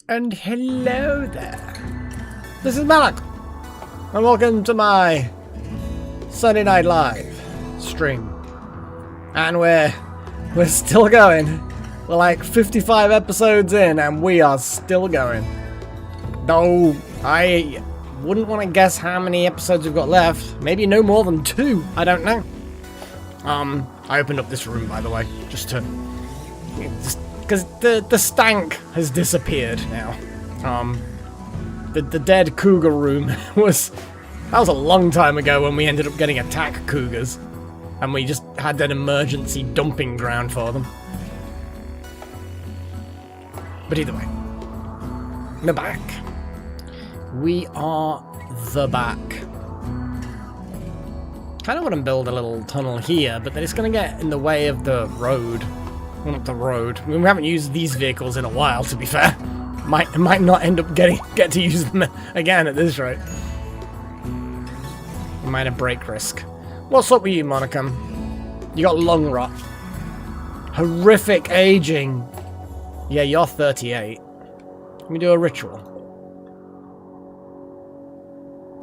And hello there. This is Malik, and welcome to my Sunday Night Live stream. And we're still going. We're like 55 episodes in, and we are still going. Though I wouldn't want to guess how many episodes we've got left. Maybe no more than 2. I don't know. I opened up this room, by the way, just because the stank has disappeared now. The dead cougar room that was a long time ago when we ended up getting attack cougars, and we just had an emergency dumping ground for them. But either way, we're back. We are the back. Kind of want to build a little tunnel here, but then it's going to get in the way of the road. Well, not the road. I mean, we haven't used these vehicles in a while, to be fair. Might not end up get to use them again at this rate. Minor brake risk. What's up with you, Monicum? You got lung rot. Horrific aging. Yeah, you're 38. Let me do a ritual.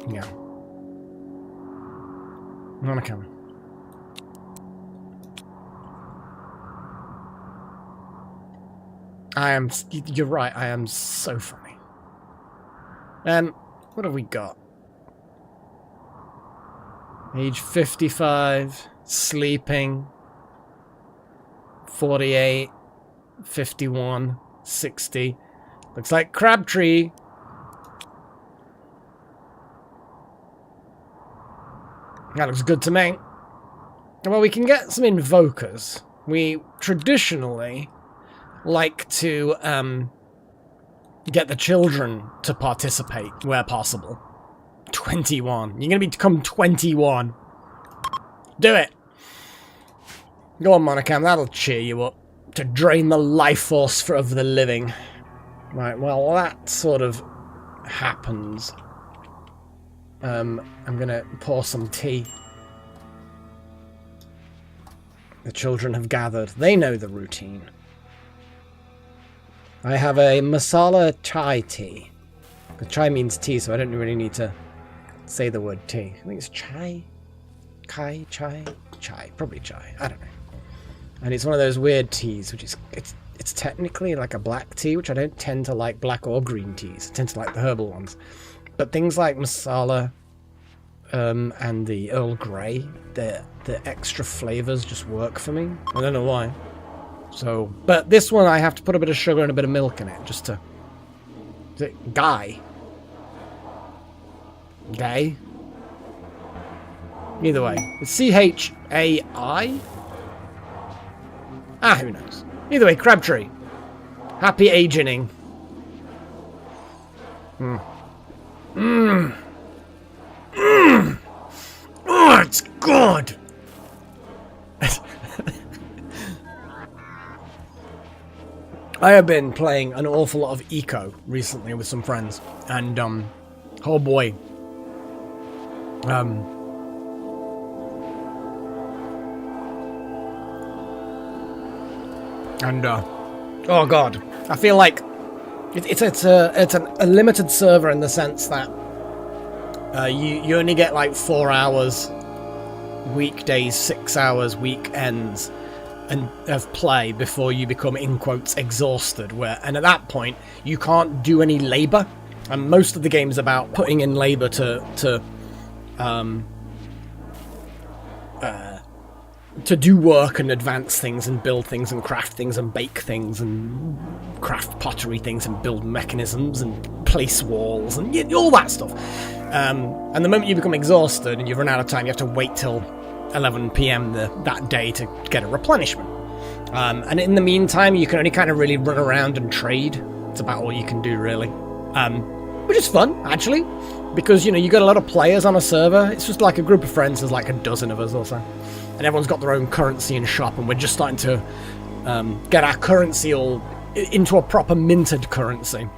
Yeah. Monicum. You're right, I am so funny. What have we got? Age 55, sleeping, 48, 51, 60. Looks like Crabtree. That looks good to me. Well, we can get some invokers. We traditionally like to get the children to participate where possible. 21. You're going to become 21. Do it. Go on, Monocam. That'll cheer you up. To drain the life force of the living. Right, well, that sort of happens. I'm going to pour some tea. The children have gathered. They know the routine. I have a masala chai tea. The chai means tea, so I don't really need to say the word tea. I think it's chai. Chai. Probably chai. I don't know. And it's one of those weird teas, which is it's technically like a black tea, which I don't tend to like black or green teas. I tend to like the herbal ones. But things like masala and the Earl Grey, the extra flavors just work for me. I don't know why. So, but this one I have to put a bit of sugar and a bit of milk in it just to... Is it Guy? Gay? Either way. It's C-H-A-I? Ah, who knows. Either way, Crabtree. Happy aging. Oh, it's good! I have been playing an awful lot of Eco recently with some friends, and oh boy, oh god, I feel like it's a limited server in the sense that you only get like 4 hours weekdays, 6 hours weekends of play before you become, in quotes, exhausted. And at that point you can't do any labor, and most of the game is about putting in labor to do work and advance things and build things and craft things and bake things and craft pottery things and build mechanisms and place walls and all that stuff. And the moment you become exhausted and you've run out of time, you have to wait till 11 PM that day to get a replenishment. And in the meantime, you can only kind of really run around and trade. It's about all you can do, really. Which is fun, actually, because, you got a lot of players on a server. It's just like a group of friends. There's like a dozen of us or so. And everyone's got their own currency and shop, and we're just starting to get our currency all into a proper minted currency.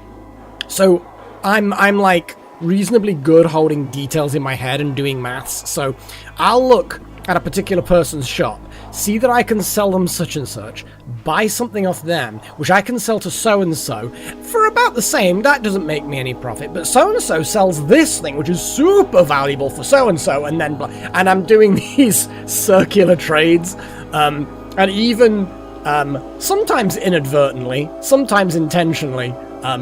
So I'm like reasonably good holding details in my head and doing maths. So I'll look at a particular person's shop, see that I can sell them such and such, buy something off them, which I can sell to so-and-so for about the same. That doesn't make me any profit, but so-and-so sells this thing, which is super valuable for so-and-so, and then, and I'm doing these circular trades, and even, sometimes inadvertently, sometimes intentionally,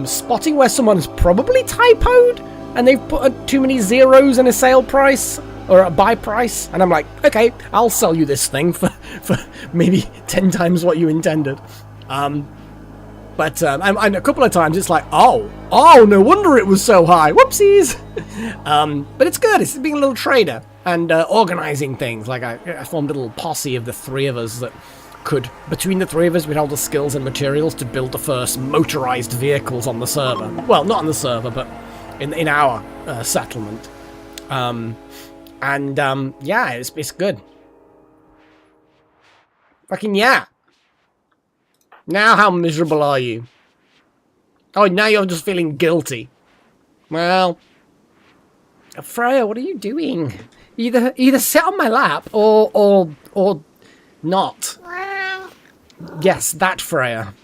spotting where someone's probably typoed, and they've put too many zeros in a sale price, or a buy price, and I'm like, okay, I'll sell you this thing for maybe 10 times what you intended. But a couple of times it's like, oh, no wonder it was so high, whoopsies. But it's good, it's being a little trader, and organizing things. Like I formed a little posse of the three of us that could, between the three of us, we'd have the skills and materials to build the first motorized vehicles on the server. Well, not on the server, but in our settlement. Yeah, it's good. Fucking yeah. Now how miserable are you? Oh, now you're just feeling guilty. Well, Freya, what are you doing? Either sit on my lap or not. Yes, that Freya.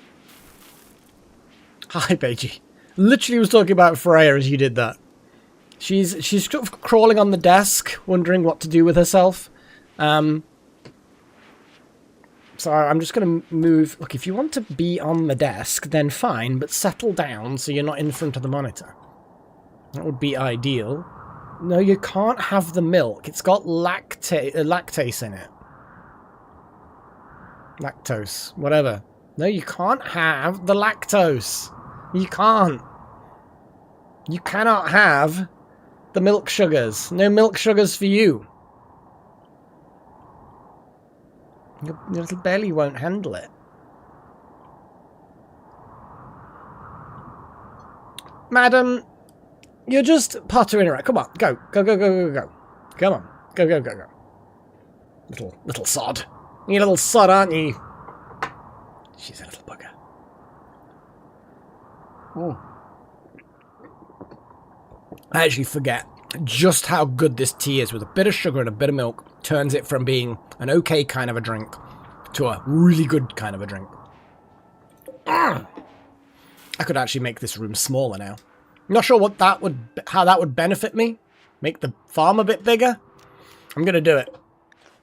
Hi, Beiji. Literally was talking about Freya as you did that. She's sort of crawling on the desk, wondering what to do with herself. So I'm just going to move... Look, if you want to be on the desk, then fine, but settle down so you're not in front of the monitor. That would be ideal. No, you can't have the milk. It's got lactase in it. Lactose. Whatever. No, you can't have the lactose. You can't. You cannot have... the milk sugars. No milk sugars for you. Your little belly won't handle it. Madam, you're just pottering around. Come on, go. Go, go, go, go, go. Come on. Go, go, go, go. Little sod. You're a little sod, aren't you? She's a little bugger. Oh. I actually forget just how good this tea is with a bit of sugar and a bit of milk. Turns it from being an okay kind of a drink to a really good kind of a drink. I could actually make this room smaller now. I'm not sure how that would benefit me. Make the farm a bit bigger. I'm gonna do it.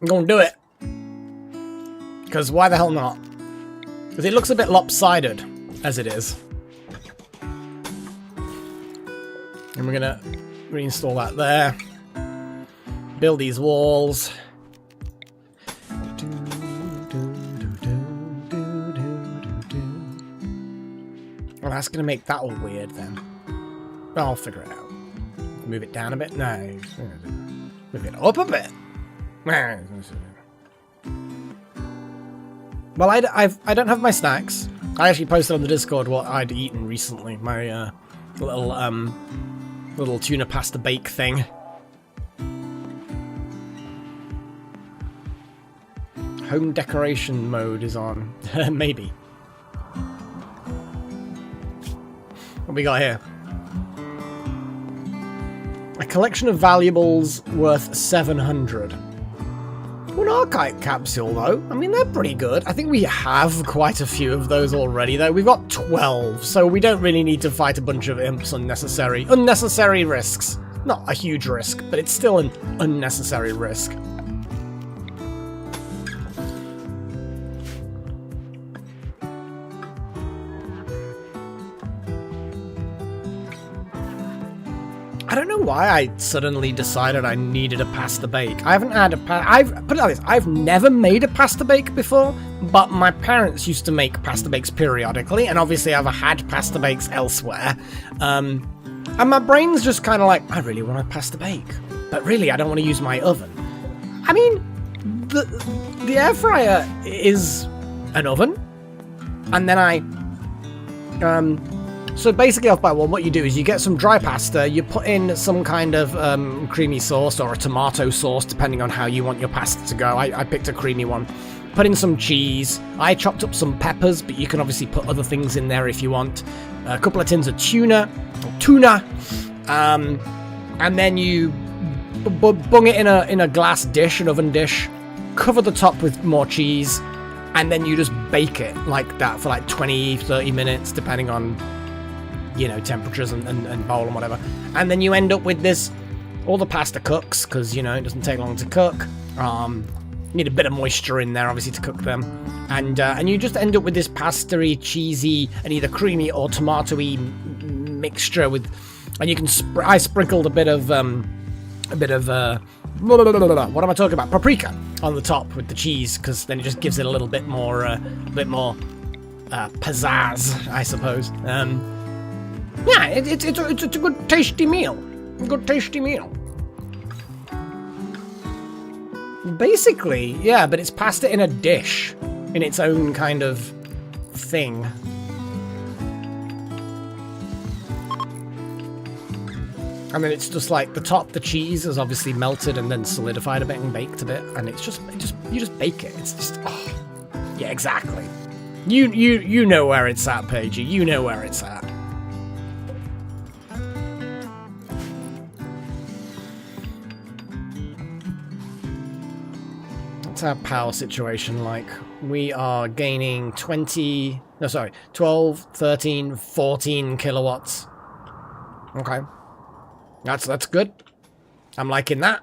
I'm gonna do it. Because why the hell not? Because it looks a bit lopsided as it is. And we're gonna reinstall that there. build these walls. Well, that's going to make that all weird then. I'll figure it out. Move it down a bit? No. Move it up a bit. Well, I don't have my snacks. I actually posted on the Discord what I'd eaten recently. My little tuna pasta bake thing. Home decoration mode is on. Maybe. What we got here? A collection of valuables worth 700. An archive capsule, though. I mean, they're pretty good. I think we have quite a few of those already, though. We've got 12, so we don't really need to fight a bunch of imps unnecessary. Unnecessary risks. Not a huge risk, but it's still an unnecessary risk. I don't know why I suddenly decided I needed a pasta bake. I haven't had put it like this, I've never made a pasta bake before, but my parents used to make pasta bakes periodically, and obviously I've had pasta bakes elsewhere. And my brain's just kind of like, I really want a pasta bake, but really I don't want to use my oven. I mean, the air fryer is an oven, and then so basically off by one, what you do is you get some dry pasta, you put in some kind of creamy sauce or a tomato sauce, depending on how you want your pasta to go. I picked a creamy one. Put in some cheese. I chopped up some peppers, but you can obviously put other things in there if you want. A couple of tins of tuna. And then you bung it in a glass dish, an oven dish. Cover the top with more cheese. And then you just bake it like that for like 20, 30 minutes, depending on, you know, temperatures and bowl and whatever. And then you end up with this, all the pasta cooks, because, you know, it doesn't take long to cook. Need a bit of moisture in there, obviously, to cook them. And you just end up with this pasta-y, cheesy, and either creamy or tomato-y mixture with, and you can, I sprinkled a bit of what am I talking about? Paprika on the top with the cheese, because then it just gives it a little bit more, pizzazz, I suppose. Yeah, it's a good tasty meal. A good tasty meal. Basically, yeah, but it's pasta in a dish, in its own kind of thing. And then it's just like the top, the cheese is obviously melted and then solidified a bit and baked a bit, and it's just you just bake it. It's just, oh, yeah, exactly. You know where it's at, Paigey. You know where it's at. What's our power situation like? We are gaining 12, 13, 14 kilowatts. Okay. That's good. I'm liking that.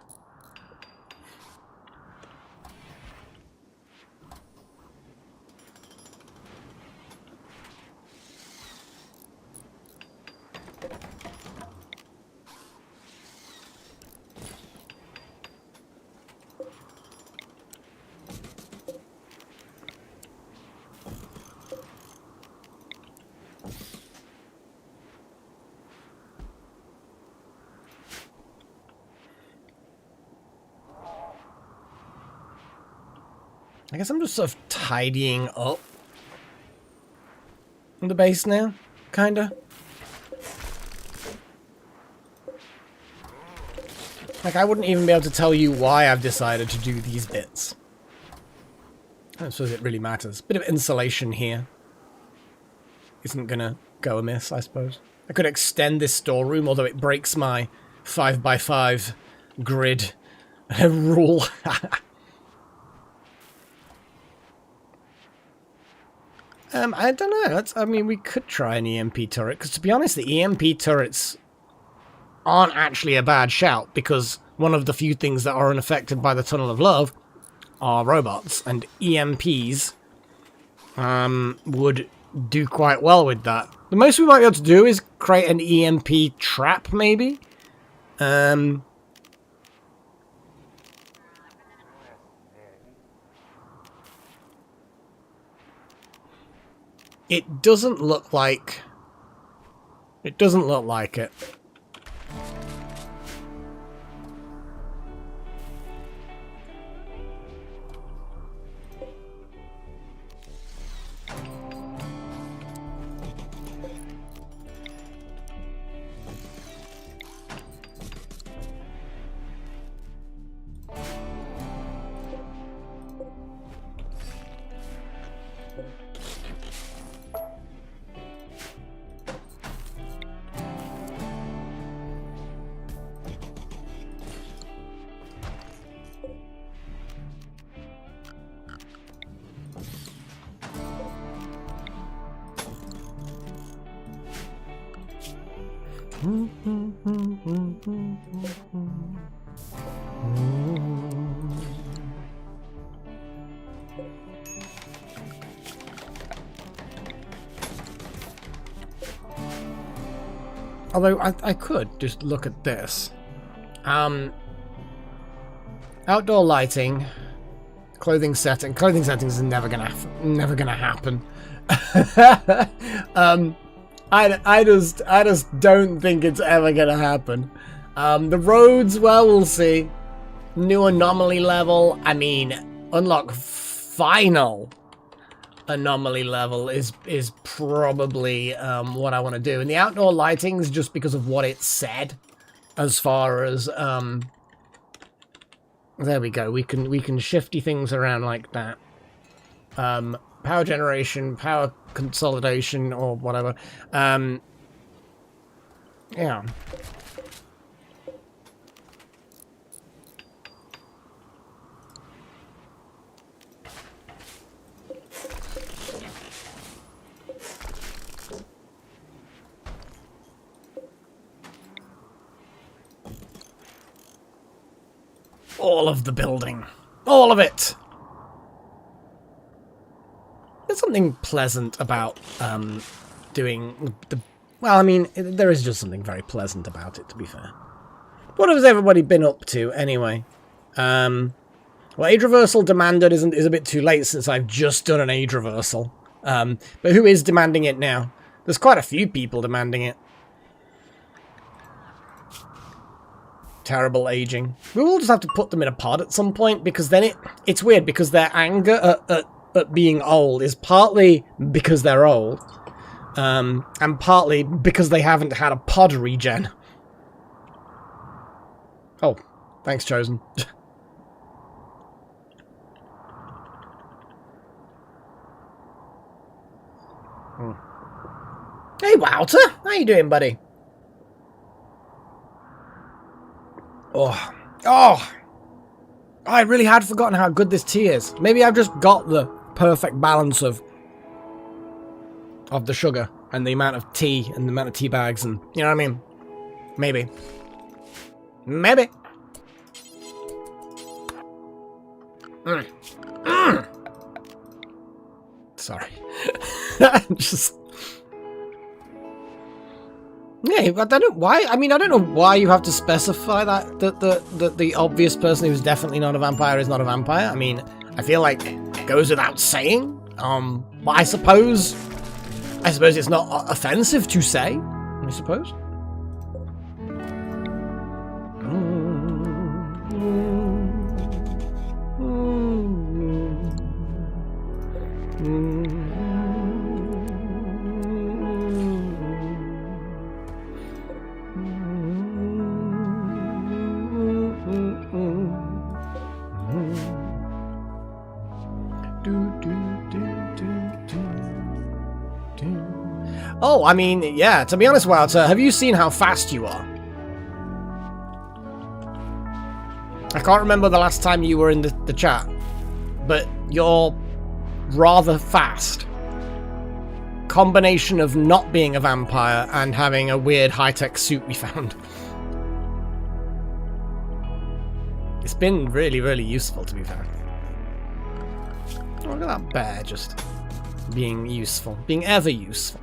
I guess I'm just sort of tidying up the base now, kinda. Like, I wouldn't even be able to tell you why I've decided to do these bits. I don't suppose it really matters. Bit of insulation here isn't gonna go amiss, I suppose. I could extend this storeroom, although it breaks my 5x5 grid rule. I don't know. I mean, we could try an EMP turret, because to be honest, the EMP turrets aren't actually a bad shout, because one of the few things that are unaffected by the Tunnel of Love are robots, and EMPs would do quite well with that. The most we might be able to do is create an EMP trap, maybe? it doesn't look like... It doesn't look like it. Although I could just look at this. Outdoor lighting, clothing setting. Clothing settings is never gonna happen. I just don't think it's ever gonna happen. The roads, well, we'll see. New anomaly level. I mean, unlock final anomaly level is probably what I want to do. And the outdoor lighting is just because of what it said, as far as there we go. We can shifty things around like that. Power generation, power consolidation, or whatever. Yeah. All of the building. All of it! There's something pleasant about doing the... Well, I mean, there is just something very pleasant about it, to be fair. What has everybody been up to, anyway? Well, age reversal demanded is a bit too late since I've just done an age reversal. But who is demanding it now? There's quite a few people demanding it. Terrible aging. We will just have to put them in a pod at some point, because then it's weird, because their anger at being old is partly because they're old, and partly because they haven't had a pod regen. Oh, thanks, Chosen. Hey, Wouter! How you doing, buddy? Oh, I really had forgotten how good this tea is. Maybe I've just got the perfect balance of the sugar and the amount of tea and the amount of tea bags, and you know what I mean? Maybe. Sorry. Just... Yeah, I don't know why. I mean, I don't know why you have to specify that the obvious person who's definitely not a vampire is not a vampire. I mean, I feel like it goes without saying. But I suppose it's not offensive to say. I suppose. Oh, I mean, yeah, to be honest, Wouter, have you seen how fast you are? I can't remember the last time you were in the chat, but you're rather fast. Combination of not being a vampire and having a weird high-tech suit we found. It's been really, really useful, to be fair. Oh, look at that bear just being useful. Being ever useful.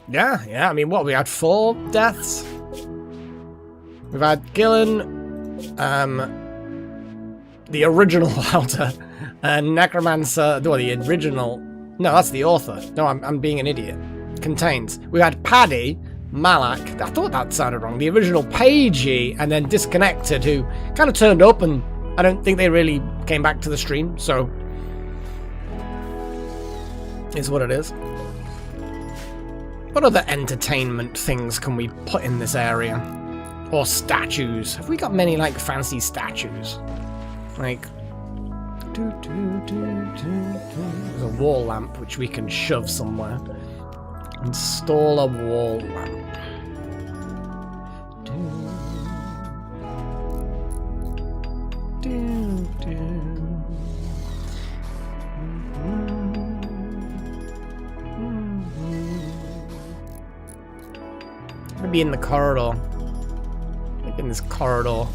Yeah, I mean, what, we had 4 deaths? We've had Gillen, the original Wouter, Necromancer, well, the original, no, that's the author. No, I'm being an idiot. Contains. We had Paddy, Malak, I thought that sounded wrong, the original Pagey, and then Disconnected, who kind of turned up, and I don't think they really came back to the stream, so is what it is. What other entertainment things can we put in this area? Or statues? Have we got many, like, fancy statues? Like, there's a wall lamp which we can shove somewhere. Install a wall lamp. Maybe in the corridor. Maybe in this corridor.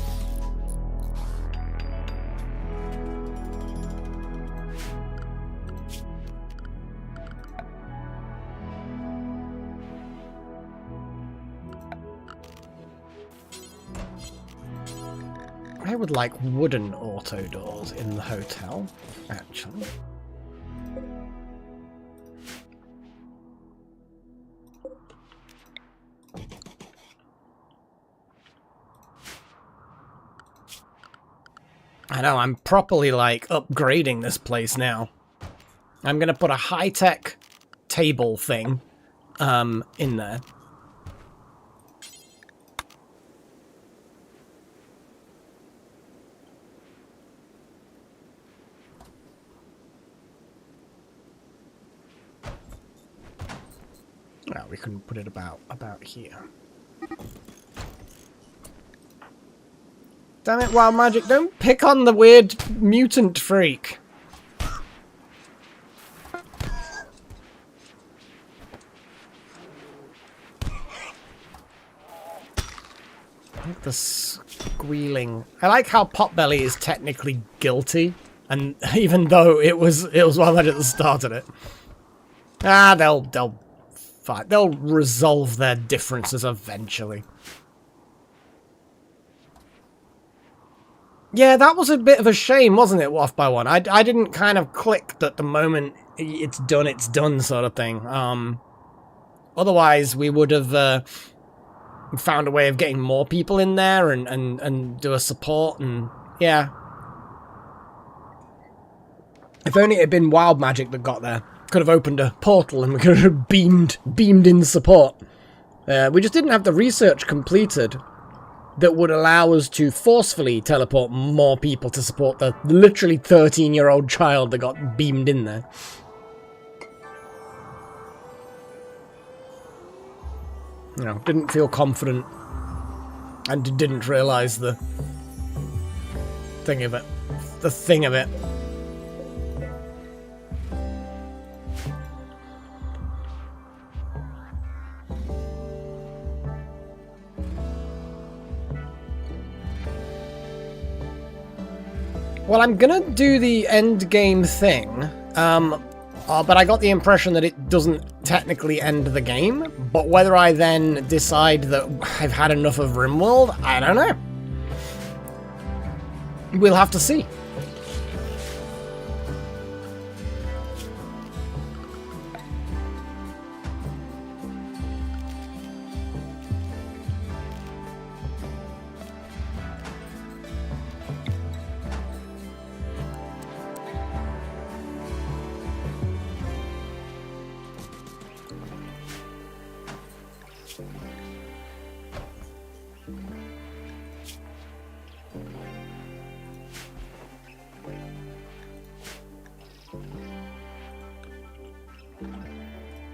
I would like wooden auto doors in the hotel, actually. I know, I'm properly, like, upgrading this place now. I'm gonna put a high-tech table thing, in there. Well, we couldn't put it about here. Damn it, Wild Magic, don't pick on the weird mutant freak. I like the squealing. I like how Potbelly is technically guilty, and even though it was Wild Magic that started it. Ah, they'll fight. They'll resolve their differences eventually. Yeah, that was a bit of a shame, wasn't it, Waff by One? I didn't kind of click that the moment it's done sort of thing. Otherwise, we would have found a way of getting more people in there and do a support, and yeah. If only it had been Wild Magic that got there. Could have opened a portal and we could have beamed in support. We just didn't have the research completed that would allow us to forcefully teleport more people to support the literally 13-year-old child that got beamed in there. You know, didn't feel confident and didn't realise the thing of it. The thing of it. Well, I'm gonna do the end game thing, but I got the impression that it doesn't technically end the game, but whether I then decide that I've had enough of RimWorld, I don't know. We'll have to see.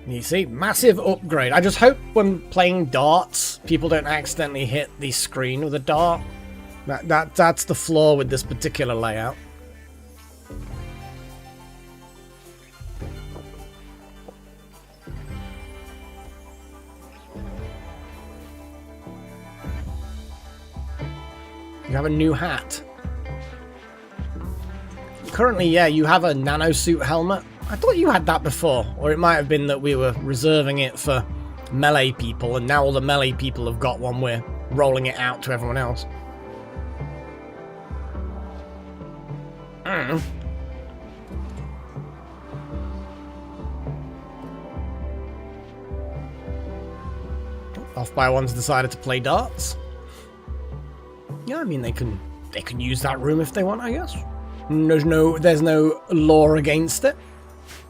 You see, massive upgrade. I just hope when playing darts, people don't accidentally hit the screen with a dart. That's the flaw with this particular layout. You have a new hat. Currently, yeah, you have a nanosuit helmet. I thought you had that before, or it might have been that we were reserving it for melee people, and now all the melee people have got one, we're rolling it out to everyone else. Mm. Off by one's decided to play darts. Yeah, I mean they can use that room if they want, I guess. There's no law against it.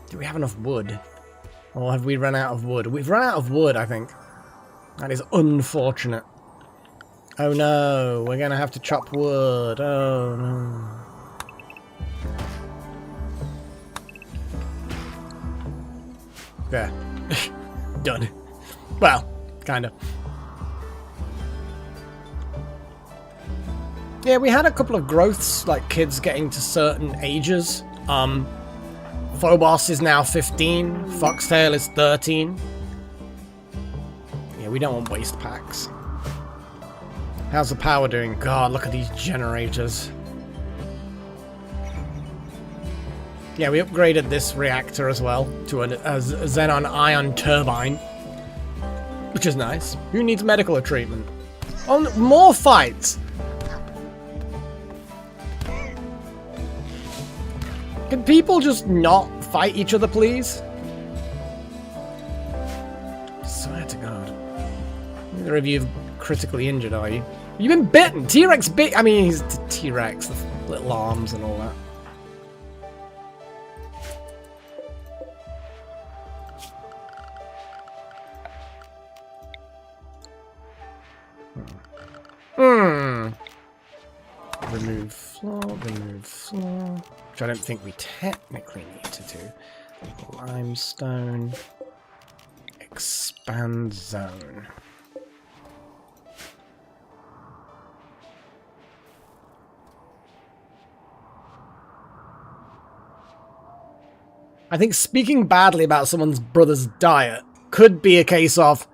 Do we have enough wood? Or have we run out of wood? We've run out of wood, I think. That is unfortunate. Oh no, we're gonna have to chop wood. Oh no. There. Done. Well, kinda. Yeah, we had a couple of growths, like kids getting to certain ages. Phobos is now 15, Foxtail is 13. Yeah, we don't want waste packs. How's the power doing? God, look at these generators. Yeah, we upgraded this reactor as well to a xenon ion turbine, which is nice. Who needs medical treatment? Oh, more fights! Can people just not fight each other, please? I swear to God. Neither of you critically injured, are you? You've been bitten! T-Rex bit. I mean, he's T-Rex, the little arms and all that. Remove floor. Which I don't think we technically need to do. Limestone. Expand zone. I think speaking badly about someone's brother's diet could be a case of,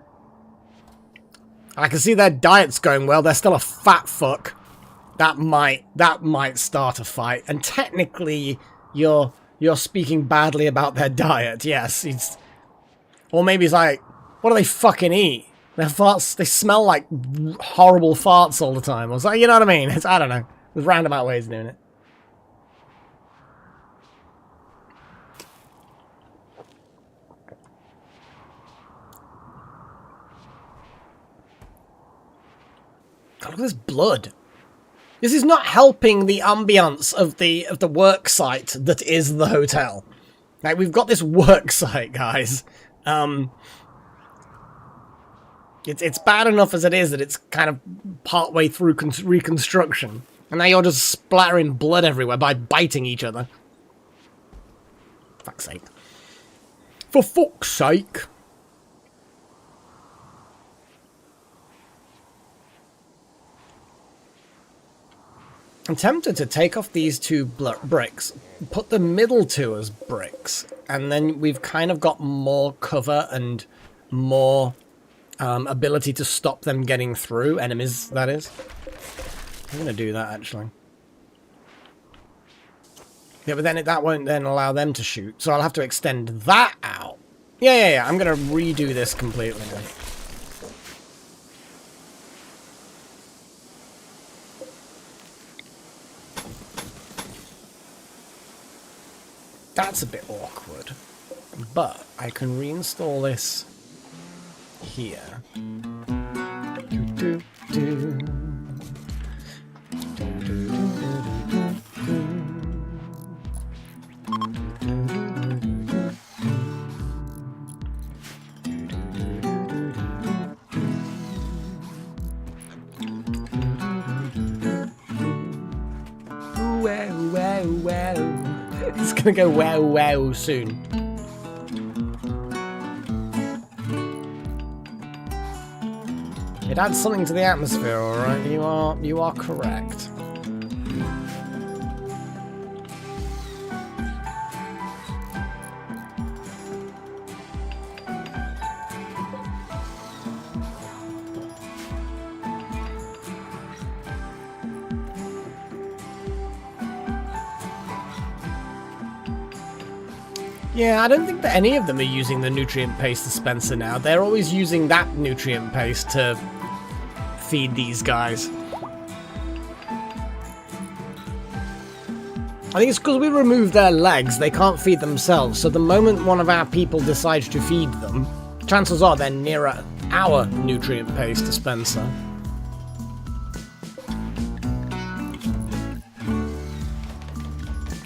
I can see their diet's going well, they're still a fat fuck. That might start a fight. And technically you're speaking badly about their diet. Yes, or maybe it's like, what do they fucking eat? Their farts, they smell like horrible farts all the time. Or something, you know what I mean? I don't know. There's roundabout ways of doing it. God, look at this blood. This is not helping the ambience of the work site that is the hotel. Like, we've got this work site, guys. It's bad enough as it is that it's kind of partway through reconstruction, and now you're just splattering blood everywhere by biting each other. Fuck's sake. For fuck's sake. I'm tempted to take off these two bricks, put the middle two as bricks, and then we've kind of got more cover and more ability to stop them getting through, enemies, that is. I'm going to do that, actually. Yeah, but then that won't then allow them to shoot, so I'll have to extend that out. Yeah, I'm going to redo this completely now. That's a bit awkward, but I can reinstall this here. Wow. It's gonna go wow soon. It adds something to the atmosphere, alright? You are correct. Yeah, I don't think that any of them are using the nutrient paste dispenser now. They're always using that nutrient paste to feed these guys. I think it's because we removed their legs, they can't feed themselves, so the moment one of our people decides to feed them, chances are they're nearer our nutrient-based dispenser.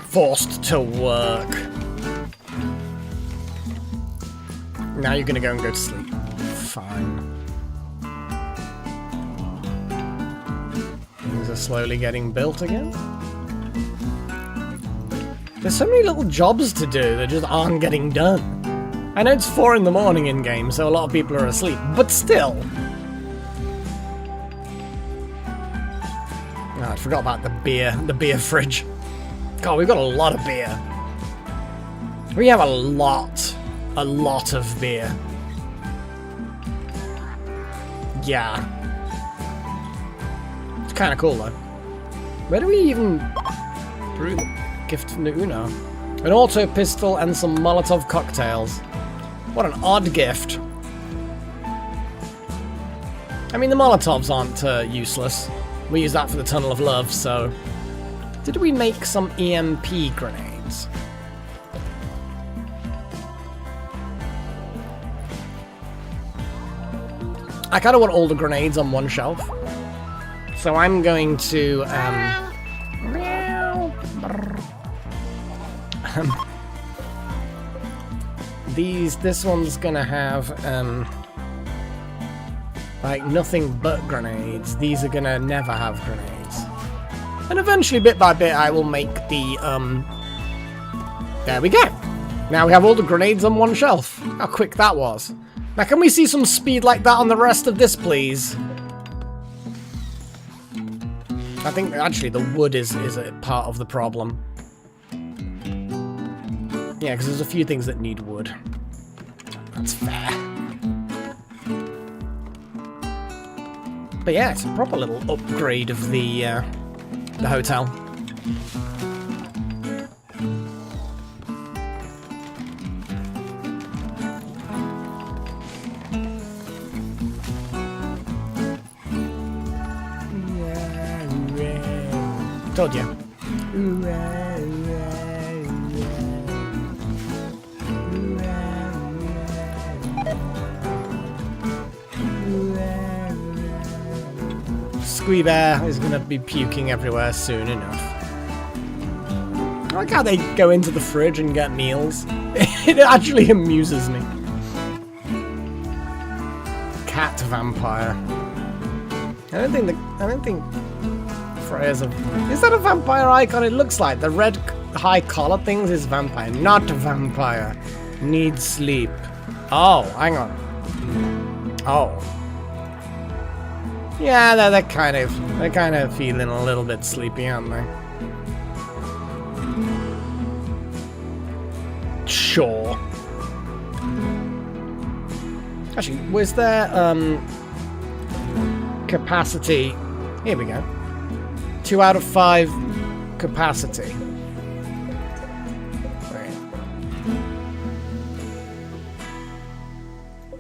Forced to work. Now you're gonna go and go to sleep. Fine. Things are slowly getting built again. There's so many little jobs to do that just aren't getting done. I know it's 4 in the morning in game, so a lot of people are asleep, but still. Oh, I forgot about the beer fridge. God, we've got a lot of beer. We have a lot of beer. Yeah. It's kind of cool, though. Where do we even brew them? Gift from Uno. An auto pistol and some Molotov cocktails. What an odd gift. I mean, the Molotovs aren't useless. We use that for the Tunnel of Love, so... Did we make some EMP grenades? I kind of want all the grenades on one shelf. So I'm going to... this one's gonna have, like, nothing but grenades. These are gonna never have grenades. And eventually, bit by bit, I will make the, there we go. Now we have all the grenades on one shelf. How quick that was. Now, can we see some speed like that on the rest of this, please? I think, actually, the wood is a part of the problem. Yeah, because there's a few things that need wood. That's fair. But yeah, it's a proper little upgrade of the hotel. Told you. Squee Bear is going to be puking everywhere soon enough. I like how they go into the fridge and get meals. It actually amuses me. Cat vampire. I don't think Freya's a... Is that a vampire icon? It looks like. The red high collar things is vampire. Not vampire. Needs sleep. Oh, hang on. Oh. Yeah, they're kind of feeling a little bit sleepy, aren't they? Sure. Actually, was there capacity? Here we go. 2 out of 5 capacity. Right.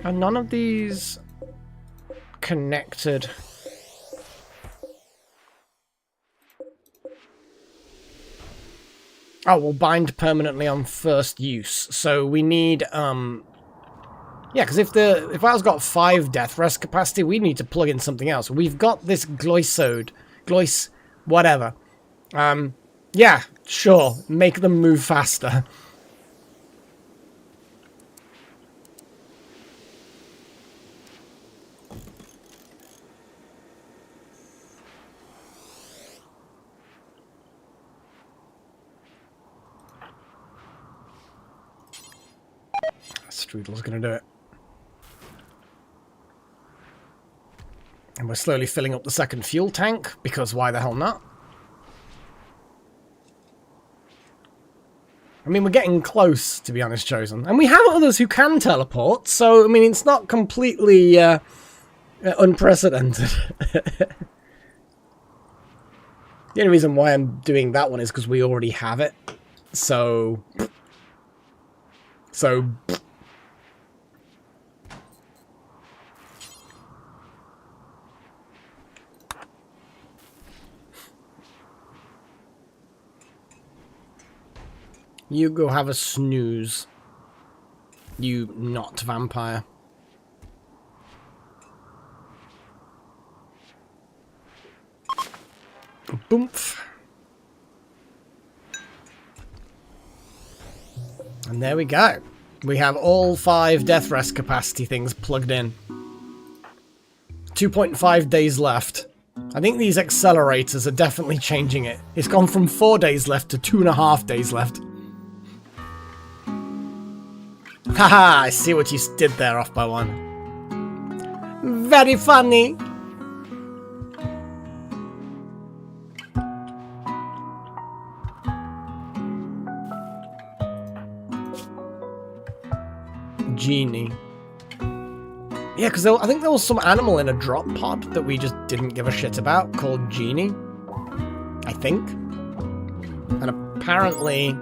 Are none of these connected? Oh, we'll bind permanently on first use. So we need, yeah, because if ours got 5 death rest capacity, we need to plug in something else. We've got this Glois, whatever. Yeah, sure, make them move faster. Strudel's gonna do it. And we're slowly filling up the second fuel tank, because why the hell not? I mean, we're getting close, to be honest, Chosen. And we have others who can teleport, so, I mean, it's not completely unprecedented. The only reason why I'm doing that one is because we already have it. So... You go have a snooze. You not vampire. Boomf. And there we go. We have all 5 death rest capacity things plugged in. 2.5 days left. I think these accelerators are definitely changing it. It's gone from 4 days left to 2.5 days left. Haha, I see what you did there, off by 1. Very funny. Genie. Yeah, because I think there was some animal in a drop pod that we just didn't give a shit about called Genie. I think. And apparently...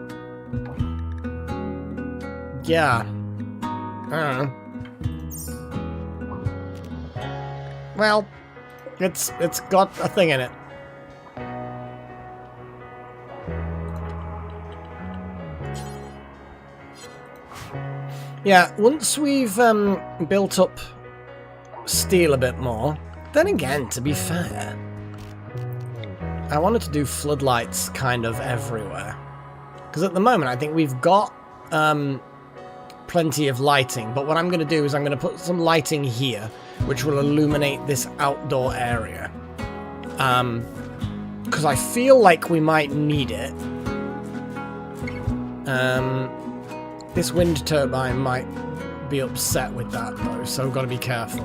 yeah. I don't know. Well, it's got a thing in it. Yeah, once we've built up steel a bit more, then again, to be fair, I wanted to do floodlights kind of everywhere. Because at the moment, I think we've got plenty of lighting, but what I'm going to do is I'm going to put some lighting here, which will illuminate this outdoor area. Because I feel like we might need it. This wind turbine might be upset with that, though, so we've got to be careful.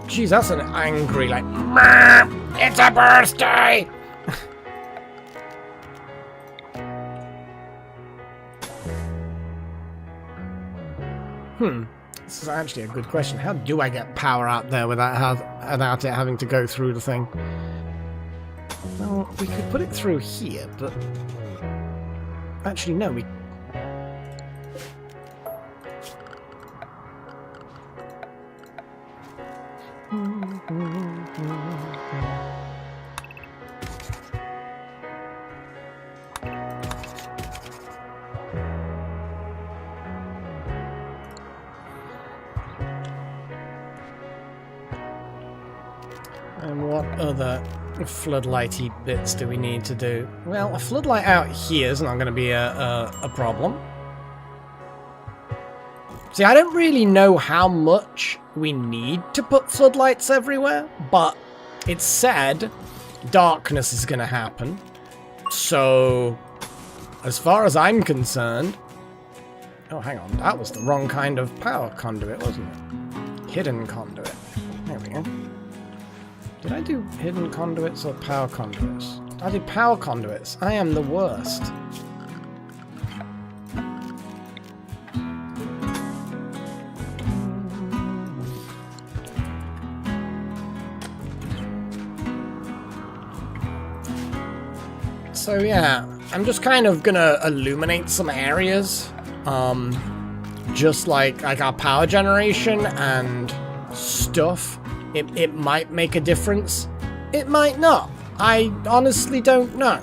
Jeez, that's an angry, like, Mom, it's a birthday! This is actually a good question. How do I get power out there without it having to go through the thing? Well, we could put it through here, but... actually, no, we... And what other floodlighty bits do we need to do? Well, a floodlight out here is not going to be a problem. See, I don't really know how much we need to put floodlights everywhere, but it's said darkness is going to happen. So, as far as I'm concerned... oh, hang on. That was the wrong kind of power conduit, wasn't it? Hidden conduit. There we go. Did I do hidden conduits or power conduits? I did power conduits. I am the worst. So yeah, I'm just kind of gonna illuminate some areas. Just like our power generation and stuff. It might make a difference. It might not. I honestly don't know.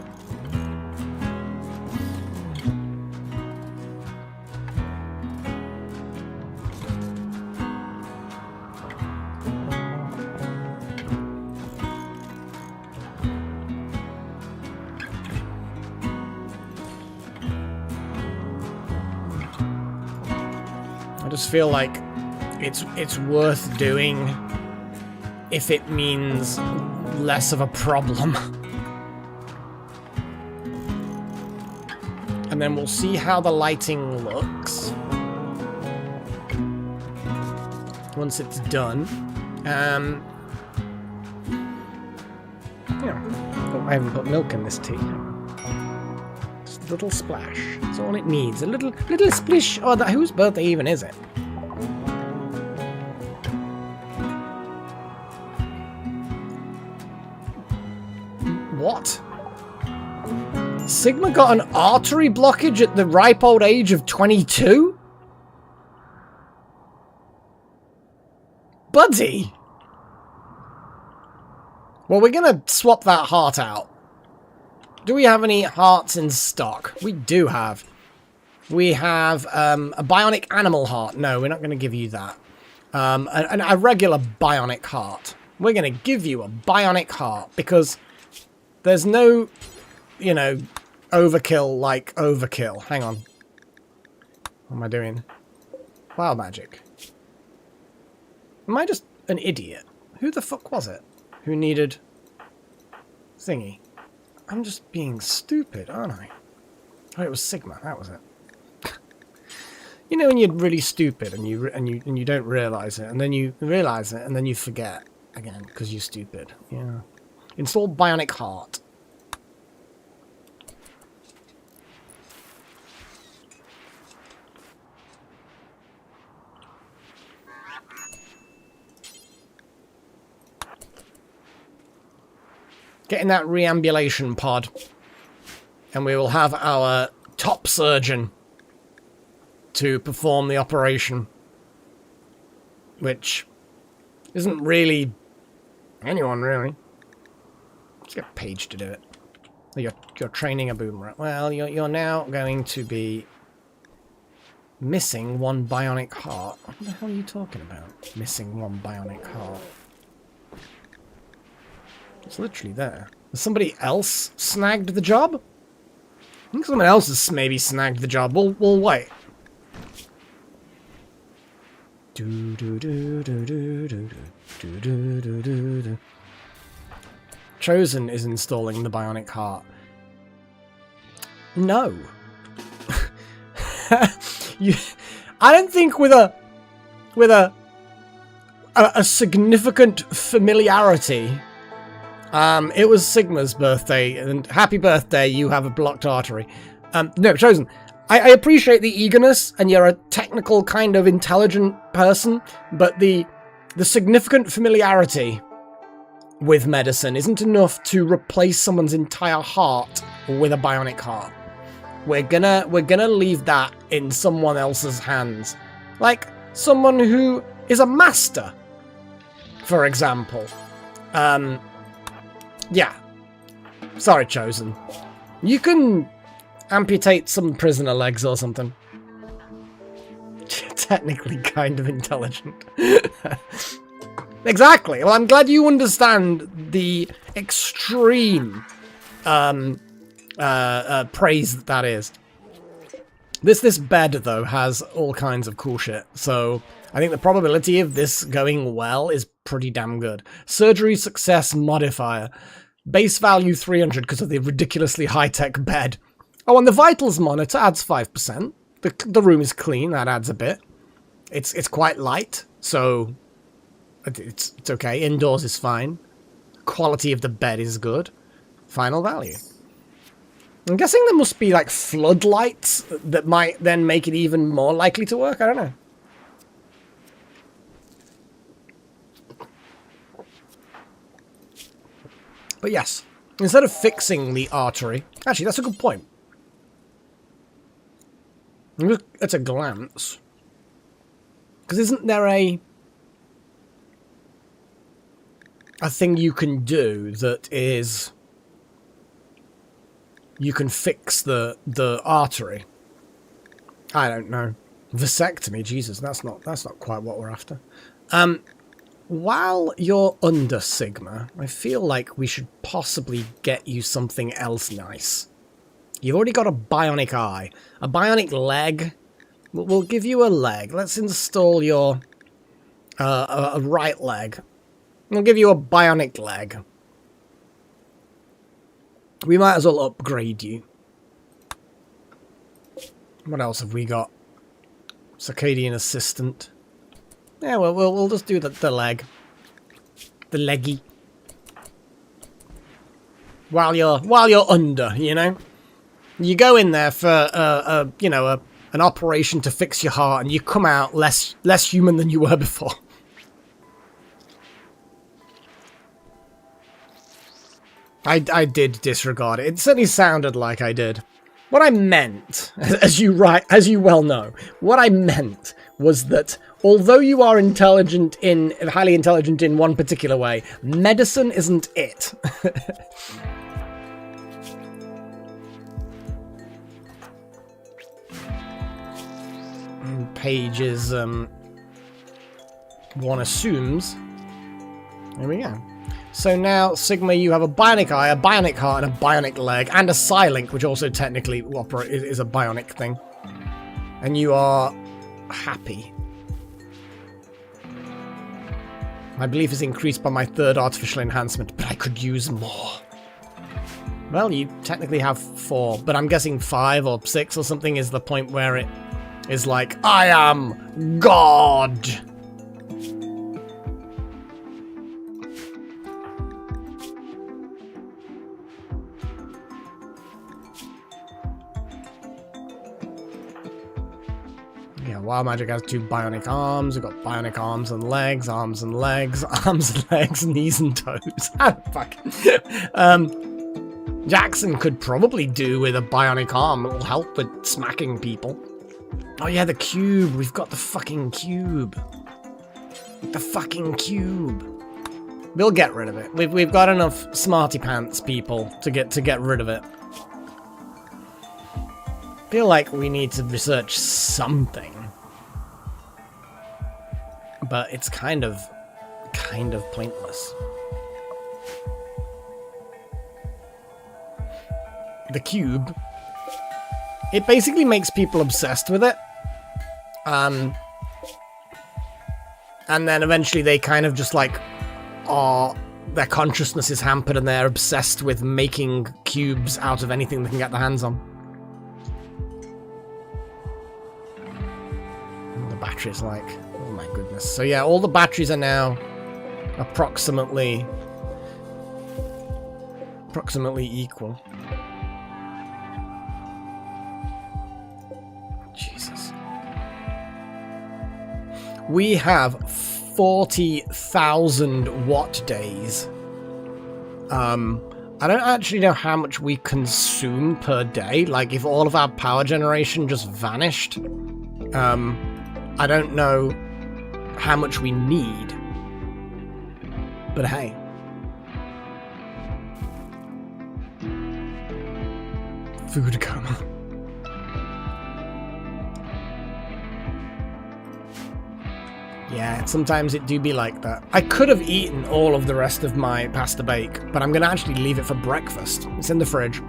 I just feel like it's worth doing if it means less of a problem. And then we'll see how the lighting looks once it's done. Oh, I haven't put milk in this tea. Little splash. That's all it needs. A little splish. Oh, whose birthday even is it? What? Sigma got an artery blockage at the ripe old age of 22? Buddy! Well, we're gonna swap that heart out. Do we have any hearts in stock? We do have. We have a bionic animal heart. No, we're not going to give you that. A regular bionic heart. We're going to give you a bionic heart because there's no, you know, overkill like overkill. Hang on. What am I doing? Wild magic. Am I just an idiot? Who the fuck was it who needed thingy? I'm just being stupid, aren't I? Oh, it was Sigma. That was it. You know when you're really stupid and you don't realize it, and then you realize it, and then you forget again because you're stupid. Yeah. Install Bionic Heart. Get in that reambulation pod, and we will have our top surgeon to perform the operation, which isn't really anyone, really. Let's get Paige to do it. You're training a boomerang. Well, you're now going to be missing one bionic heart. What the hell are you talking about? Missing one bionic heart. It's literally there. Has somebody else snagged the job? I think someone else has maybe snagged the job. We'll wait. Chosen is installing the bionic heart. No. I don't think with a significant familiarity. It was Sigma's birthday, and happy birthday, you have a blocked artery. No, Chosen, I appreciate the eagerness, and you're a technical kind of intelligent person, but the significant familiarity with medicine isn't enough to replace someone's entire heart with a bionic heart. We're gonna leave that in someone else's hands. Like, someone who is a master, for example. Yeah. Sorry, Chosen. You can amputate some prisoner legs or something. Technically kind of intelligent. Exactly. Well, I'm glad you understand the extreme praise that is. This bed, though, has all kinds of cool shit, so I think the probability of this going well is pretty damn good. Surgery success modifier. Base value 300 because of the ridiculously high-tech bed. Oh, and the vitals monitor adds 5%. The room is clean, that adds a bit. It's quite light, so it's okay. Indoors is fine. Quality of the bed is good. Final value. I'm guessing there must be like floodlights that might then make it even more likely to work. I don't know. But yes, instead of fixing the artery... Actually, that's a good point. Look at a glance. Because isn't there a thing you can do that is... You can fix the artery? I don't know. Vasectomy, Jesus, that's not quite what we're after. While you're under Sigma, I feel like we should possibly get you something else nice. You've already got a bionic eye. A bionic leg. We'll give you a leg. Let's install your a right leg. We'll give you a bionic leg. We might as well upgrade you. What else have we got? Circadian assistant. Yeah, well, we'll just do the leg. The leggy. While you're under, you know? You go in there for an operation to fix your heart, and you come out less human than you were before. I did disregard it. It certainly sounded like I did. What I meant, as you well know, what I meant was that although you are highly intelligent in one particular way, medicine isn't it. Pages, one assumes. There we go. So now, Sigma, you have a bionic eye, a bionic heart, and a bionic leg, and a Psylink, which also technically is a bionic thing. And you are happy. My belief is increased by my third artificial enhancement, but I could use more. Well, you technically have 4, but I'm guessing 5 or 6 or something is the point where it is like, I am God! Yeah, Wild Magic has 2 bionic arms. We've got bionic arms and legs, arms and legs, arms and legs, knees and toes. Fuck. Jackson could probably do with a bionic arm. It'll help with smacking people. Oh yeah, the cube. We've got the fucking cube. The fucking cube. We'll get rid of it. We've got enough smarty pants people to get rid of it. Feel like we need to research something. But it's kind of pointless. The cube. It basically makes people obsessed with it. And then eventually they kind of just like their consciousness is hampered and they're obsessed with making cubes out of anything they can get their hands on. The battery's like, oh my goodness. So yeah, all the batteries are now approximately equal. Jesus. We have 40,000 watt days. I don't actually know how much we consume per day. Like, if all of our power generation just vanished, I don't know how much we need. But hey. Food coma. Yeah, sometimes it do be like that. I could have eaten all of the rest of my pasta bake, but I'm going to actually leave it for breakfast. It's in the fridge.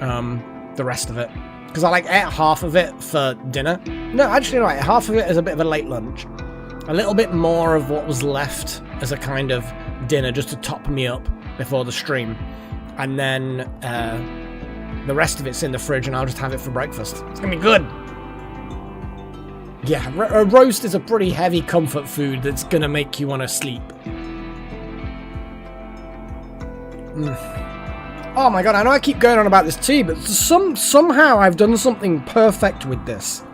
The rest of it. Because I ate half of it for dinner. No, actually, right, half of it is a bit of a late lunch. A little bit more of what was left as a kind of dinner just to top me up before the stream. And then the rest of it's in the fridge and I'll just have it for breakfast. It's going to be good. Yeah, a roast is a pretty heavy comfort food that's going to make you want to sleep. Oh my god, I know I keep going on about this tea, but somehow I've done something perfect with this.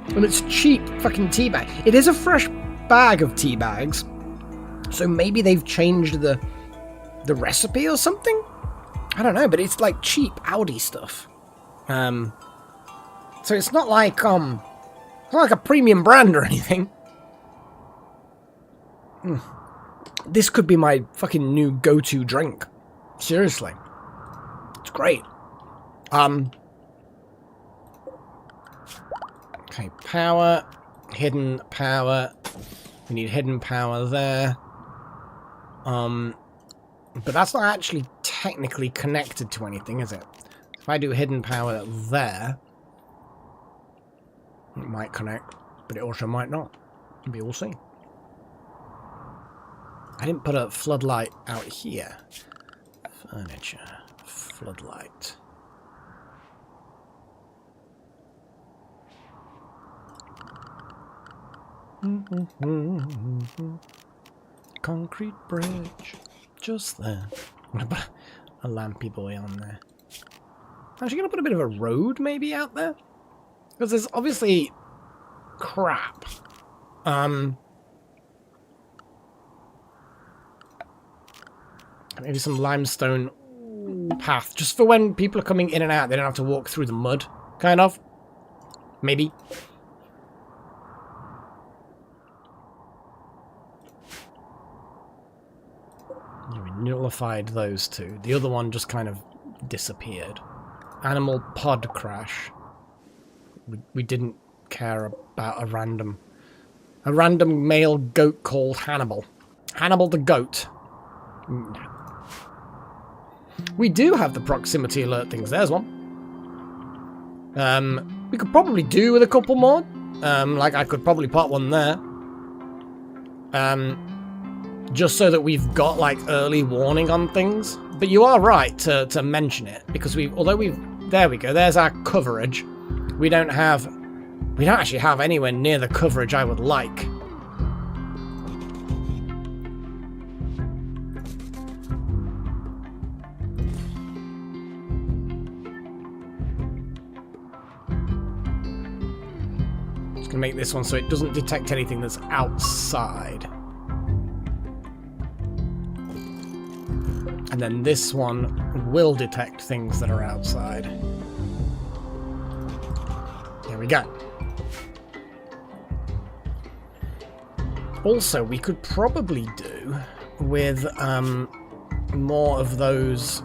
And it's cheap fucking tea bag. It is a fresh bag of tea bags, so maybe they've changed the recipe or something? I don't know, but it's like cheap Audi stuff. So it's not like it's not like a premium brand or anything. This could be my fucking new go-to drink. Seriously. It's great. Okay, power. Hidden power. We need hidden power there. But that's not actually technically connected to anything, is it? If I do hidden power there, it might connect, but it also might not. We will see. I didn't put a floodlight out here. Furniture. Floodlight. Concrete bridge. Just there. A lampy boy on there. Actually going to put a bit of a road maybe out there. Because there's obviously crap. Maybe some limestone path. Just for when people are coming in and out, they don't have to walk through the mud. Kind of. Maybe. We nullified those two. The other one just kind of disappeared. Animal pod crash. We didn't care about a random male goat called Hannibal. Hannibal the goat. We do have the proximity alert things. There's one. We could probably do with a couple more. Like I could probably put one there. Just so that we've got like early warning on things. But you are right to mention it because there we go. There's our coverage. We don't actually have anywhere near the coverage I would like. Just gonna make this one so it doesn't detect anything that's outside. And then this one will detect things that are outside. Here we go. Also, we could probably do with more of those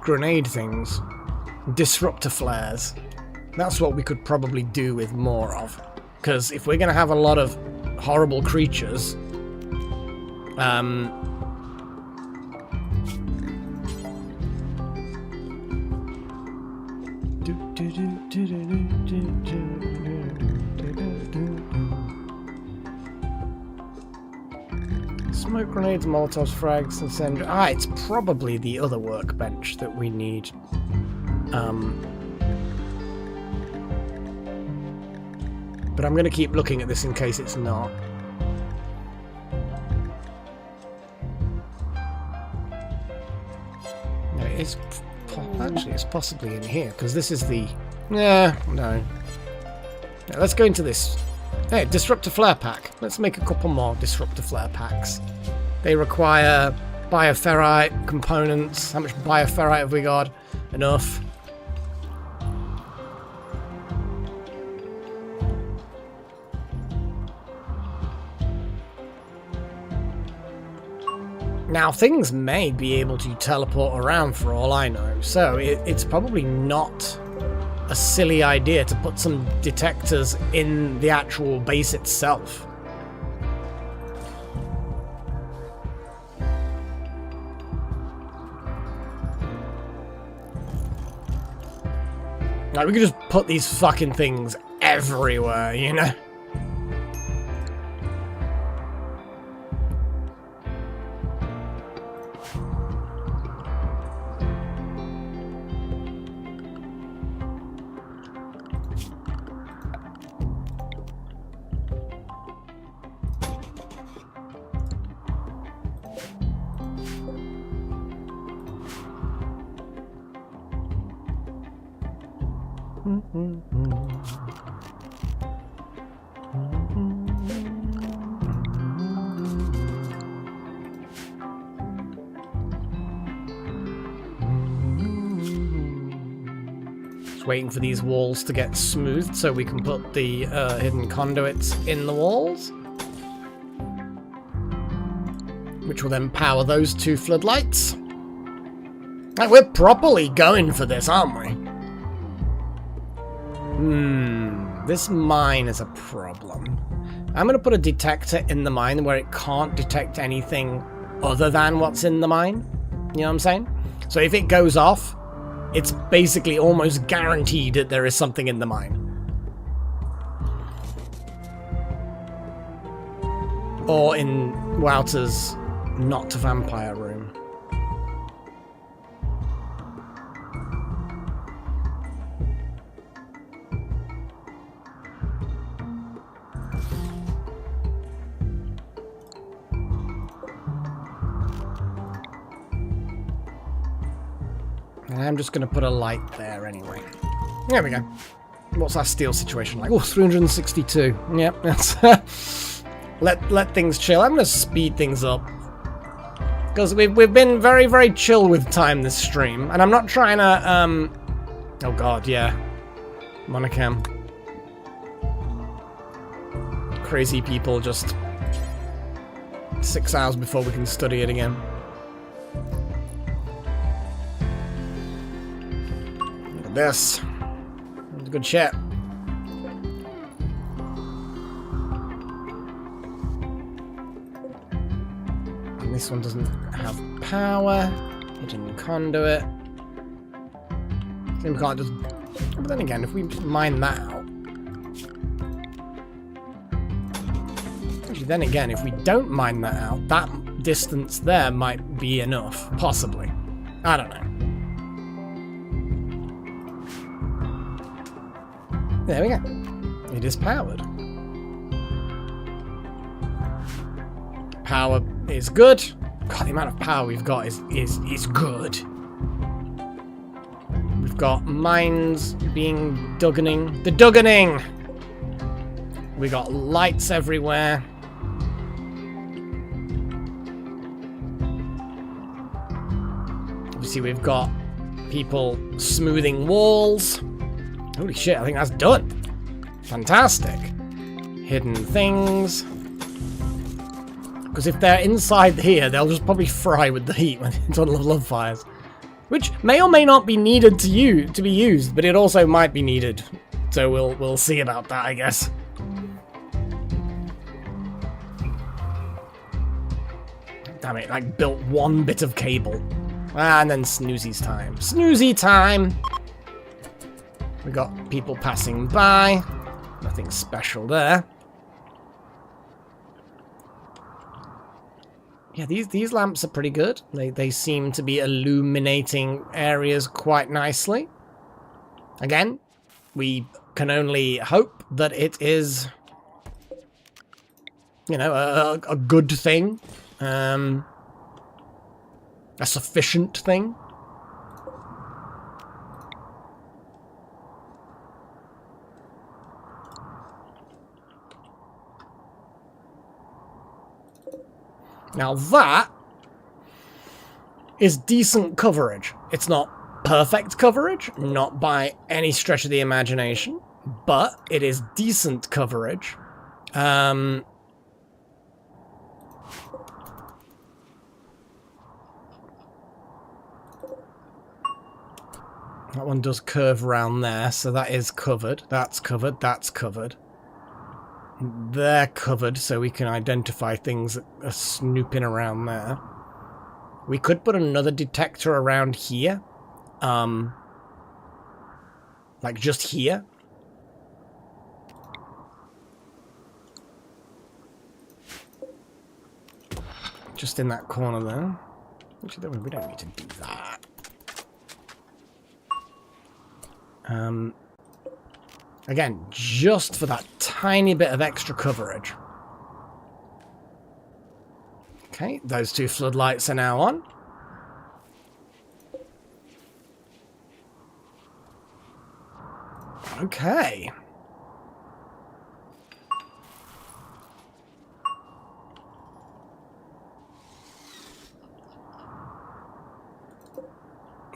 grenade things. Disruptor flares. That's what we could probably do with more of. Because if we're going to have a lot of horrible creatures... Smoke grenades, Molotovs, frags, and send... it's probably the other workbench that we need. But I'm going to keep looking at this in case it's not. No, it's... Actually, it's possibly in here, because this is the... Yeah, no. Now, let's go into this. Hey, Disruptor Flare Pack. Let's make a couple more Disruptor Flare Packs. They require bioferrite components. How much bioferrite have we got? Enough. Now, things may be able to teleport around for all I know, so it's probably not a silly idea to put some detectors in the actual base itself. Like, we could just put these fucking things everywhere, you know? Just waiting for these walls to get smoothed so we can put the hidden conduits in the walls, which will then power those two floodlights. Like, we're properly going for this, aren't we? This mine is a problem. I'm going to put a detector in the mine where it can't detect anything other than what's in the mine. You know what I'm saying? So if it goes off, it's basically almost guaranteed that there is something in the mine. Or in Wouter's not vampire room. And I'm just going to put a light there anyway. There we go. What's our steel situation like? Oh, 362. Yep, that's... let things chill. I'm going to speed things up. Because we've been very, very chill with time this stream. And I'm not trying to, oh god, yeah. Monocam. Crazy people just 6 hours before we can study it again. Look at this. It's a good shit. And this one doesn't have power. Hidden conduit. We can't just... But then again, if we mine that out... Actually, then again, if we don't mine that out, that distance there might be enough. Possibly. I don't know. There we go. It is powered. Power is good. God, the amount of power we've got is good. We've got mines being duggening. The duggening! We got lights everywhere. Obviously, we've got people smoothing walls. Holy shit, I think that's done. Fantastic. Hidden things. Because if they're inside here, they'll just probably fry with the heat when it's on love fires. Which may or may not be needed to be used, but it also might be needed. So we'll see about that, I guess. Damn it, like built one bit of cable. And then snoozy's time. Snoozy time! We got people passing by. Nothing special there. Yeah, these lamps are pretty good. They seem to be illuminating areas quite nicely. Again, we can only hope that it is, you know, a good thing. A sufficient thing. Now that is decent coverage. It's not perfect coverage, not by any stretch of the imagination, but it is decent coverage. That one does curve around there, so that is covered. That's covered, that's covered. They're covered, so we can identify things that are snooping around there. We could put another detector around here. Like just here. Just in that corner there. Actually, we don't need to do that. Again, just for that tiny bit of extra coverage. Okay, those two floodlights are now on. Okay.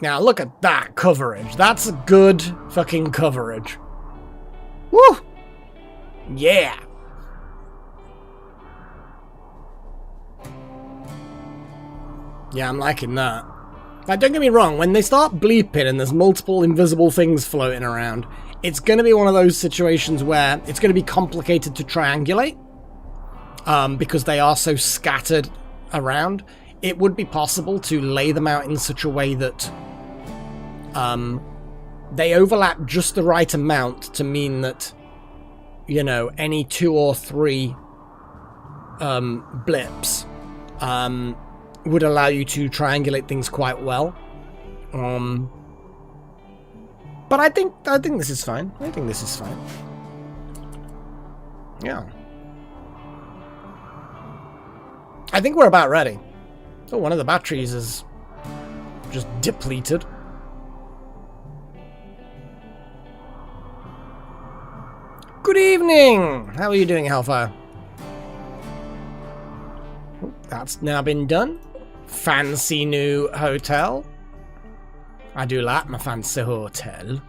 Now look at that coverage. That's a good fucking coverage. Woo! Yeah! Yeah, I'm liking that. Now, don't get me wrong, when they start bleeping and there's multiple invisible things floating around, it's going to be one of those situations where it's going to be complicated to triangulate. Because they are so scattered around. It would be possible to lay them out in such a way that they overlap just the right amount to mean that, you know, any 2 or 3 blips would allow you to triangulate things quite well. But I think this is fine. I think this is fine. Yeah. I think we're about ready. Oh, one of the batteries is just depleted. evening! How are you doing, Hellfire? That's now been done. Fancy new hotel. I do like my fancy hotel.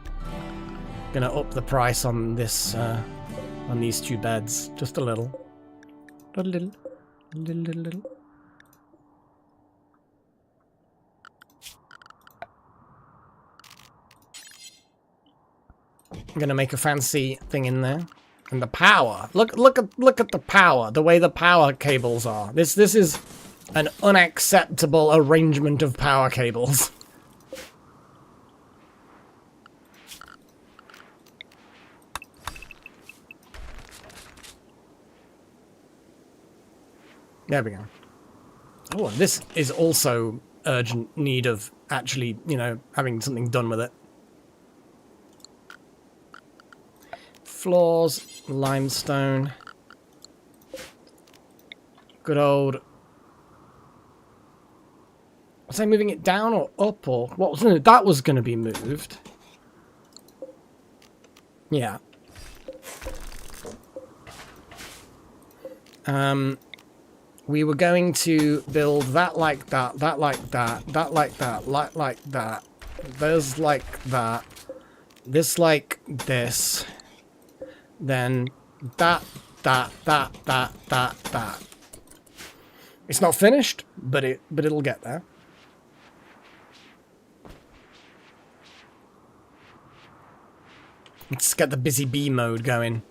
Gonna up the price on this, on these 2 beds. Just a little. A little. I'm gonna make a fancy thing in there. And the power. Look at the power. The way the power cables are. This is an unacceptable arrangement of power cables. There we go. Oh, and this is also urgent need of actually, you know, having something done with it. Floors, limestone. Good old... Was I moving it down or up or... What was it? That was going to be moved. Yeah. We were going to build that like that, that like that, that like that, like that, those like that, this like this, then that. It's not finished, but it'll get there. Let's get the busy bee mode going.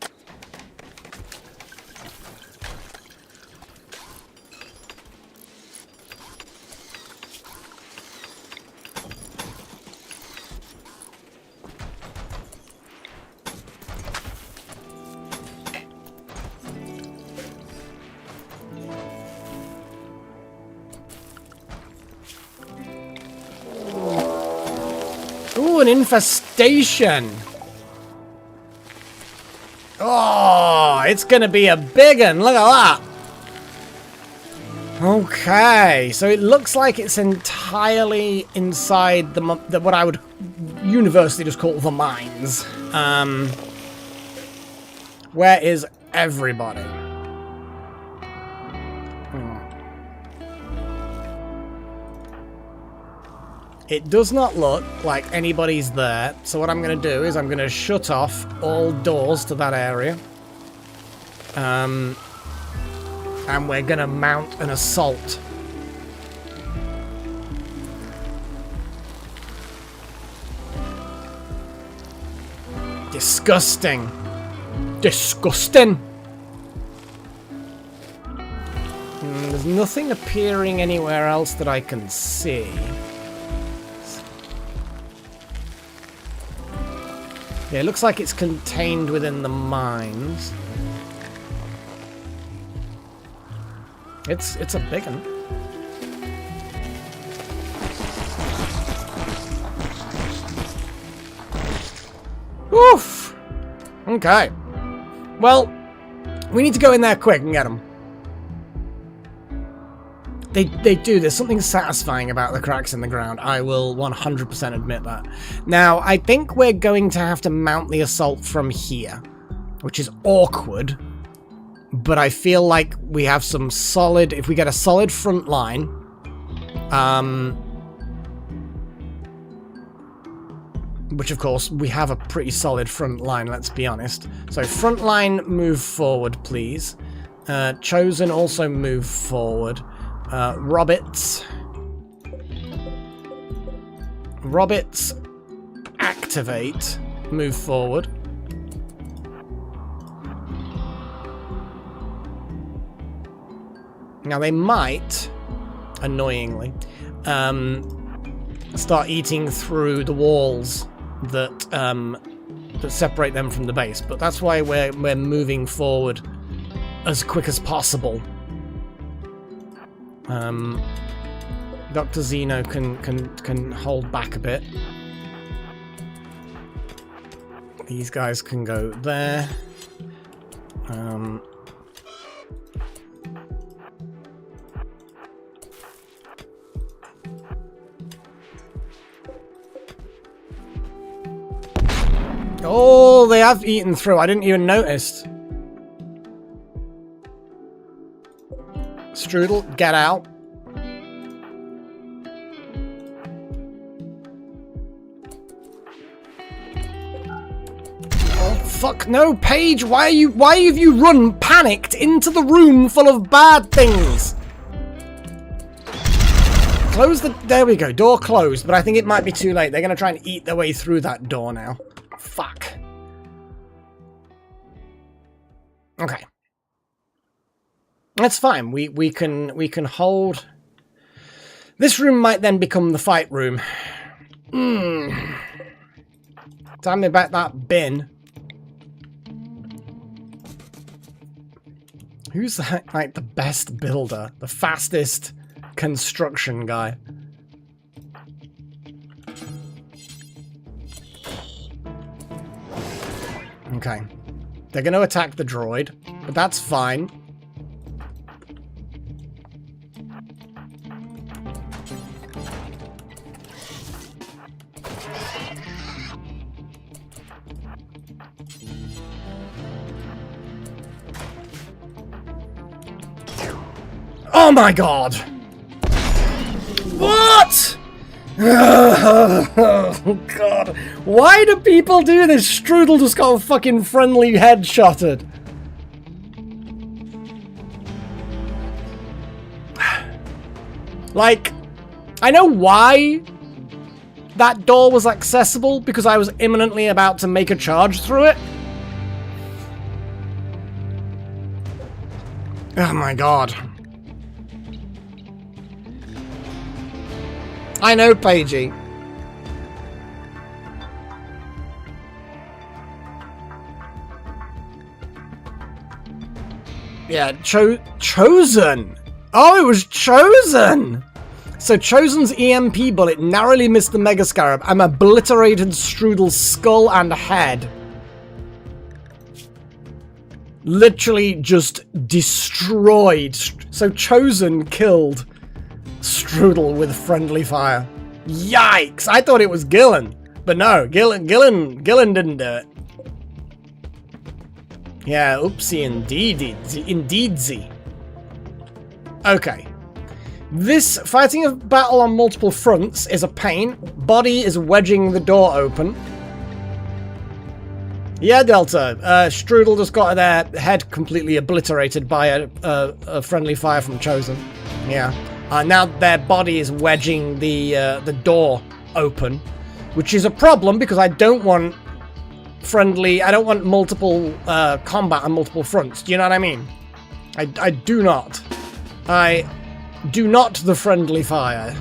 Ooh, an infestation! Oh, it's gonna be a big one. Look at that. Okay, so it looks like it's entirely inside the what I would universally just call the mines. Where is everybody? It does not look like anybody's there, so what I'm going to do is I'm going to shut off all doors to that area. And we're going to mount an assault. Disgusting. Disgusting. There's nothing appearing anywhere else that I can see. Yeah, it looks like it's contained within the mines. It's a big one. Oof! Okay. Well, we need to go in there quick and get them. They do. There's something satisfying about the cracks in the ground. I will 100% admit that. Now, I think we're going to have to mount the assault from here, which is awkward. But I feel like we have some solid... If we get a solid front line... which, of course, we have a pretty solid front line, let's be honest. So, front line, move forward, please. Chosen, also move forward. Roberts, activate, move forward. Now they might, annoyingly, start eating through the walls that that separate them from the base, but that's why we're moving forward as quick as possible. Dr. Zeno can hold back a bit. These guys can go there. Oh, they have eaten through. I didn't even notice. Strudel, get out. Oh, fuck no, Paige! Why have you run panicked into the room full of bad things? Close the... There we go. Door closed, but I think it might be too late. They're going to try and eat their way through that door now. Fuck. Okay. That's fine. We can hold... This room might then become the fight room. Tell me about that bin. Who's like the best builder? The fastest... construction guy. Okay. They're going to attack the droid, but that's fine. Oh my god! What? Oh god. Why do people do this? Strudel just got a fucking friendly headshotted. Like, I know why that door was accessible, because I was imminently about to make a charge through it. Oh my god. I know, Paigey. Yeah, Chosen! Oh, it was Chosen! So Chosen's EMP bullet narrowly missed the Mega Scarab and obliterated Strudel's skull and head. Literally just destroyed. So Chosen killed Strudel with friendly fire. Yikes! I thought it was Gillen, but no, Gillen didn't do it. Yeah, oopsie indeedsy. Okay. This fighting a battle on multiple fronts is a pain. Body is wedging the door open. Yeah, Delta. Strudel just got their head completely obliterated by a friendly fire from Chosen. Yeah. Now their body is wedging the door open, which is a problem because I don't want multiple combat on multiple fronts. Do you know what I mean? I do not. I do not the friendly fire.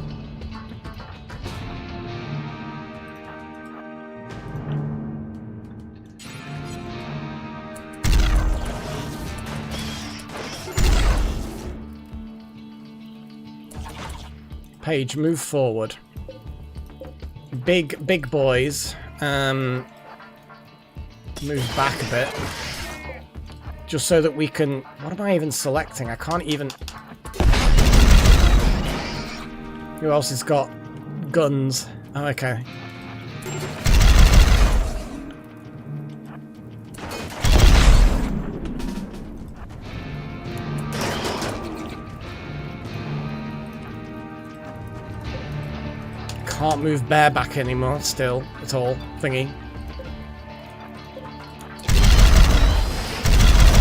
Paige, move forward. Big boys. Move back a bit. Just so that we can... What am I even selecting? I can't even... Who else has got guns? Oh, okay. Can't move bareback anymore, still, at all, thingy.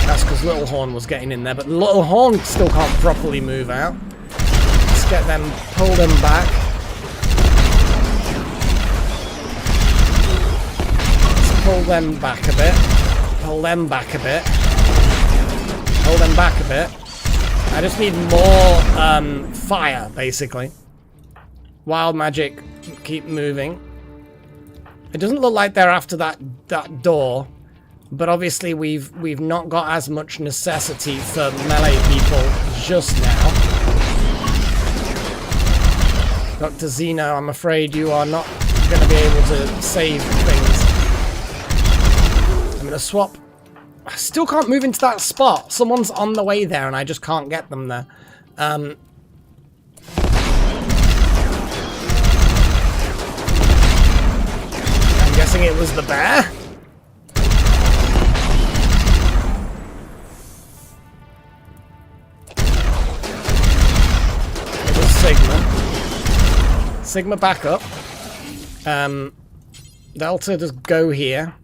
That's because Little Horn was getting in there, but Little Horn still can't properly move out. Let's get them, pull them back. Let's pull them back a bit. Pull them back a bit. Pull them back a bit. I just need more fire, basically. Wild magic, keep moving. It doesn't look like they're after that door, but obviously we've not got as much necessity for melee people just now. Dr. Zeno, I'm afraid you are not going to be able to save things. I'm going to swap. I still can't move into that spot. Someone's on the way there and I just can't get them there. I'm guessing it was the bear? Sigma. Sigma back up. Delta just go here.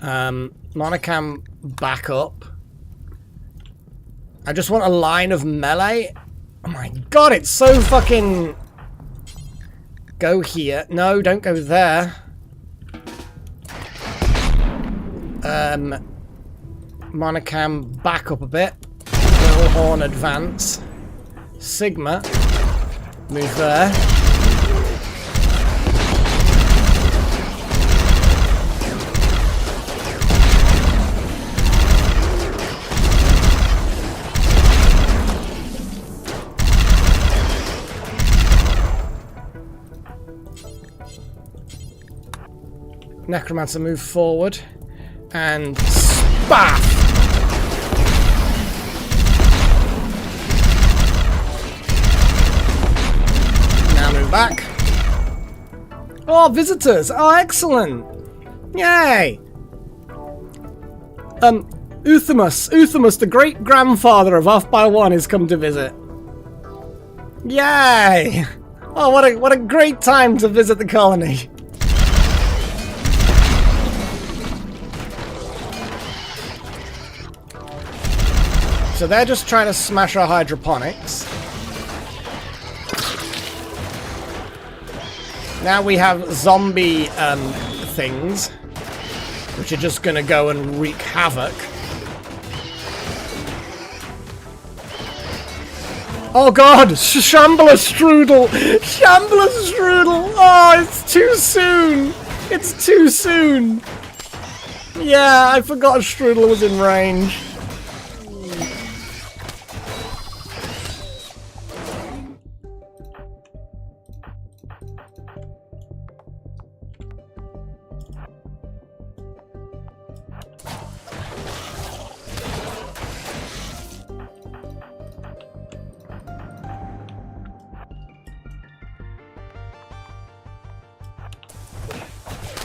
Monocam back up. I just want a line of melee. Oh my god, it's so fucking... Go here. No, don't go there. Monocam back up a bit. Little horn advance. Sigma. Move there. Necromancer move forward. And spaff! Now move back. Oh, visitors! Oh, excellent! Yay! Uthamus, the great-grandfather of Off by One, has come to visit. Yay! Oh, what a great time to visit the colony. So they're just trying to smash our hydroponics. Now we have zombie things, which are just gonna go and wreak havoc. Oh god! Shambler Strudel! Shambler Strudel! Oh, it's too soon! It's too soon! Yeah, I forgot Strudel was in range.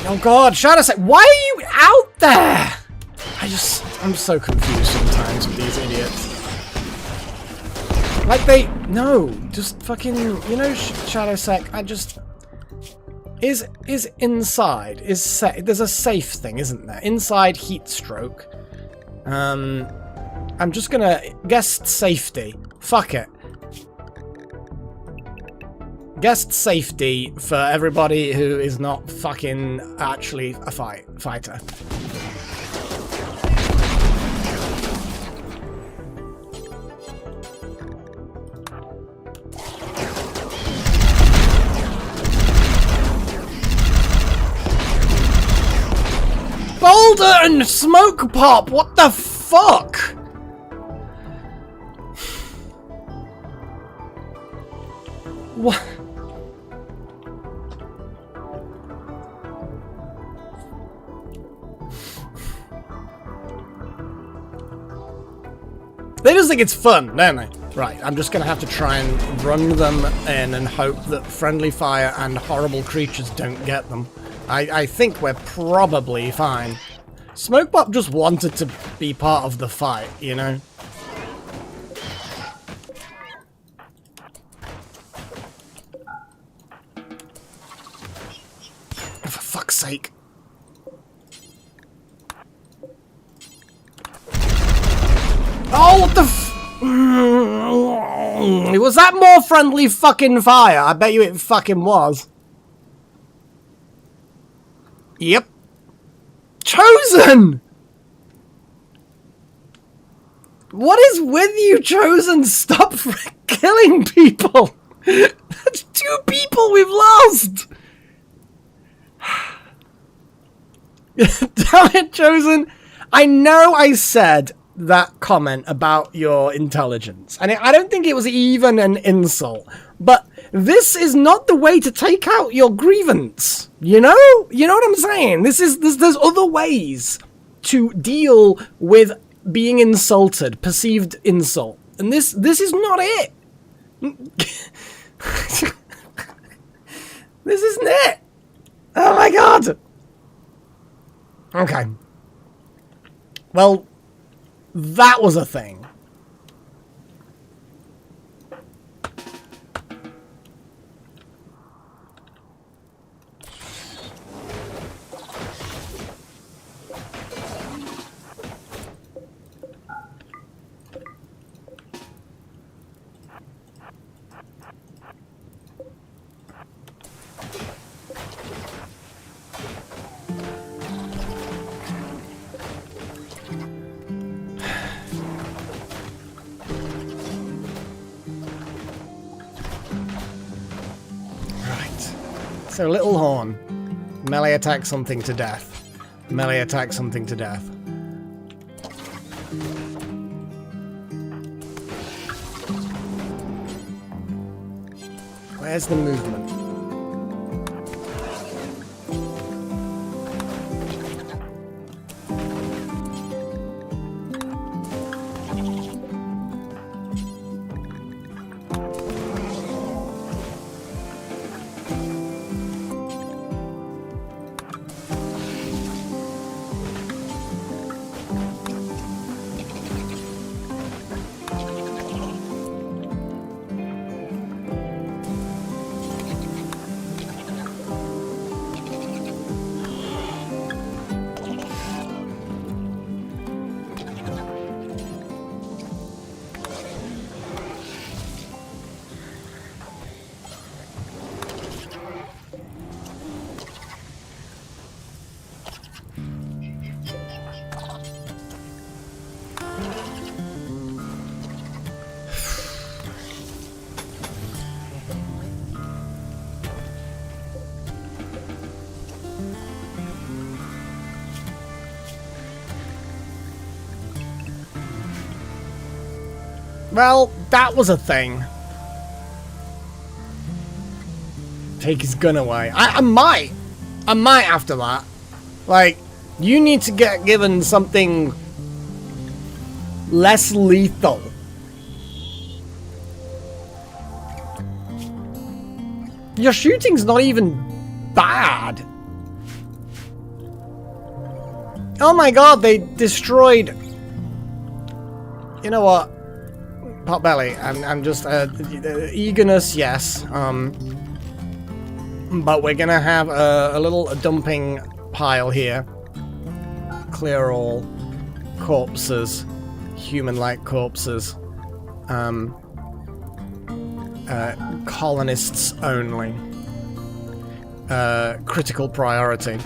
Oh god, Shadowsec, why are you out there? I'm so confused sometimes with these idiots. Like no, just fucking, you know, Shadowsec, is inside, there's a safe thing, isn't there? Inside heat stroke. I'm just gonna guest safety. Fuck it. Guest safety for everybody who is not fucking actually a fighter. Boulder and smoke pop! What the fuck? What? They just think it's fun, don't they? Right, I'm just gonna have to try and run them in and hope that friendly fire and horrible creatures don't get them. I think we're probably fine. Smokepop just wanted to be part of the fight, you know? For fuck's sake. Oh, what the was that more friendly fucking fire? I bet you it fucking was. Yep. Chosen! What is with you, Chosen? Stop killing people! That's 2 people we've lost! Damn it, Chosen! I know I said that comment about your intelligence, and I don't think it was even an insult, but this is not the way to take out your grievance, you know? You know what I'm saying? There's other ways to deal with being insulted, perceived insult, and this is not it. This isn't it. Oh my god. Okay. Well, that was a thing. So little horn. Melee attack something to death. Melee attack something to death. Where's the movement? Well, that was a thing. Take his gun away. I might after that. Like, you need to get given something less lethal. Your shooting's not even bad. Oh my god, they destroyed... You know what? Potbelly, I'm just eagerness, yes. But we're gonna have a little dumping pile here. Clear all corpses, human-like corpses. Colonists only. Critical priority.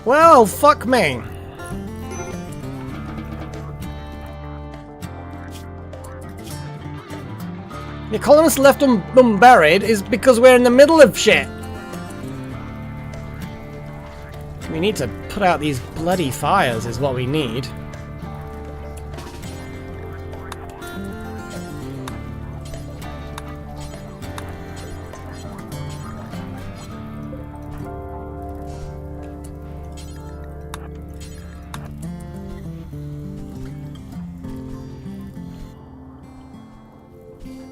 Well, fuck me. The colonists left them buried is because we're in the middle of shit. We need to put out these bloody fires is what we need.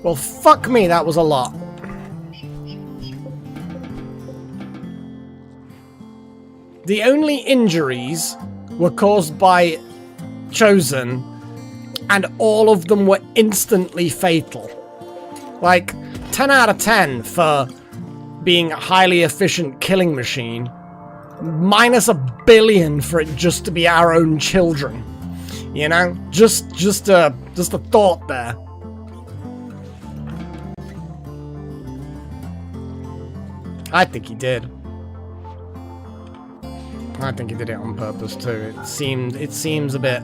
Well, fuck me, that was a lot. The only injuries were caused by Chosen, and all of them were instantly fatal. Like, 10 out of 10 for being a highly efficient killing machine, minus $1 billion for it just to be our own children. You know? Just a thought there. I think he did. I think he did it on purpose too. It seems a bit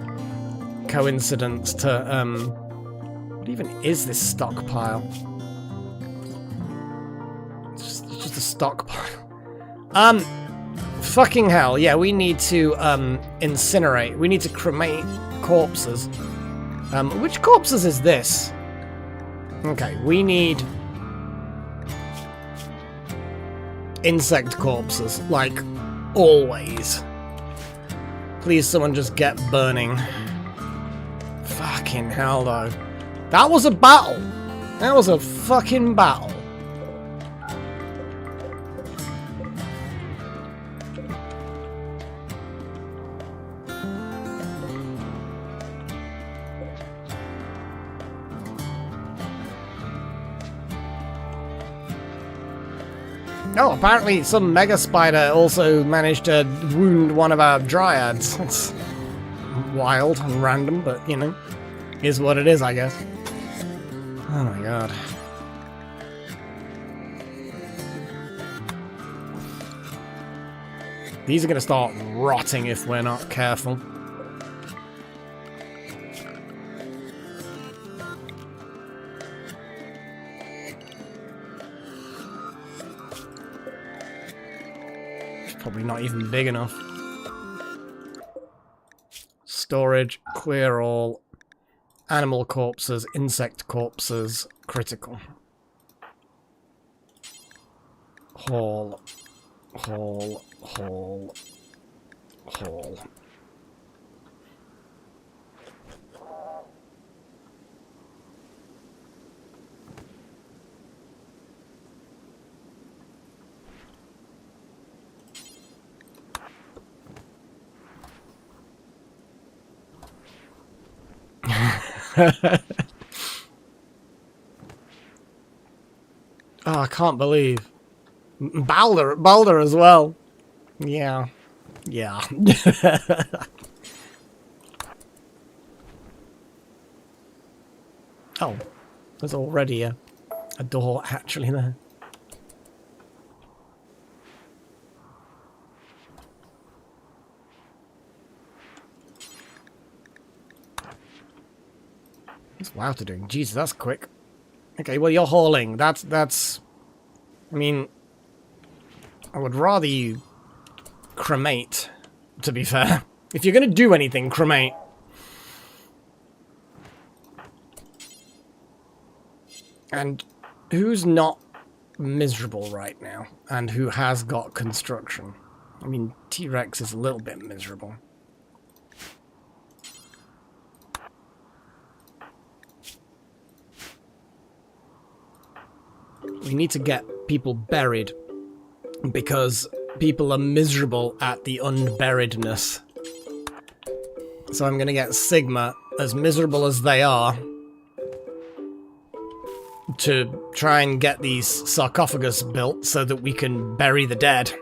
coincidence to what even is this stockpile? It's just a stockpile. Fucking hell, yeah, we need to incinerate. We need to cremate corpses. Which corpses is this? Okay, we need insect corpses, like always. Please someone just get burning. Fucking hell though. That was a battle. That was a fucking battle. Oh, apparently some mega spider also managed to wound one of our dryads. That's wild and random, but, you know, is what it is, I guess. Oh my god. These are going to start rotting if we're not careful. It's probably not even big enough. Storage, clear all. Animal corpses, insect corpses, critical. Haul, haul, haul, haul. Oh, I can't believe. Balder as well. Yeah. Yeah. Oh, there's already a door actually there. What's Wouter doing? Jesus, that's quick. Okay, well, you're hauling. That's... I mean... I would rather you cremate, to be fair. If you're going to do anything, cremate. And who's not miserable right now? And who has got construction? I mean, T-Rex is a little bit miserable. We need to get people buried. Because people are miserable at the unburiedness. So I'm going to get Sigma, as miserable as they are, to try and get these sarcophagus built so that we can bury the dead.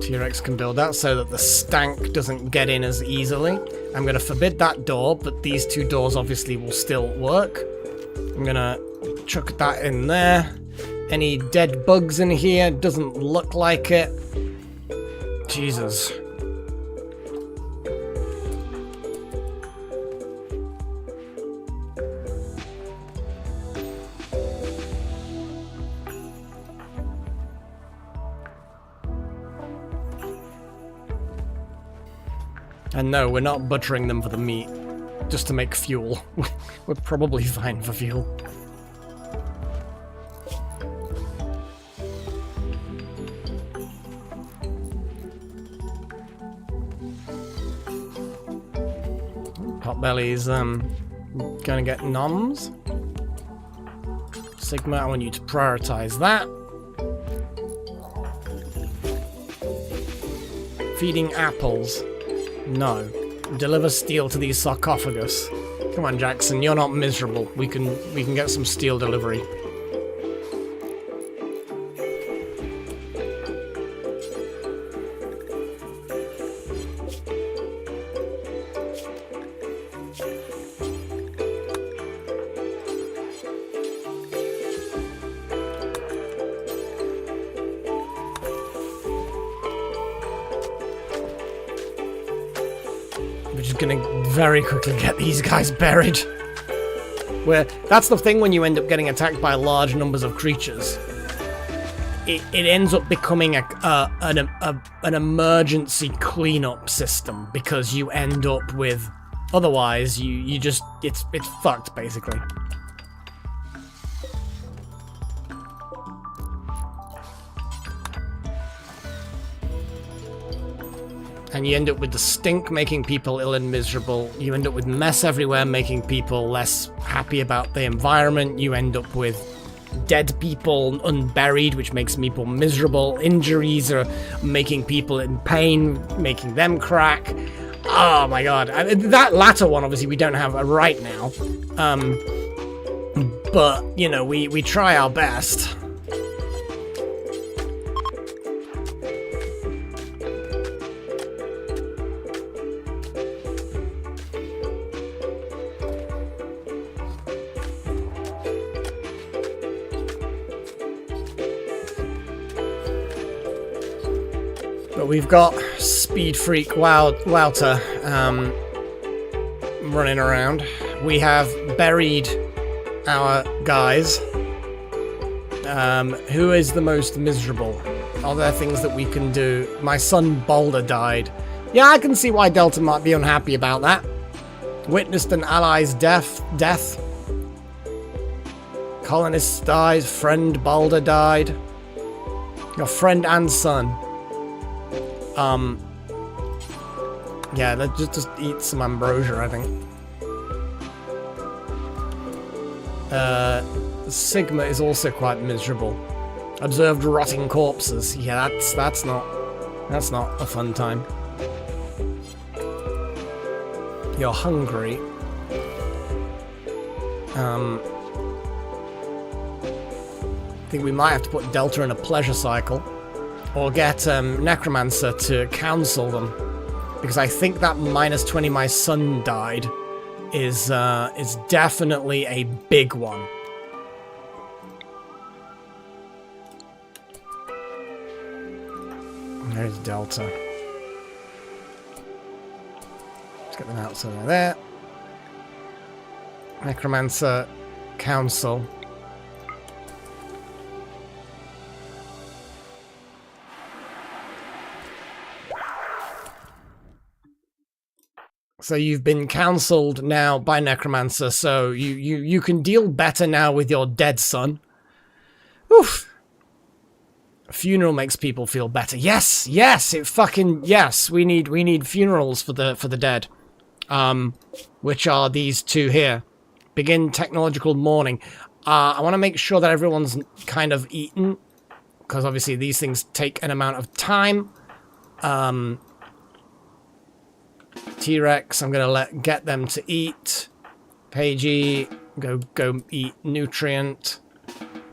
T-Rex can build that so that the stank doesn't get in as easily. I'm going to forbid that door, but these two doors obviously will still work. I'm going to chuck that in there. Any dead bugs in here? Doesn't look like it. Jesus. And no, we're not butchering them for the meat, just to make fuel. We're probably fine for fuel. Potbelly's gonna get noms. Sigma, I want you to prioritize that. Feeding apples. No. Deliver steel to these sarcophagus. Come on, Jackson, you're not miserable. We can get some steel delivery. We're just gonna very quickly get these guys buried. That's the thing when you end up getting attacked by large numbers of creatures. It ends up becoming an emergency cleanup system because you end up with, otherwise you just it's fucked basically. And you end up with the stink making people ill and miserable. You end up with mess everywhere making people less happy about the environment. You end up with dead people unburied, which makes people miserable. Injuries are making people in pain, making them crack. Oh my god. That latter one, obviously, we don't have right now. But, you know, we try our best. we've got Speed Freak Wouter running around. We have buried our guys. Who is the most miserable? Are there things that we can do? My son Boulder died. Yeah, I can see why Delta might be unhappy about that. Witnessed an ally's death. Colonist dies. Friend Boulder died. Your friend and son. Yeah, let's just eat some ambrosia, I think. Sigma is also quite miserable. Observed rotting corpses. Yeah, that's not a fun time. You're hungry. I think we might have to put Delta in a pleasure cycle, or get Necromancer to counsel them, because I think that -20 my son died is definitely a big one. There's Delta. Let's get them out so they're there. Necromancer counsel. So you've been counseled now by Necromancer, so you can deal better now with your dead son. Oof. A funeral makes people feel better. Yes, yes, yes. We need funerals for the dead. Which are these two here. Begin technological mourning. I want to make sure that everyone's kind of eaten, because obviously these things take an amount of time. T-Rex, I'm gonna get them to eat. Pagey, go eat nutrient.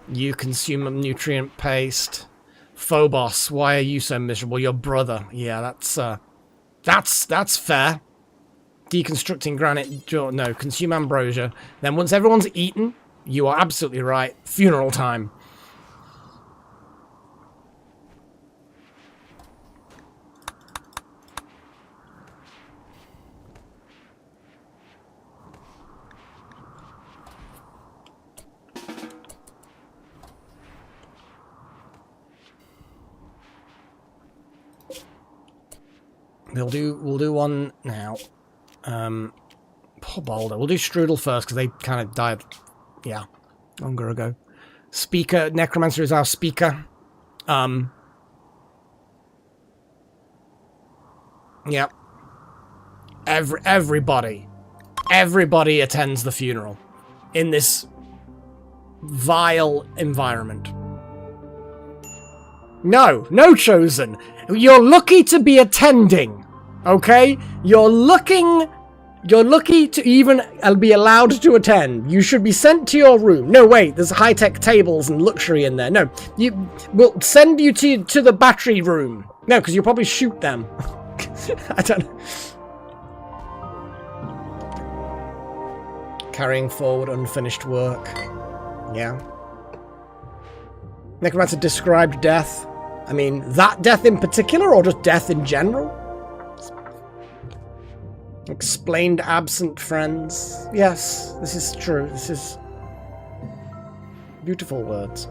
You consume a nutrient paste. Phobos, why are you so miserable? Your brother. Yeah, that's fair. Deconstructing granite. No, consume ambrosia. Then once everyone's eaten, you are absolutely right. Funeral time. We'll do one now. Poor Boulder. We'll do Strudel first, because they kind of died, yeah, longer ago. Speaker, Necromancer is our speaker. Yep. Everybody attends the funeral in this vile environment. No Chosen. You're lucky to be attending. Okay? You're lucky to even be allowed to attend. You should be sent to your room. No, wait, there's high-tech tables and luxury in there. No, we'll send you to the battery room. No, because you'll probably shoot them. I don't know. Carrying forward unfinished work. Yeah. Necromancer described death. I mean, that death in particular, or just death in general? Explained absent friends. Yes, this is true. This is beautiful words.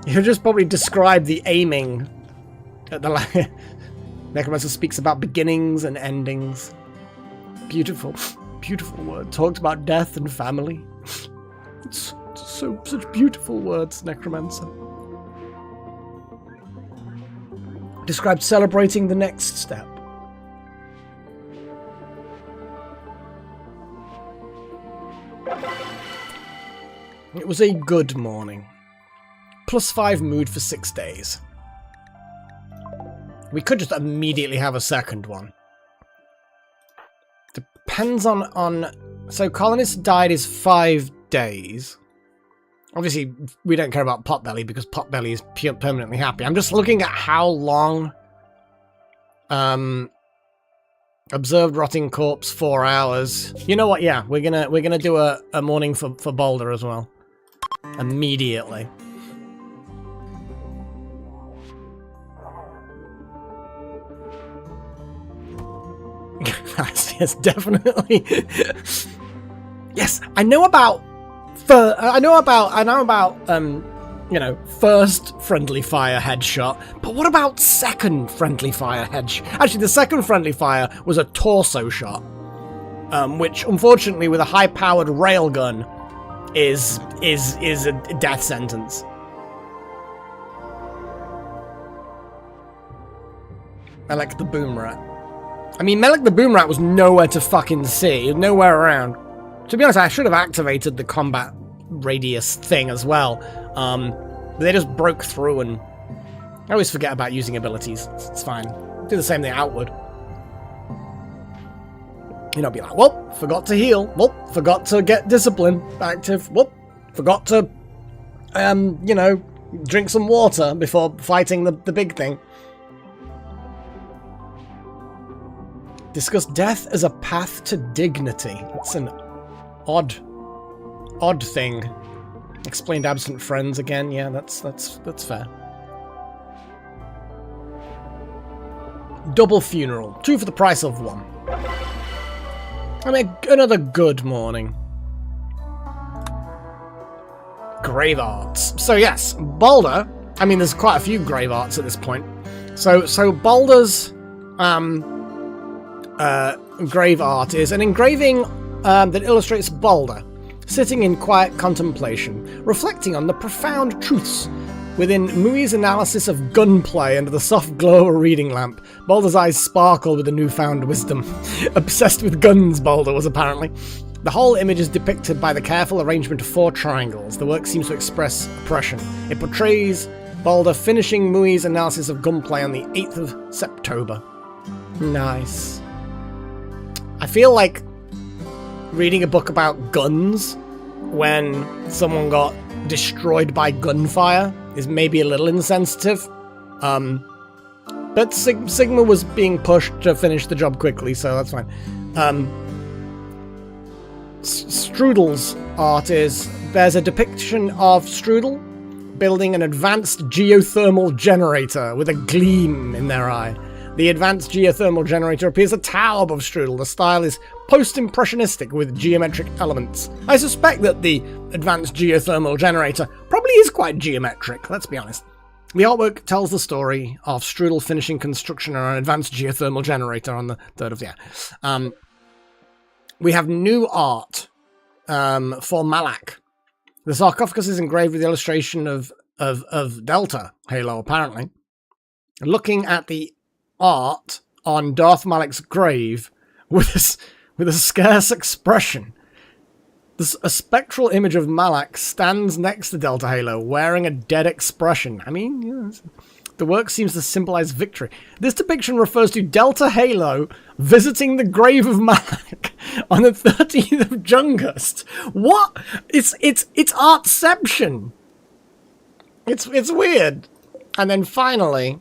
You just probably describe the aiming at the Necromancer speaks about beginnings and endings. Beautiful, beautiful word. Talks about death and family. It's such beautiful words, Necromancer. Described celebrating the next step. It was a good morning. +5 mood for 6 days. We could just immediately have a second one. Depends on... So Colonist died is 5 days. Obviously, we don't care about Potbelly because Potbelly is permanently happy. I'm just looking at how long Observed rotting corpse 4 hours. You know what? Yeah, we're gonna do a morning for Boulder as well. Immediately. Yes, definitely. Yes, I know about you know, first friendly fire headshot, but what about second friendly fire headshot? Actually, the second friendly fire was a torso shot, which unfortunately with a high-powered railgun is a death sentence. Melek the Boom Rat. I mean, Melek the Boom Rat was nowhere to fucking see, nowhere around. To be honest, I should have activated the combat radius thing as well. But they just broke through, and I always forget about using abilities. It's fine. Do the same thing outward. You know, be like, well, forgot to heal. Well, forgot to get discipline active. Well, forgot to, you know, drink some water before fighting the big thing. Discuss death as a path to dignity. That's an odd thing. Explained absent friends again. Yeah, that's fair. Double funeral. 2 for the price of 1. I mean, another good morning. Grave arts. So yes, Boulder. I mean, there's quite a few grave arts at this point. So Boulder's grave art is an engraving that illustrates Boulder sitting in quiet contemplation, reflecting on the profound truths within Mui's analysis of gunplay under the soft glow of a reading lamp. Boulder's eyes sparkled with a newfound wisdom. Obsessed with guns, Boulder was apparently. The whole image is depicted by the careful arrangement of 4 triangles. The work seems to express oppression. It portrays Boulder finishing Mui's analysis of gunplay on the 8th of September. Nice. I feel like reading a book about guns when someone got destroyed by gunfire is maybe a little insensitive. But Sigma was being pushed to finish the job quickly, so that's fine. Strudel's art is, there's a depiction of Strudel building an advanced geothermal generator with a gleam in their eye. The advanced geothermal generator appears a tower above Strudel. The style is post-impressionistic with geometric elements. I suspect that the advanced geothermal generator probably is quite geometric, let's be honest. The artwork tells the story of Strudel finishing construction on an advanced geothermal generator on the 3rd of the year. We have new art for Malak. The sarcophagus is engraved with the illustration of Delta Halo, apparently. Looking at the art on Darth Malak's grave with a scarce expression. A spectral image of Malak stands next to Delta Halo, wearing a dead expression. I mean, the work seems to symbolize victory. This depiction refers to Delta Halo visiting the grave of Malak on the 13th of Jungust. What? It's artception. It's weird. And then finally,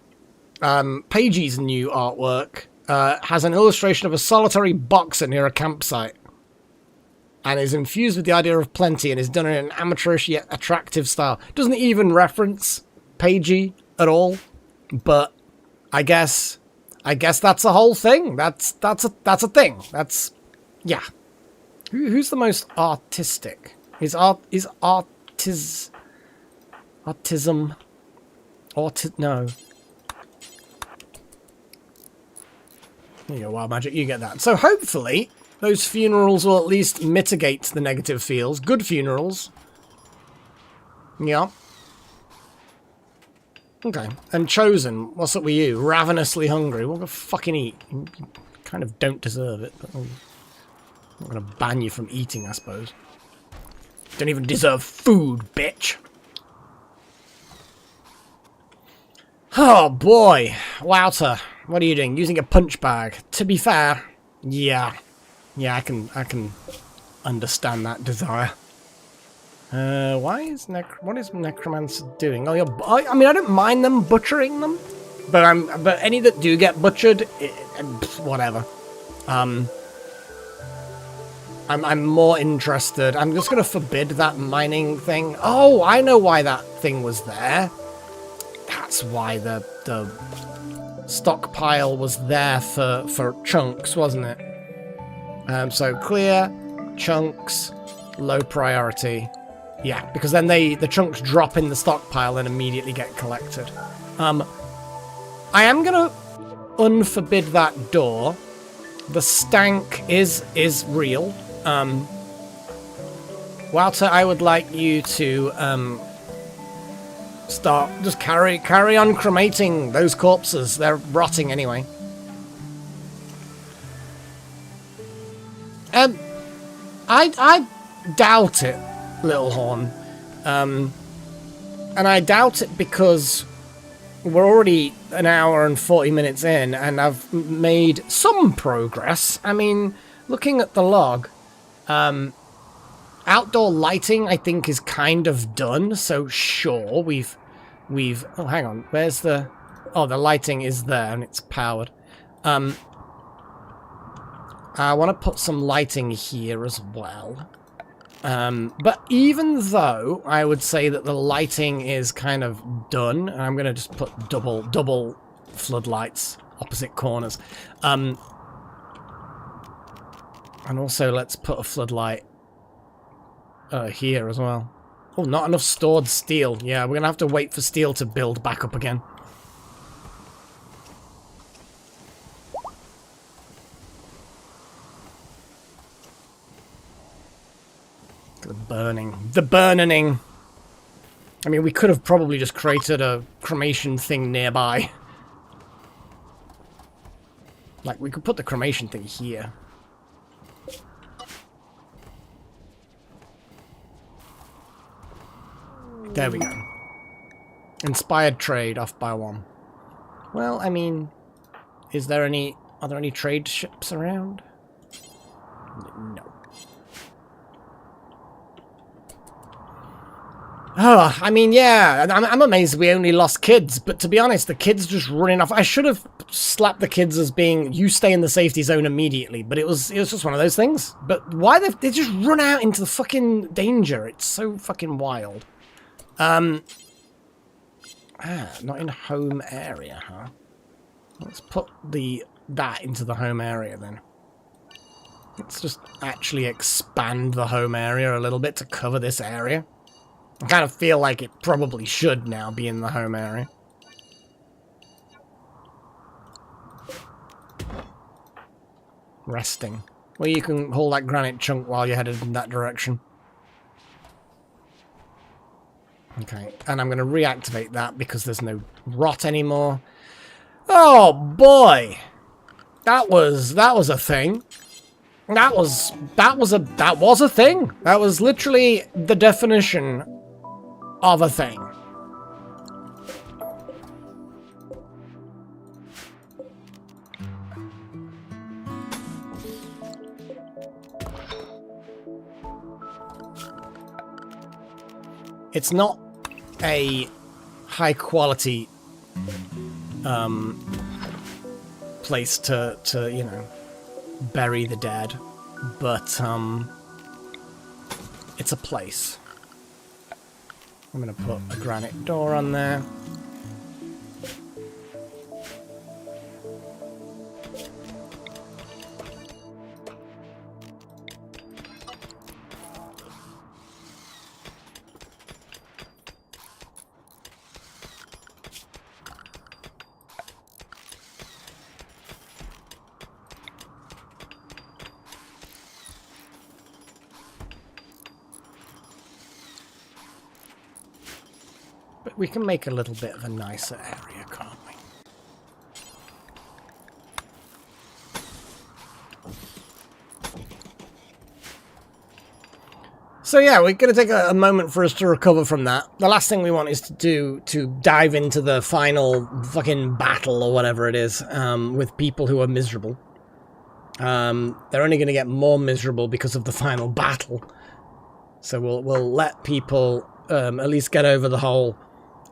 Pagey's new artwork has an illustration of a solitary boxer near a campsite, and is infused with the idea of plenty and is done in an amateurish yet attractive style. Doesn't even reference Pagey at all, but I guess that's a whole thing. That's a thing. That's, yeah. Who's the most artistic? No. There you go, Wild Magic, you get that. So hopefully those funerals will at least mitigate the negative feels. Good funerals. Yeah. Okay. And Chosen, what's up with you? Ravenously hungry. We'll go fucking eat. You kind of don't deserve it, but I'm not going to ban you from eating, I suppose. Don't even deserve food, bitch. Oh boy. Wouter. What are you doing? Using a punch bag. To be fair, yeah, I can understand that desire. What is Necromancer doing? Oh, I mean, I don't mind them butchering them, but any that do get butchered, whatever. I'm more interested. I'm just going to forbid that mining thing. Oh, I know why that thing was there. That's why the stockpile was there for chunks, wasn't it? So clear, chunks, low priority. Yeah, because then the chunks drop in the stockpile and immediately get collected. I am going to unforbid that door. The stank is real. Walter, I would like you to just carry on cremating those corpses. They're rotting anyway. I doubt it, Little Horn. And I doubt it because we're already an hour and 40 minutes in, and I've made some progress. I mean, looking at the log, outdoor lighting, I think, is kind of done. So sure, we've. Oh, hang on. Where's the? Oh, the lighting is there and it's powered. I want to put some lighting here as well. But even though I would say that the lighting is kind of done, and I'm going to just put double floodlights opposite corners. And also let's put a floodlight here as well. Oh, not enough stored steel. Yeah, we're going to have to wait for steel to build back up again. The burning. The burning. I mean, we could have probably just created a cremation thing nearby. Like, we could put the cremation thing here. There we go. Inspired trade off by 1. Well, I mean, are there any trade ships around? No. Oh, I mean, yeah, I'm amazed we only lost kids, but to be honest, the kids just running off. I should have slapped the kids as being, you stay in the safety zone immediately, but it was just one of those things. But why they just run out into the fucking danger? It's so fucking wild. Not in home area, huh? Let's put that into the home area then. Let's just actually expand the home area a little bit to cover this area. I kind of feel like it probably should now be in the home area. Resting. Well, you can hold that granite chunk while you're headed in that direction. Okay, and I'm going to reactivate that because there's no rot anymore. Oh boy, that was a thing. That was a thing. That was literally the definition of a thing. It's not a high quality place to you know, bury the dead, but it's a place. I'm gonna put a granite door on there. We can make a little bit of a nicer area, can't we? So yeah, we're going to take a moment for us to recover from that. The last thing we want is to dive into the final fucking battle or whatever it is with people who are miserable. They're only going to get more miserable because of the final battle. So we'll let people at least get over the whole...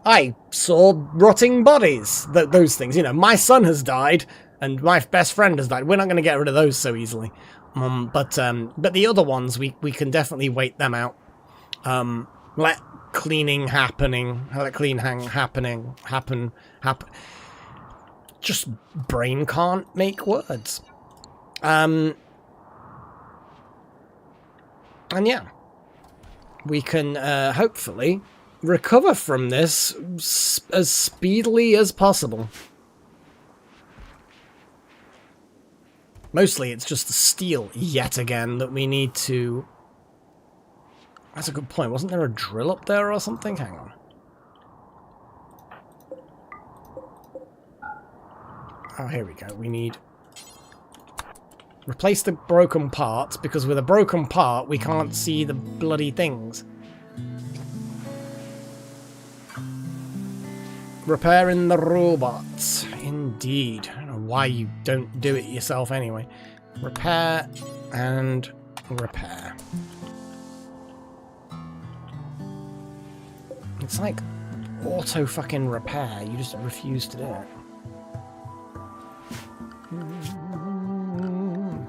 I saw rotting bodies. Those things, you know. My son has died. And my best friend has died. We're not going to get rid of those so easily. But the other ones, we can definitely wait them out. Let cleaning happening. Let clean happen. Just brain can't make words. And yeah, we can hopefully recover from this as speedily as possible. Mostly it's just the steel yet again that we need to... That's a good point. Wasn't there a drill up there or something? Hang on. Oh, here we go. We need... Replace the broken parts, because with a broken part, we can't see the bloody things. Repairing the robots. Indeed. I don't know why you don't do it yourself anyway. Repair and repair. It's like auto fucking repair. You just refuse to do it.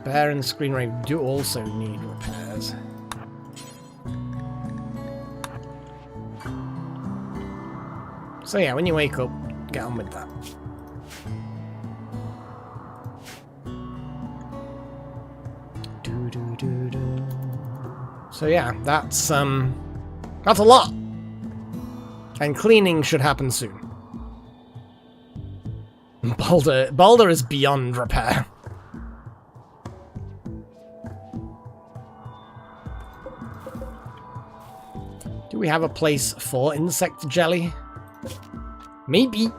Bear and screen ray do also need repairs. So yeah, when you wake up, get on with that. So yeah, that's a lot. And cleaning should happen soon. Balder is beyond repair. Do we have a place for insect jelly? Maybe.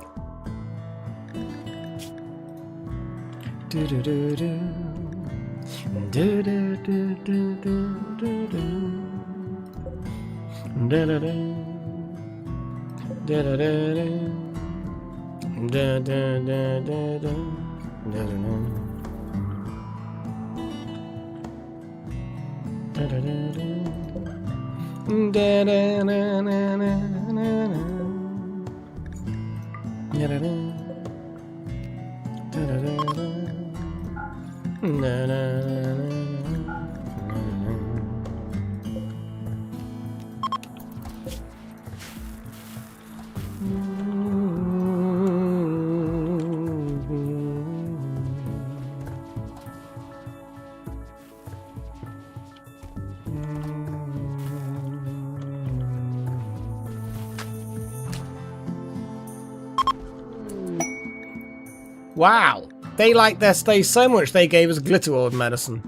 Wow, they like their stay so much they gave us glitter orb medicine.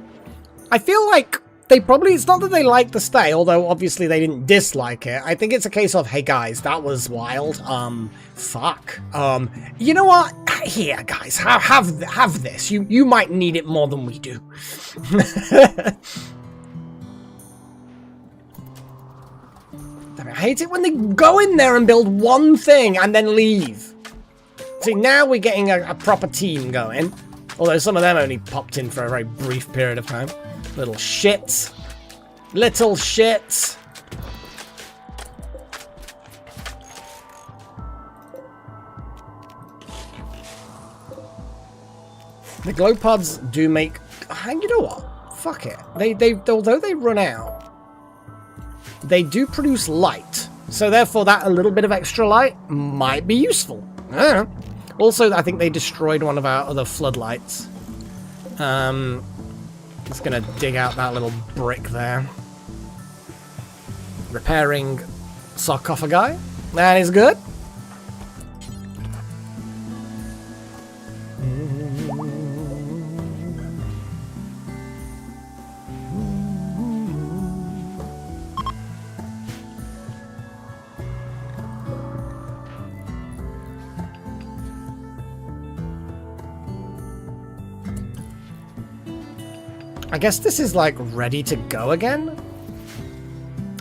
I feel like they probably, it's not that they like the stay, although obviously they didn't dislike it. I think it's a case of, hey guys, that was wild. Fuck. You know what? Here, guys, have this. You might need it more than we do. I hate it when they go in there and build one thing and then leave. See, now we're getting a proper team going. Although some of them only popped in for a very brief period of time. Little shits. Little shits. The glow pods do make... You know what? Fuck it. Although they run out, they do produce light. So therefore that a little bit of extra light might be useful. I don't know. Also, I think they destroyed one of our other floodlights. Just gonna dig out that little brick there. Repairing sarcophagi. That is good. I guess this is like ready to go again.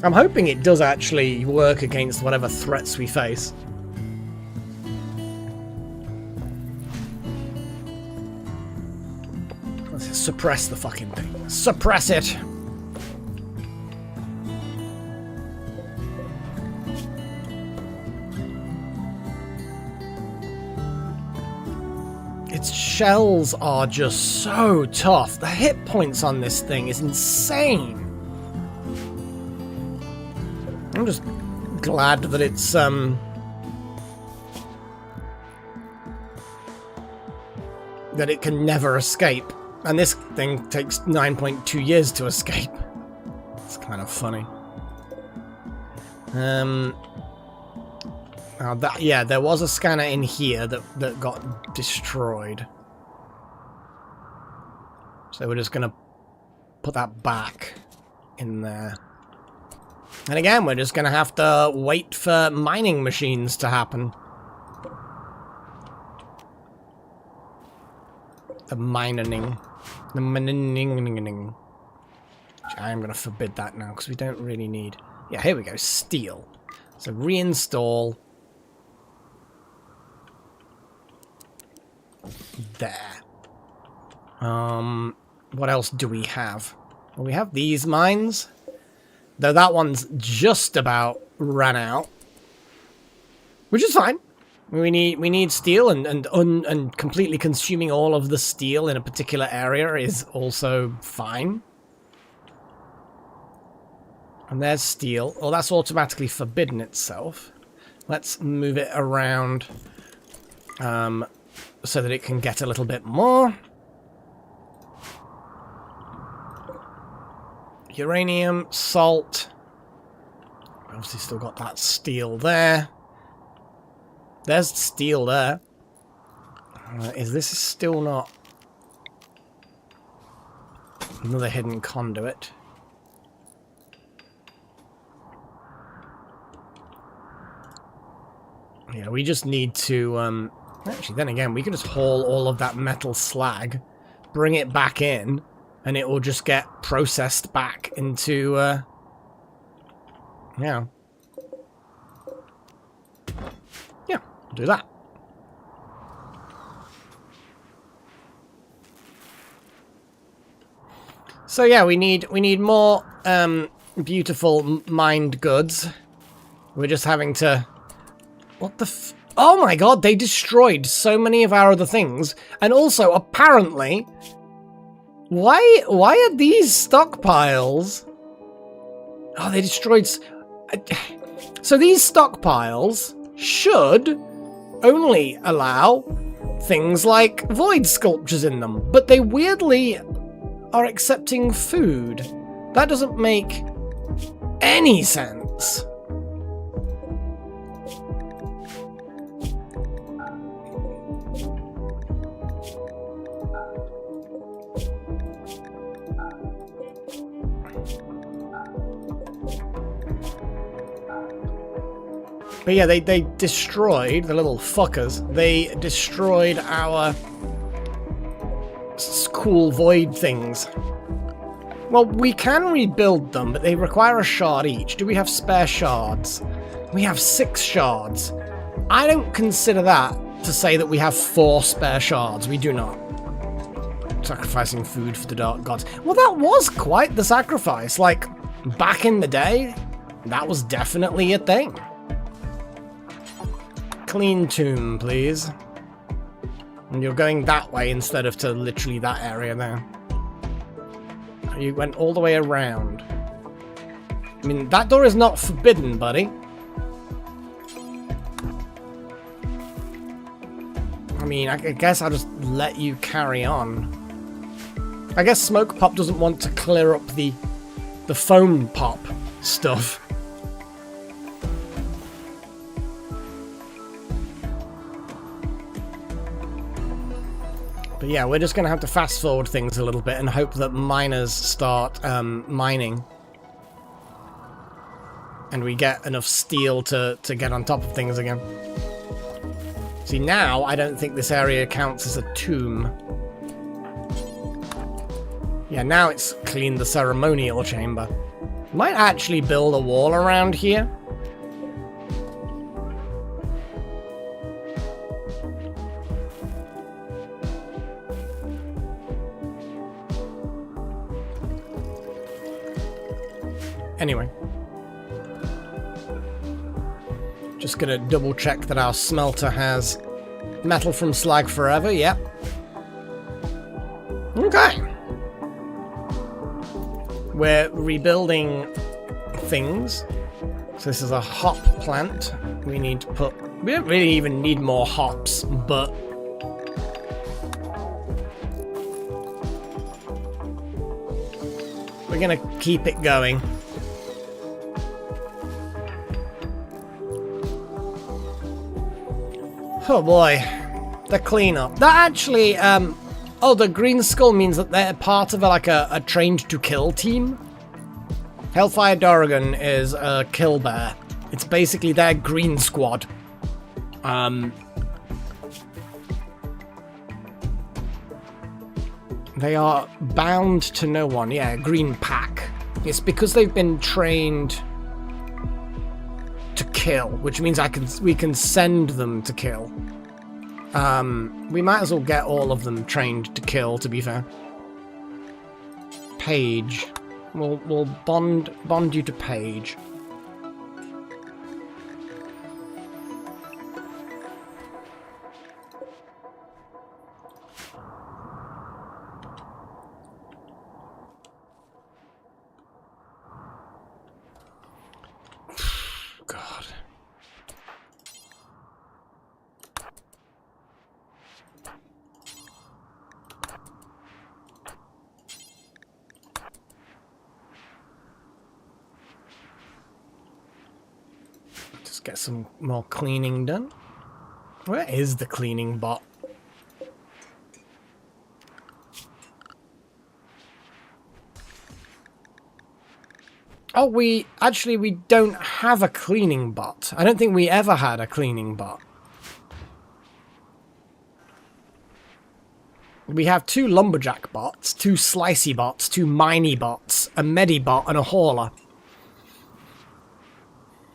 I'm hoping it does actually work against whatever threats we face. Let's just suppress the fucking thing. Suppress it! its shells are just so tough. The hit points on this thing is insane. I'm just glad that it's that it can never escape. And this thing takes 9.2 years to escape. It's kind of funny. Yeah, there was a scanner in here that got destroyed. So we're just gonna put that back in there. And again, we're just gonna have to wait for mining machines to happen. The mining. The mining. I am gonna forbid that now because we don't really need. Yeah, here we go. Steel. So reinstall. There. What else do we have? Well, we have these mines. Though that one's just about ran out. Which is fine. We need steel, and completely consuming all of the steel in a particular area is also fine. And there's steel. Oh, that's automatically forbidden itself. Let's move it around so that it can get a little bit more. Uranium, salt. Obviously still got that steel there. There's steel there. Is this still not... Another hidden conduit. Yeah, we just need to... Actually, then again, we can just haul all of that metal slag, bring it back in, and it will just get processed back into... Yeah. Yeah, do that. So yeah, we need more beautiful mined goods. We're just having to... What the f... Oh my god, they destroyed so many of our other things. And also, apparently... Why are these stockpiles... Oh, they destroyed... So these stockpiles should only allow things like void sculptures in them. But they weirdly are accepting food. That doesn't make any sense. But yeah, they destroyed, the little fuckers, they destroyed our cool void things. Well, we can rebuild them, but they require a shard each. Do we have spare shards? We have 6 shards. I don't consider that to say that we have 4 spare shards. We do not. Sacrificing food for the dark gods. Well, that was quite the sacrifice. Like, back in the day, that was definitely a thing. Clean tomb, please. And you're going that way instead of to literally that area there. You went all the way around. I mean, that door is not forbidden, buddy. I mean, I guess I'll just let you carry on. I guess Smoke Pop doesn't want to clear up the foam pop stuff. But yeah, we're just going to have to fast forward things a little bit and hope that miners start mining. And we get enough steel to get on top of things again. See, now I don't think this area counts as a tomb. Yeah, now it's cleaned the ceremonial chamber. Might actually build a wall around here. Anyway. Just gonna double check that our smelter has Metal from slag forever, yep. Okay. We're rebuilding things. So this is a hop plant. We need to put... We don't really even need more hops, but... we're gonna keep it going. Oh boy. The cleanup. That actually, oh, the green skull means that they're part of a trained to kill team. Hellfire Dorrigan is a kill bear. It's basically their green squad. They are bound to no one. Yeah, green pack. It's because they've been trained to kill, which means we can send them to kill. We might as well get all of them trained to kill, to be fair. Page. We'll bond you to Page. God. Just get some more cleaning done. Where is the cleaning bot? Oh, we don't have a cleaning bot. I don't think we ever had a cleaning bot. We have 2 lumberjack bots, 2 slicey bots, 2 miney bots, a medi bot, and a hauler.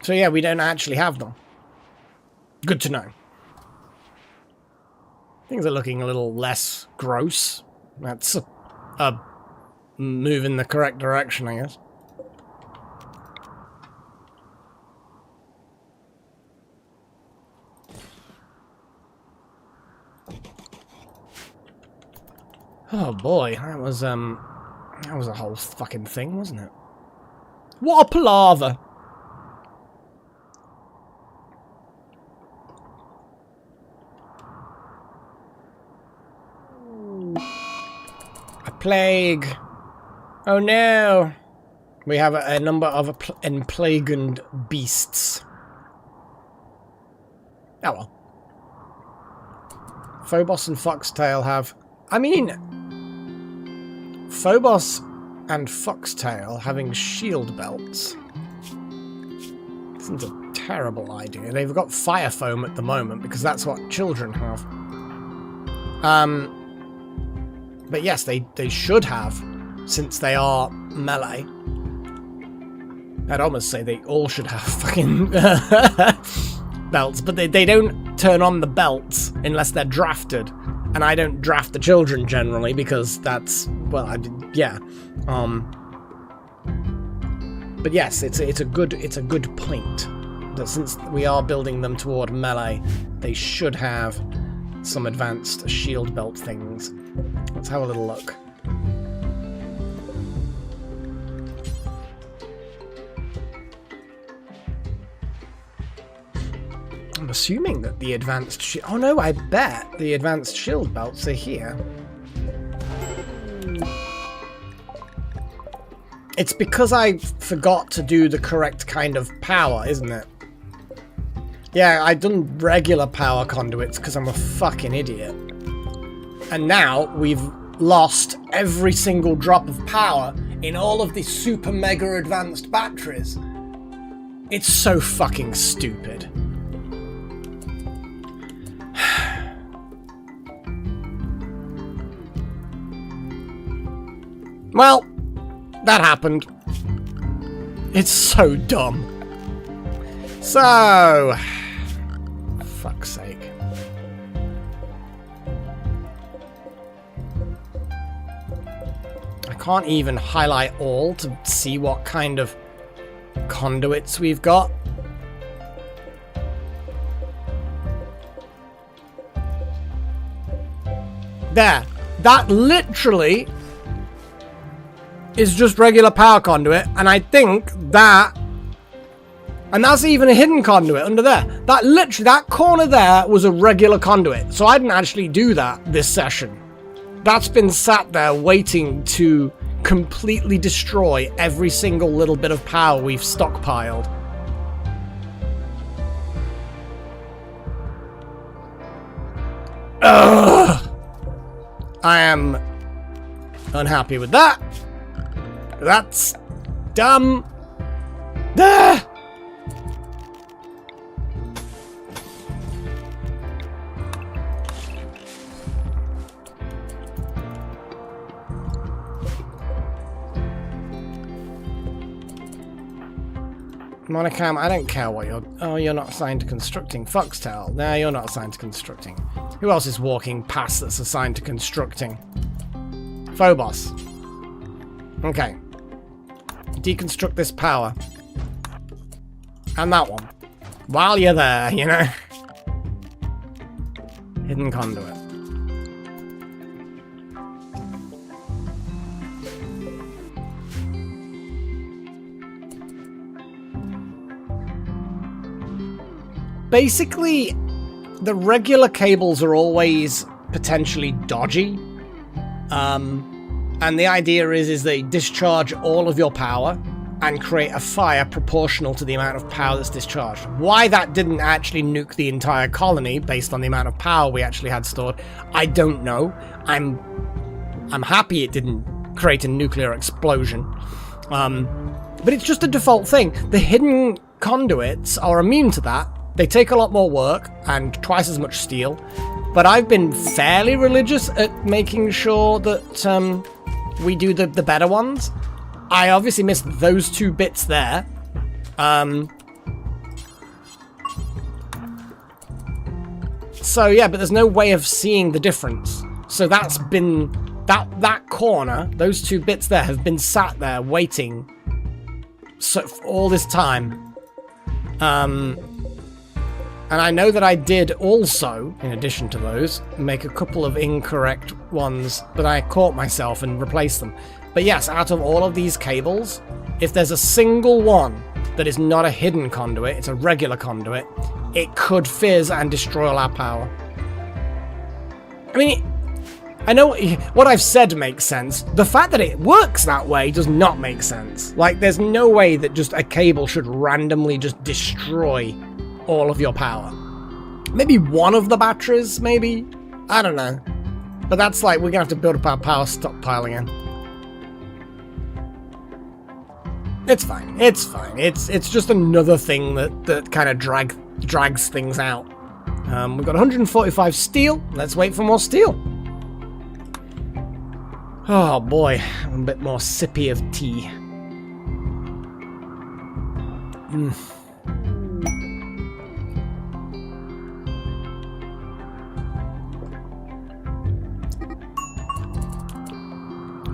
So yeah, we don't actually have them. Good to know. Things are looking a little less gross. That's a move in the correct direction, I guess. Oh boy, that was a whole fucking thing, wasn't it? What a palaver! A plague! Oh no! We have a number of enplagued beasts. Oh well. Phobos and Foxtail have... I mean, Phobos and Foxtail having shield belts isn't a terrible idea. They've got fire foam at the moment because that's what children have. But yes, they should have, since they are melee. I'd almost say they all should have fucking belts, but they don't turn on the belts unless they're drafted. And I don't draft the children generally because that's, well, yeah. But yes, it's a good point that since we are building them toward melee, they should have some advanced shield belt things. Let's have a little look. I'm assuming that the advanced oh no, I bet the advanced shield belts are here. It's because I forgot to do the correct kind of power, isn't it? Yeah, I've done regular power conduits because I'm a fucking idiot. And now we've lost every single drop of power in all of the super mega advanced batteries. It's so fucking stupid. Well, that happened. It's so dumb. So, fuck's sake. I can't even highlight all to see what kind of conduits we've got. There. That literally is just regular power conduit, and I think that... And that's even a hidden conduit under there. That literally, that corner there was a regular conduit. So I didn't actually do that this session. That's been sat there waiting to completely destroy every single little bit of power we've stockpiled. Ugh. I am unhappy with that. That's dumb. Ah! Monocam, I don't care what you're... Oh, you're not assigned to constructing. Foxtail. No, you're not assigned to constructing. Who else is walking past that's assigned to constructing? Phobos. Okay. Deconstruct this power. And that one. While you're there, you know? Hidden conduit. Basically, the regular cables are always potentially dodgy. And the idea is they discharge all of your power and create a fire proportional to the amount of power that's discharged. Why that didn't actually nuke the entire colony based on the amount of power we actually had stored, I don't know. I'm happy it didn't create a nuclear explosion. But it's just a default thing. The hidden conduits are immune to that. They take a lot more work and twice as much steel, but I've been fairly religious at making sure that we do the better ones. I obviously missed those two bits there. So yeah, but there's no way of seeing the difference. So that's been that corner, those two bits there have been sat there waiting for all this time. And I know that I did also, in addition to those, make a couple of incorrect ones, but I caught myself and replaced them. But yes, out of all of these cables, if there's a single one that is not a hidden conduit, it's a regular conduit, it could fizz and destroy all our power. I mean, I know what I've said makes sense. The fact that it works that way does not make sense. Like, there's no way that just a cable should randomly just destroy all of your power. Maybe one of the batteries, maybe? I don't know. But that's like, we're gonna have to build up our power stockpile again. It's fine. It's fine. It's just another thing that kind of drags things out. We've got 145 steel. Let's wait for more steel. Oh boy, I'm a bit more sippy of tea.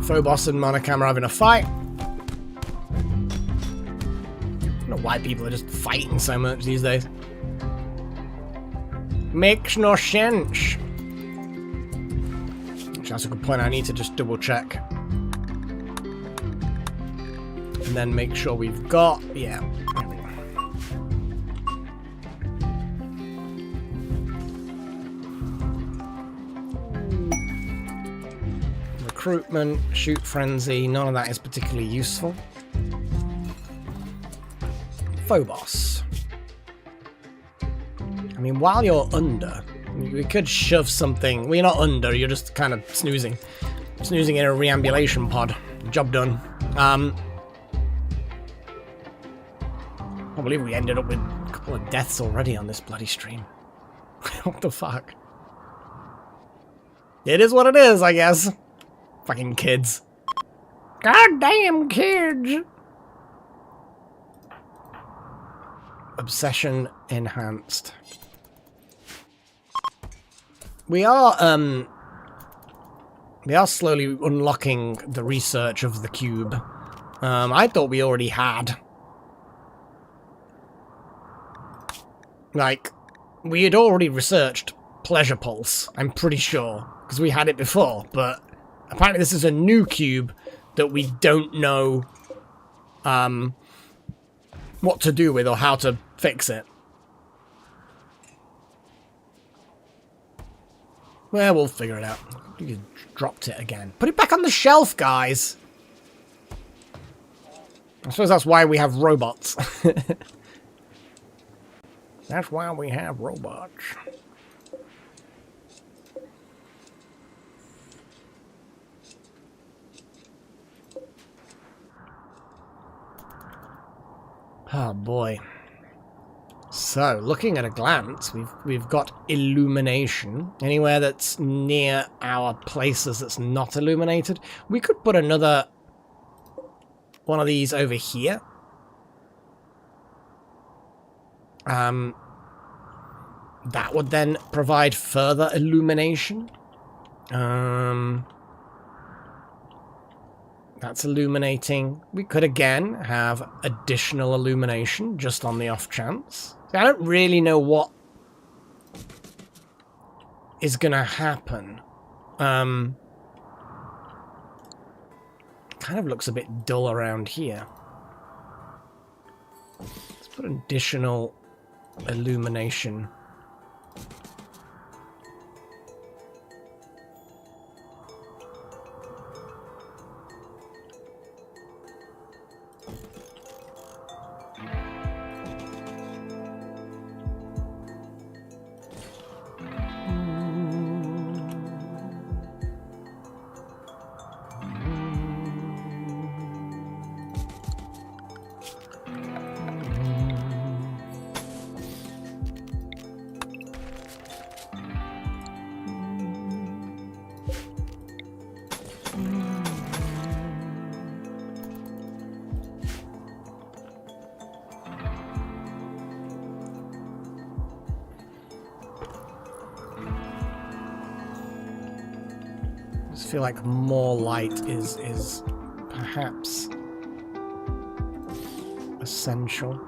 Phobos and Monocam are having a fight. I don't know why people are just fighting so much these days. Makes no sense. Actually, that's a good point. I need to just double check. And then make sure we've got... Yeah. There we go. Recruitment, shoot frenzy, none of that is particularly useful. Phobos. I mean, while you're under, we could shove something. Well, you're not under, you're just kind of snoozing. Snoozing in a reambulation pod. Job done. I believe we ended up with a couple of deaths already on this bloody stream. What the fuck? It is what it is, I guess. Fucking kids. Goddamn kids! Obsession enhanced. We are slowly unlocking the research of the cube. I thought we already had. Like, we had already researched Pleasure Pulse, I'm pretty sure. because we had it before, but apparently this is a new cube that we don't know what to do with or how to fix it. Well, we'll figure it out. You dropped it again. Put it back on the shelf, guys. I suppose that's why we have robots. That's why we have robots. Oh boy. So, looking at a glance, we've got illumination. Anywhere that's near our places that's not illuminated. We could put another one of these over here. That would then provide further illumination. That's illuminating. We could again have additional illumination just on the off chance. I don't really know what is going to happen. Kind of looks a bit dull around here. Let's put additional illumination. I feel like more light is perhaps essential.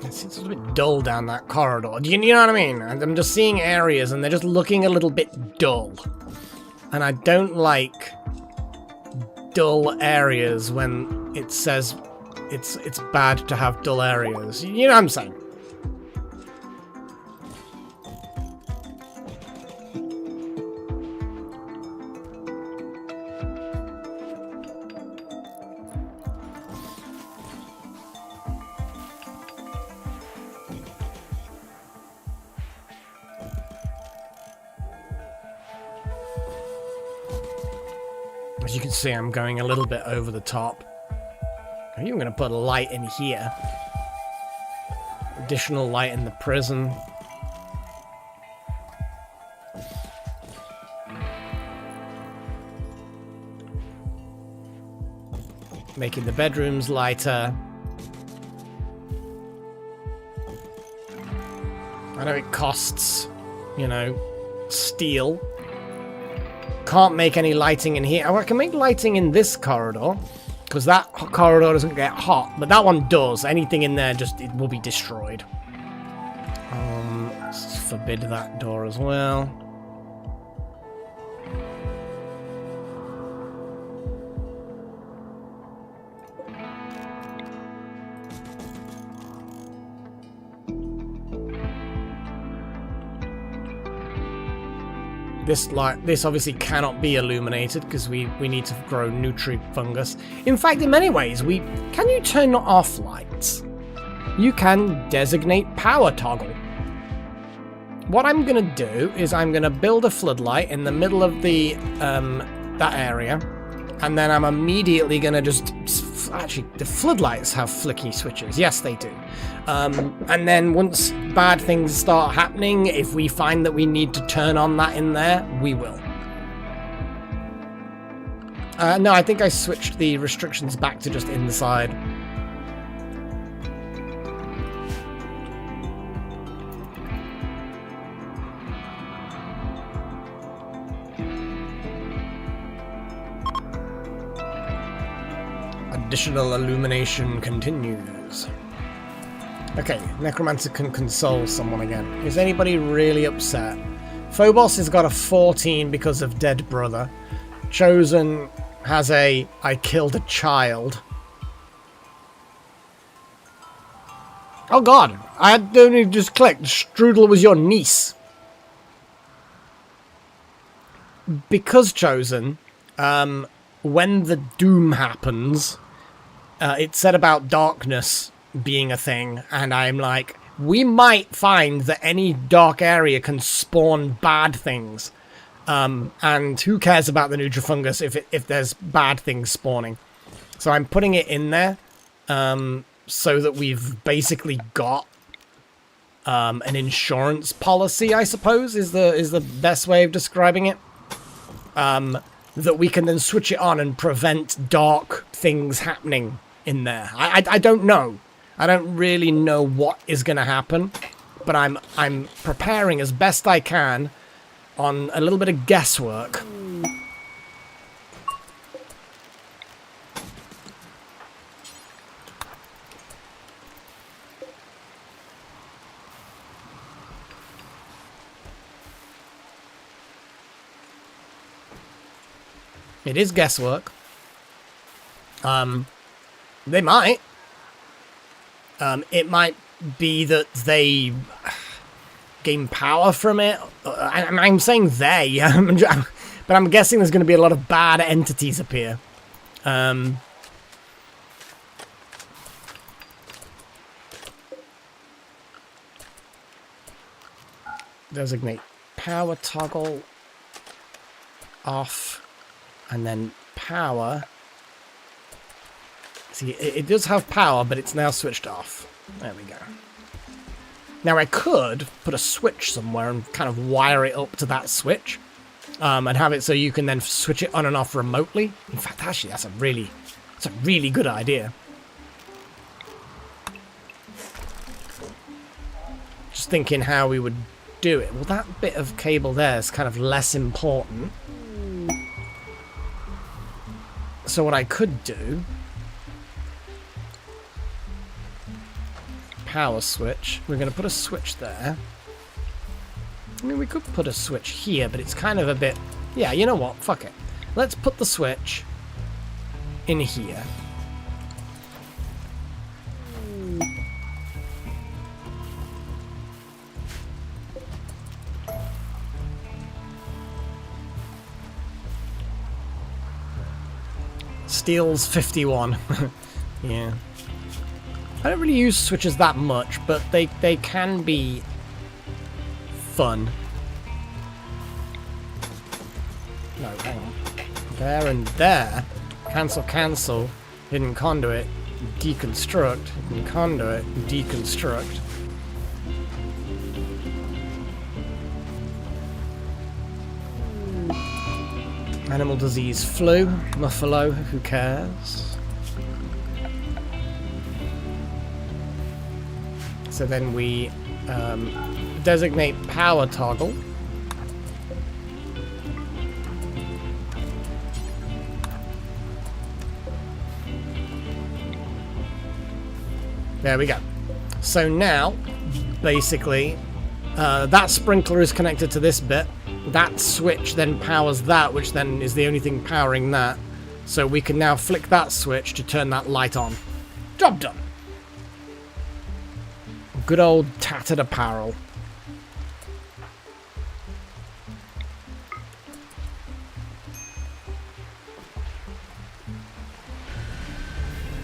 It seems a bit dull down that corridor. You know what I mean? I'm just seeing areas and they're just looking a little bit dull. And I don't like dull areas when it says it's bad to have dull areas. You know what I'm saying? As you can see, I'm going a little bit over the top. I'm even going to put a light in here. Additional light in the prison. Making the bedrooms lighter. I know it costs, you know, steel. Can't make any lighting in here. Oh, I can make lighting in this corridor, because that corridor doesn't get hot, but that one does. Anything in there, it will be destroyed. Let's forbid that door as well. This obviously cannot be illuminated because we need to grow Nutri-Fungus. In fact, in many ways, can you turn off lights? You can designate power toggle. What I'm going to do is I'm going to build a floodlight in the middle of the that area, and then I'm immediately going to just... Actually, the floodlights have flicky switches. Yes, they do. And then once bad things start happening, if we find that we need to turn on that in there, we will. No, I think I switched the restrictions back to just inside. Additional illumination continues. Okay, Necromancer can console someone again. Is anybody really upset? Phobos has got a 14 because of dead brother. Chosen has a I killed a child. Oh god, I had only just clicked. Strudel was your niece. Because Chosen, when the doom happens, it said about darkness being a thing, and I'm like, we might find that any dark area can spawn bad things. And who cares about the Nutrifungus if there's bad things spawning? So I'm putting it in there, so that we've basically got an insurance policy, I suppose, is the best way of describing it. That we can then switch it on and prevent dark things happening in there. I don't know. I don't really know what is going to happen, but I'm preparing as best I can on a little bit of guesswork. It is guesswork. They might. It might be that they gain power from it. I'm saying they, but I'm guessing there's going to be a lot of bad entities appear. Designate power toggle off. And then power. See, it does have power, but it's now switched off. There we go. Now I could put a switch somewhere and kind of wire it up to that switch. And have it so you can then switch it on and off remotely. In fact, actually, that's a really good idea. Just thinking how we would do it. Well, that bit of cable there is kind of less important. So what I could do, power switch, we're going to put a switch there. I mean, we could put a switch here, but it's kind of a bit, yeah, you know what, fuck it. Let's put the switch in here. Steel's 51. Yeah. I don't really use switches that much, but they can be fun. No, hang on. There and there. Cancel, cancel. Hidden conduit. Deconstruct. Hidden conduit. Deconstruct. Animal disease flu, Muffalo, who cares? So then we designate power toggle. There we go. So now, basically, that sprinkler is connected to this bit. That switch then powers that, which then is the only thing powering that. So we can now flick that switch to turn that light on. Job done. Good old tattered apparel.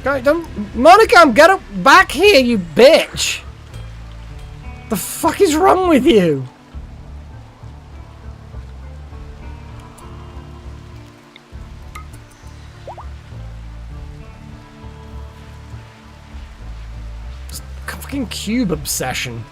Guys, don't... Monica, get up back here, you bitch! The fuck is wrong with you? Fucking cube obsession.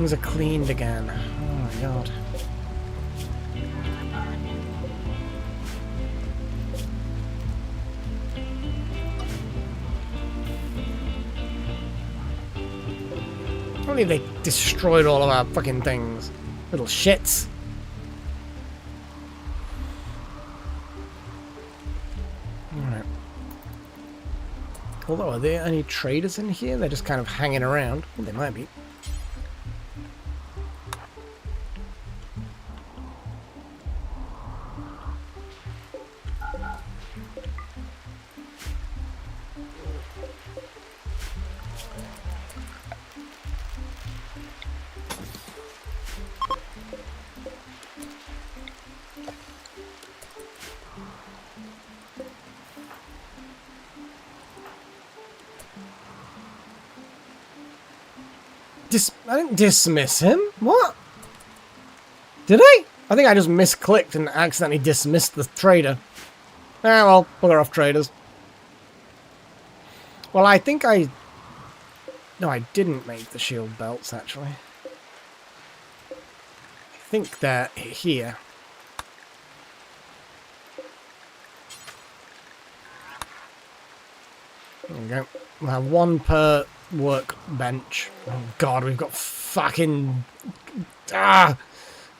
things are cleaned again. Oh my god. Only they destroyed all of our fucking things. Little shits. Alright. Although, are there any traders in here? They're just kind of hanging around. Well, they might be. I didn't dismiss him. What? Did I? I think I just misclicked and accidentally dismissed the trader. Ah, well, bugger off traders. Well, I think I... No, I didn't make the shield belts, actually. I think they're here. There we go. We'll have one per workbench. Oh god, we've got fucking...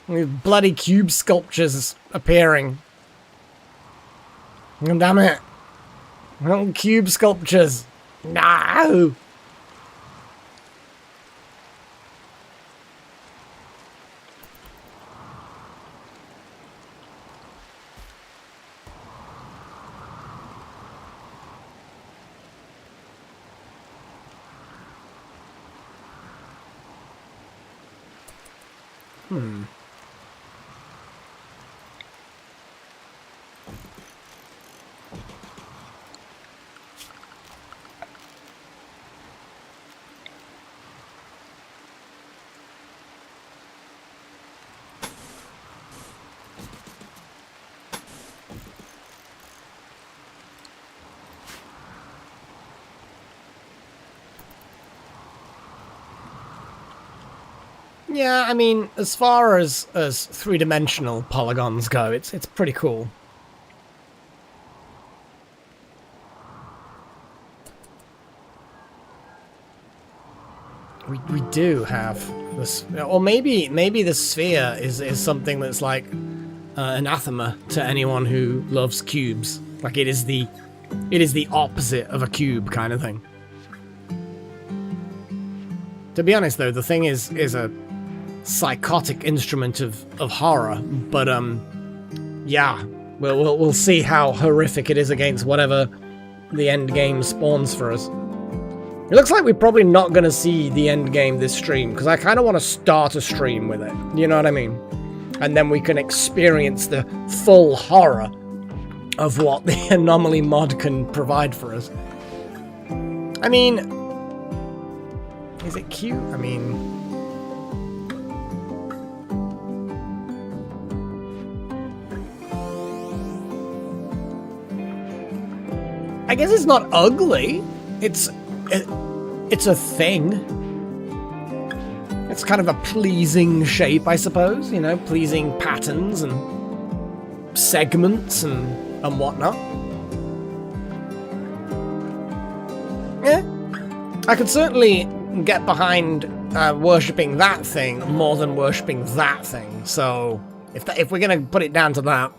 We've bloody cube sculptures appearing. Oh, damn it. Oh, cube sculptures. No! Yeah, I mean, as far as three-dimensional polygons go, it's pretty cool. We do have this, or maybe the sphere is something that's like anathema to anyone who loves cubes. Like it is the opposite of a cube kind of thing. To be honest, though, the thing is a psychotic instrument of horror, but yeah, we'll see how horrific it is against whatever the end game spawns for us. It looks like we're probably not going to see the end game this stream, because I kind of want to start a stream with it, you know what I mean? And then we can experience the full horror of what the Anomaly mod can provide for us. I mean, is it cute? I mean... I guess it's not ugly. It's a thing. It's kind of a pleasing shape, I suppose. You know, pleasing patterns and segments and whatnot. Yeah, I could certainly get behind worshipping that thing more than worshipping that thing. So if we're gonna put it down to that.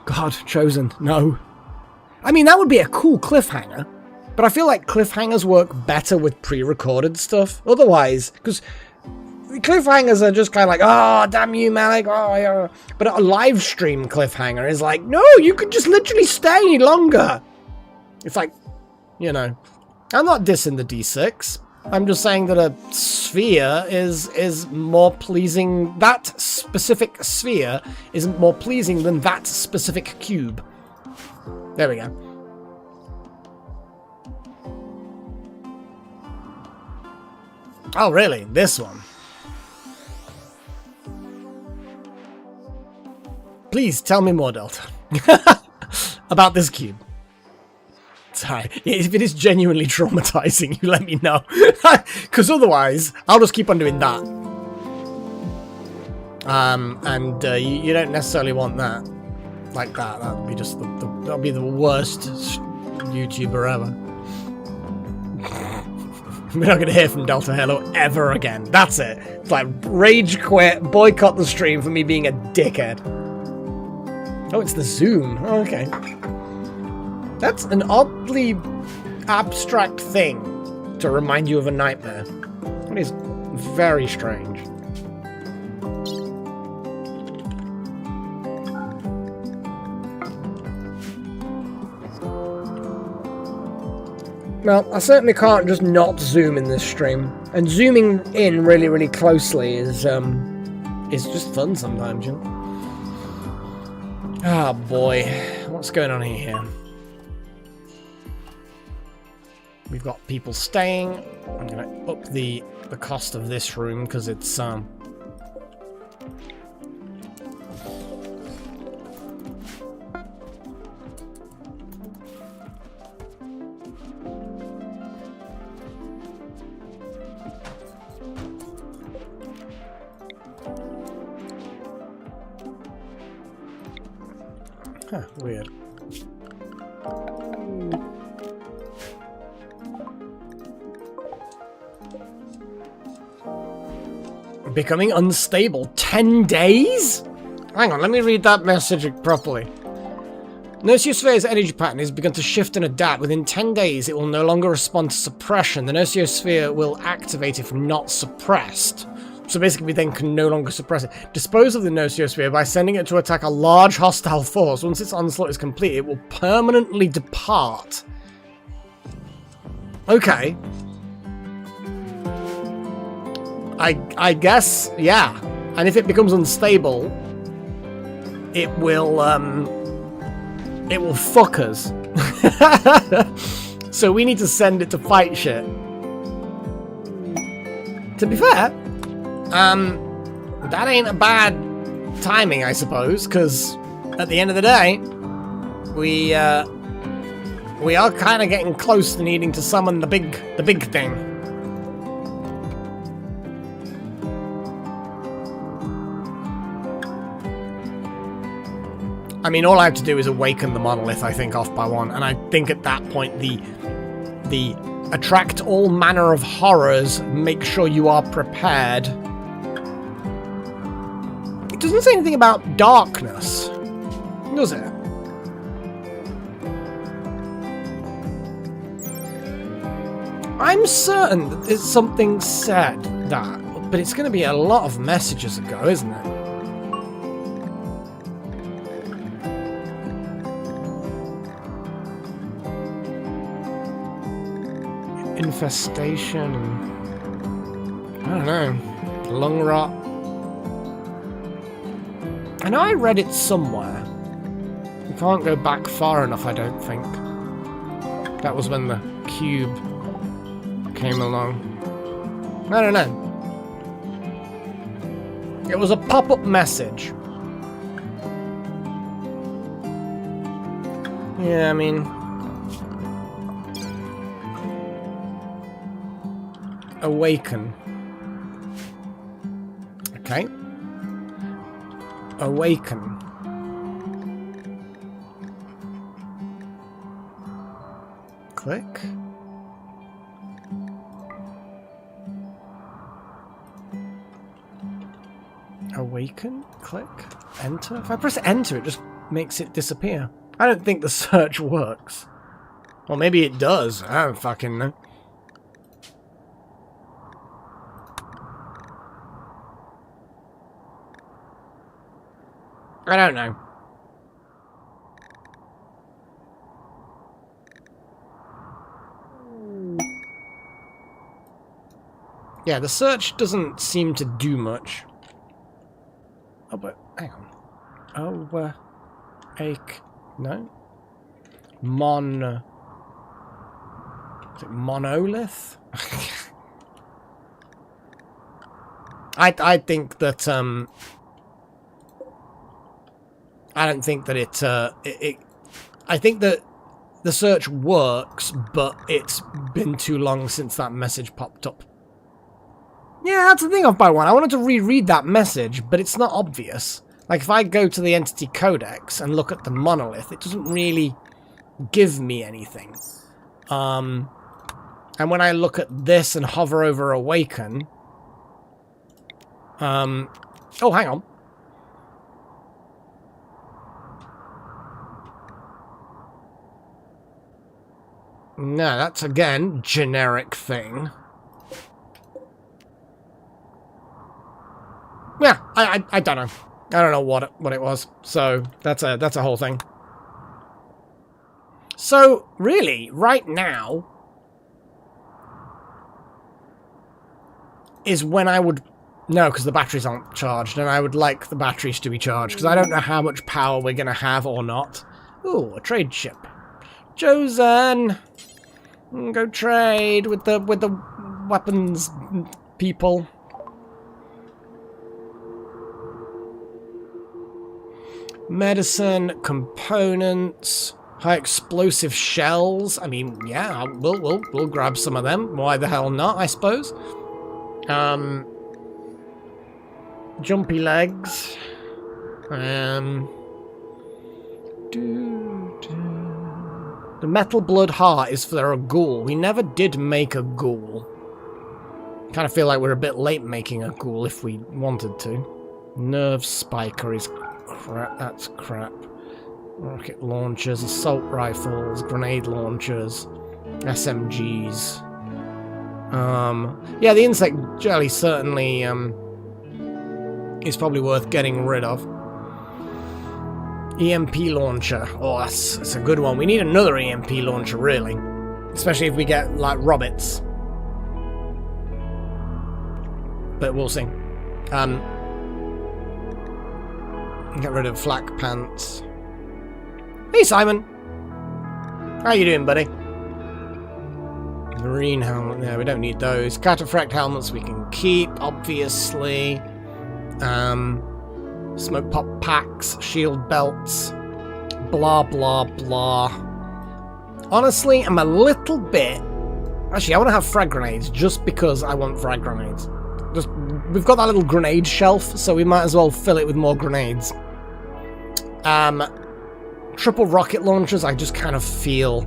God, Chosen, no. I mean, that would be a cool cliffhanger, but I feel like cliffhangers work better with pre-recorded stuff. Otherwise, because cliffhangers are just kind of like, oh, damn you, Malik, oh, yeah. But a live stream cliffhanger is like, no, you could just literally stay longer. It's like, you know, I'm not dissing the D6. I'm just saying that a sphere is more pleasing. That specific sphere is more pleasing than that specific cube. There we go. Oh, really? This one? Please tell me more, Delta. About this cube. If it is genuinely traumatizing, you let me know. Because otherwise, I'll just keep on doing that. You don't necessarily want that. Like that. That would be just that'll be the worst YouTuber ever. We're not going to hear from Delta Halo ever again. That's it. It's like rage quit, boycott the stream for me being a dickhead. Oh, it's the Zoom. Oh, okay. That's an oddly abstract thing to remind you of a nightmare. It is very strange. Well, I certainly can't just not zoom in this stream. And zooming in really, really closely is just fun sometimes, you know? Oh boy, what's going on here? We've got people staying. I'm gonna up the cost of this room because it's weird. Becoming unstable. 10 days? Hang on, let me read that message properly. Nosiosphere's energy pattern has begun to shift and adapt. Within 10 days, it will no longer respond to suppression. The Nosiosphere will activate if not suppressed. So basically, we then can no longer suppress it. Dispose of the Nosiosphere by sending it to attack a large hostile force. Once its onslaught is complete, it will permanently depart. Okay. I guess, yeah. And if it becomes unstable, it will fuck us. So we need to send it to fight shit. To be fair, that ain't a bad timing, I suppose, because at the end of the day, we are kind of getting close to needing to summon the big thing. I mean, all I have to do is awaken the monolith, I think, off by one, and I think at that point the attract all manner of horrors, make sure you are prepared. It doesn't say anything about darkness, does it? I'm certain that there's something said that, but it's going to be a lot of messages ago, isn't it? Infestation and I don't know, lung rot. I know I read it somewhere. You can't go back far enough, I don't think. That was when the cube came along. I don't know. It was a pop-up message. Yeah, I mean, awaken. Okay. Awaken. Click. Awaken? Click. Enter? If I press enter, it just makes it disappear. I don't think the search works. Well, maybe it does. I don't fucking know. I don't know. Yeah, the search doesn't seem to do much. Oh, but hang on. Oh, no? Is it monolith? I think that I don't think that I think that the search works, but it's been too long since that message popped up. Yeah, that's the thing of Bio 1. I wanted to reread that message, but it's not obvious. Like, if I go to the Entity Codex and look at the monolith, it doesn't really give me anything. And when I look at this and hover over Awaken... oh, hang on. No, that's, again, generic thing. Yeah, I don't know. I don't know what it was. So that's a whole thing. So really, right now is when I would because the batteries aren't charged, and I would like the batteries to be charged because I don't know how much power we're gonna have or not. Ooh, a trade ship. Chosen. Go trade with the weapons people. Medicine, components, high explosive shells. I mean, yeah, we'll grab some of them. Why the hell not, I suppose. Jumpy legs. The metal blood heart is for a ghoul. We never did make a ghoul. Kind of feel like we're a bit late making a ghoul if we wanted to. Nerve spiker is crap. That's crap. Rocket launchers, assault rifles, grenade launchers, SMGs. Yeah, the insect jelly certainly is probably worth getting rid of. EMP launcher. Oh, that's a good one. We need another EMP launcher, really. Especially if we get, like, robots. But we'll see. Get rid of flak pants. Hey, Simon! How you doing, buddy? Marine helmet. Yeah, we don't need those. Cataphract helmets we can keep, obviously. Smoke pop packs, shield belts, blah blah blah. Honestly, I'm a little bit... Actually, I want to have frag grenades just because I want frag grenades. We've got that little grenade shelf, so we might as well fill it with more grenades. Triple rocket launchers, I just kind of feel...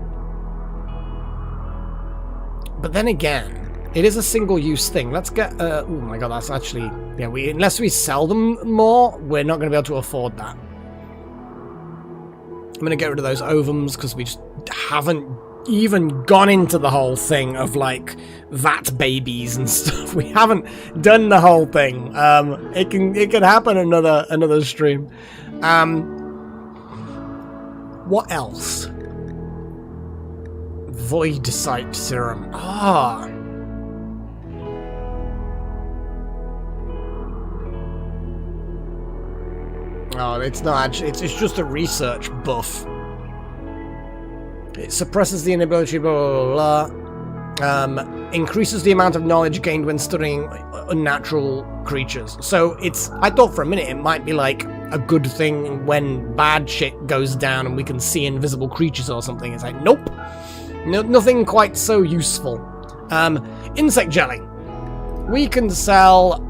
But then again, it is a single-use thing. Let's get... oh my god, that's actually... Yeah, unless we sell them more, we're not going to be able to afford that. I'm going to get rid of those ovums, because we just haven't even gone into the whole thing of, like, vat babies and stuff. We haven't done the whole thing. It can happen another stream. What else? Void Sight Serum. Ah... Oh, it's not actually, it's just a research buff. It suppresses the inability, blah, blah, blah. Increases the amount of knowledge gained when studying unnatural creatures. So I thought for a minute it might be like a good thing when bad shit goes down and we can see invisible creatures or something. It's like, nope. No, nothing quite so useful. Insect jelly. We can sell,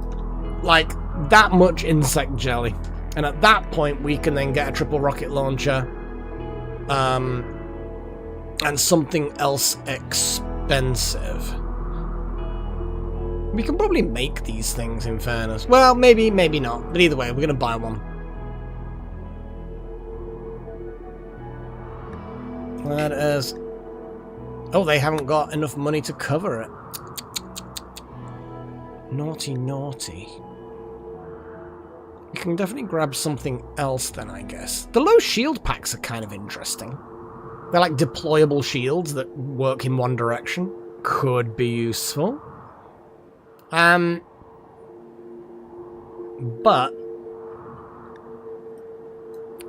like, that much insect jelly. And at that point, we can then get a triple rocket launcher. And something else expensive. We can probably make these things, in fairness. Well, maybe not. But either way, we're going to buy one. That is... Oh, they haven't got enough money to cover it. Naughty, naughty. We can definitely grab something else then, I guess. The low shield packs are kind of interesting. They're like deployable shields that work in one direction. Could be useful. But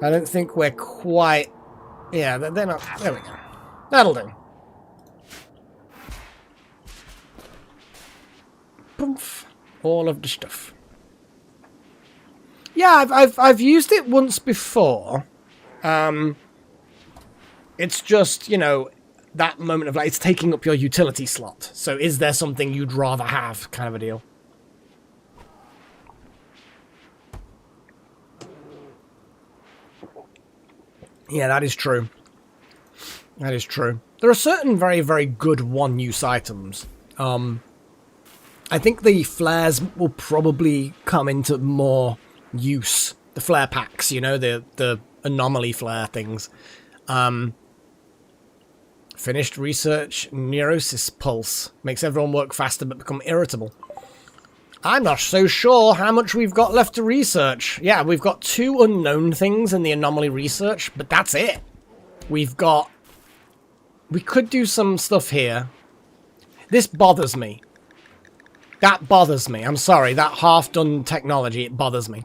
I don't think we're quite... Yeah, they're not... There we go. That'll do. Poof. All of the stuff. Yeah, I've used it once before. It's just, you know, that moment of like, it's taking up your utility slot. So is there something you'd rather have, kind of a deal. Yeah, that is true. That is true. There are certain very, very good one-use items. I think the flares will probably come into more use. The flare packs, you know, the anomaly flare things. Finished research, neurosis pulse. Makes everyone work faster but become irritable. I'm not so sure how much we've got left to research. Yeah, we've got 2 unknown things in the anomaly research, but that's it. We've got... We could do some stuff here. This bothers me. That bothers me. I'm sorry, that half-done technology, it bothers me.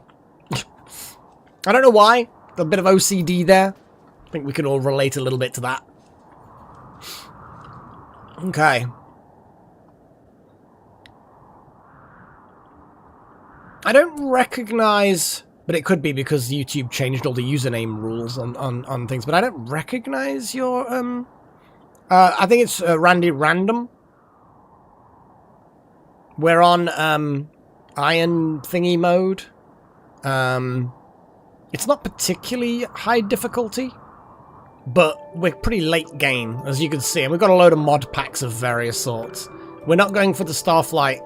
I don't know why. A bit of OCD there. I think we can all relate a little bit to that. Okay. I don't recognize, but it could be because YouTube changed all the username rules on things, but I don't recognize your, I think it's Randy Random. We're on, Iron Thingy mode. It's not particularly high difficulty, but we're pretty late game, as you can see, and we've got a load of mod packs of various sorts. We're not going for the Starflight,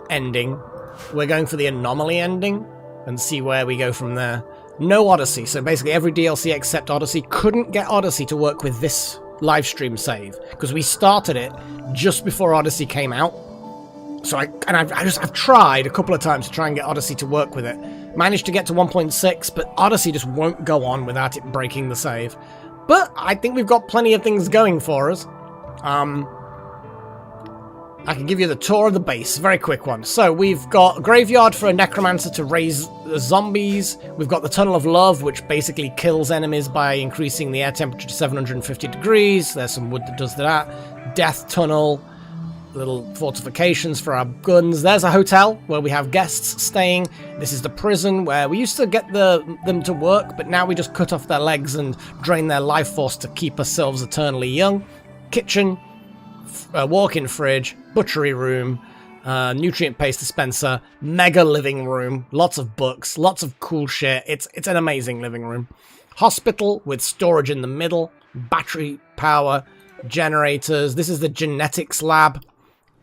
ending. We're going for the Anomaly ending, and see where we go from there. No Odyssey, so basically every DLC except Odyssey. Couldn't get Odyssey to work with this livestream save, because we started it just before Odyssey came out. So I've tried a couple of times to try and get Odyssey to work with it. Managed to get to 1.6, but Odyssey just won't go on without it breaking the save. But I think we've got plenty of things going for us. I can give you the tour of the base, very quick one. So we've got a graveyard for a necromancer to raise zombies. We've got the Tunnel of Love, which basically kills enemies by increasing the air temperature to 750 degrees. There's some wood that does that. Death Tunnel, little fortifications for our guns. There's a hotel where we have guests staying. This is the prison where we used to get them to work, but now we just cut off their legs and drain their life force to keep ourselves eternally young. Kitchen. Walk-in fridge, butchery room, nutrient paste dispenser, mega living room, lots of books, lots of cool shit. It's an amazing living room. Hospital with storage in the middle, battery power, generators. This is the genetics lab.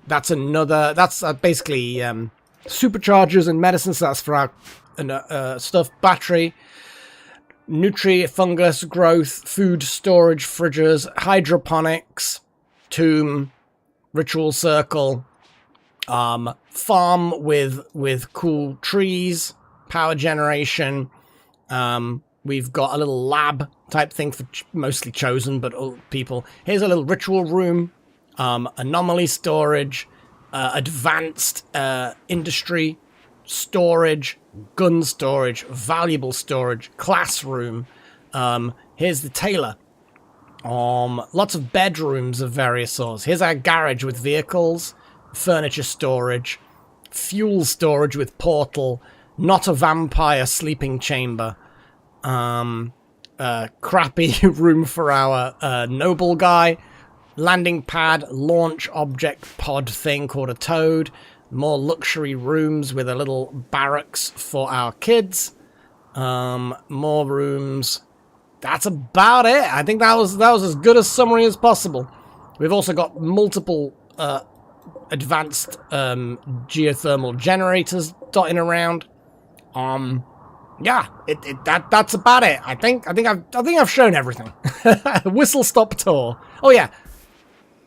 That's basically superchargers and medicines. That's for our stuff. Battery, fungus growth, food storage, fridges, hydroponics. Tomb, ritual circle, farm with cool trees, power generation. We've got a little lab type thing for mostly chosen, but all people. Here's a little ritual room, anomaly storage, advanced industry storage, gun storage, valuable storage, classroom. Here's the tailor. Lots of bedrooms of various sorts. Here's our garage with vehicles, furniture storage, fuel storage with portal, not a vampire sleeping chamber, crappy room for our noble guy, landing pad, launch object pod thing called a toad, more luxury rooms with a little barracks for our kids, more rooms. That's about it. I think that was as good a summary as possible. We've also got multiple advanced geothermal generators dotting around. Yeah, that's about it. I think I've shown everything. Whistle stop tour. Oh yeah,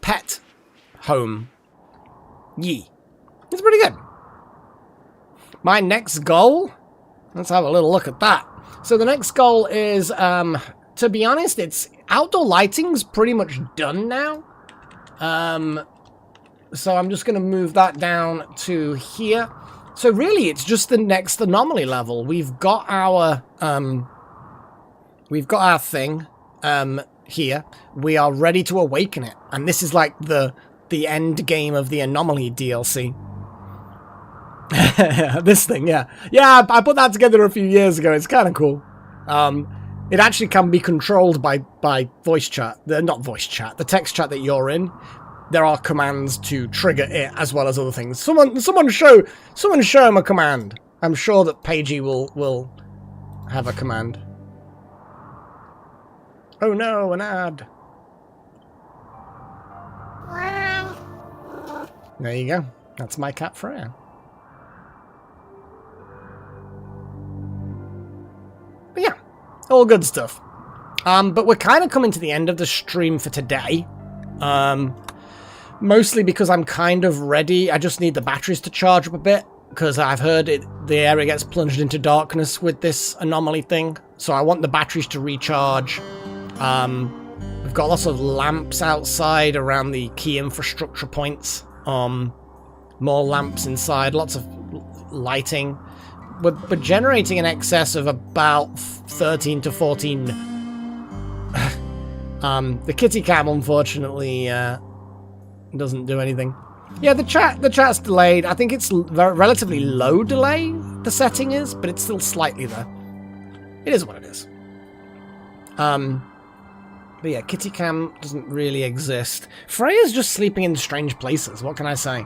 pet home. Yee. It's pretty good. My next goal. Let's have a little look at that. So the next goal is, to be honest, it's outdoor lighting's pretty much done now. So I'm just going to move that down to here. So really, it's just the next anomaly level. We've got our thing here. We are ready to awaken it, and this is like the end game of the Anomaly DLC. This thing, yeah. Yeah, I put that together a few years ago. It's kind of cool. It actually can be controlled by voice chat. Not voice chat, the text chat that you're in. There are commands to trigger it as well as other things. Someone show him a command. I'm sure that Pagey will have a command. Oh no, an ad. There you go. That's my cat Freya. But yeah, all good stuff. But we're kind of coming to the end of the stream for today. Mostly because I'm kind of ready. I just need the batteries to charge up a bit, because I've heard the area gets plunged into darkness with this anomaly thing. So I want the batteries to recharge. We've got lots of lamps outside around the key infrastructure points. More lamps inside, lots of lighting. We're generating in excess of about 13 to 14. The kitty cam, unfortunately, doesn't do anything. Yeah, the chat's delayed. I think it's relatively low delay, the setting is, but it's still slightly there. It is what it is. But yeah, kitty cam doesn't really exist. Freya's just sleeping in strange places, what can I say?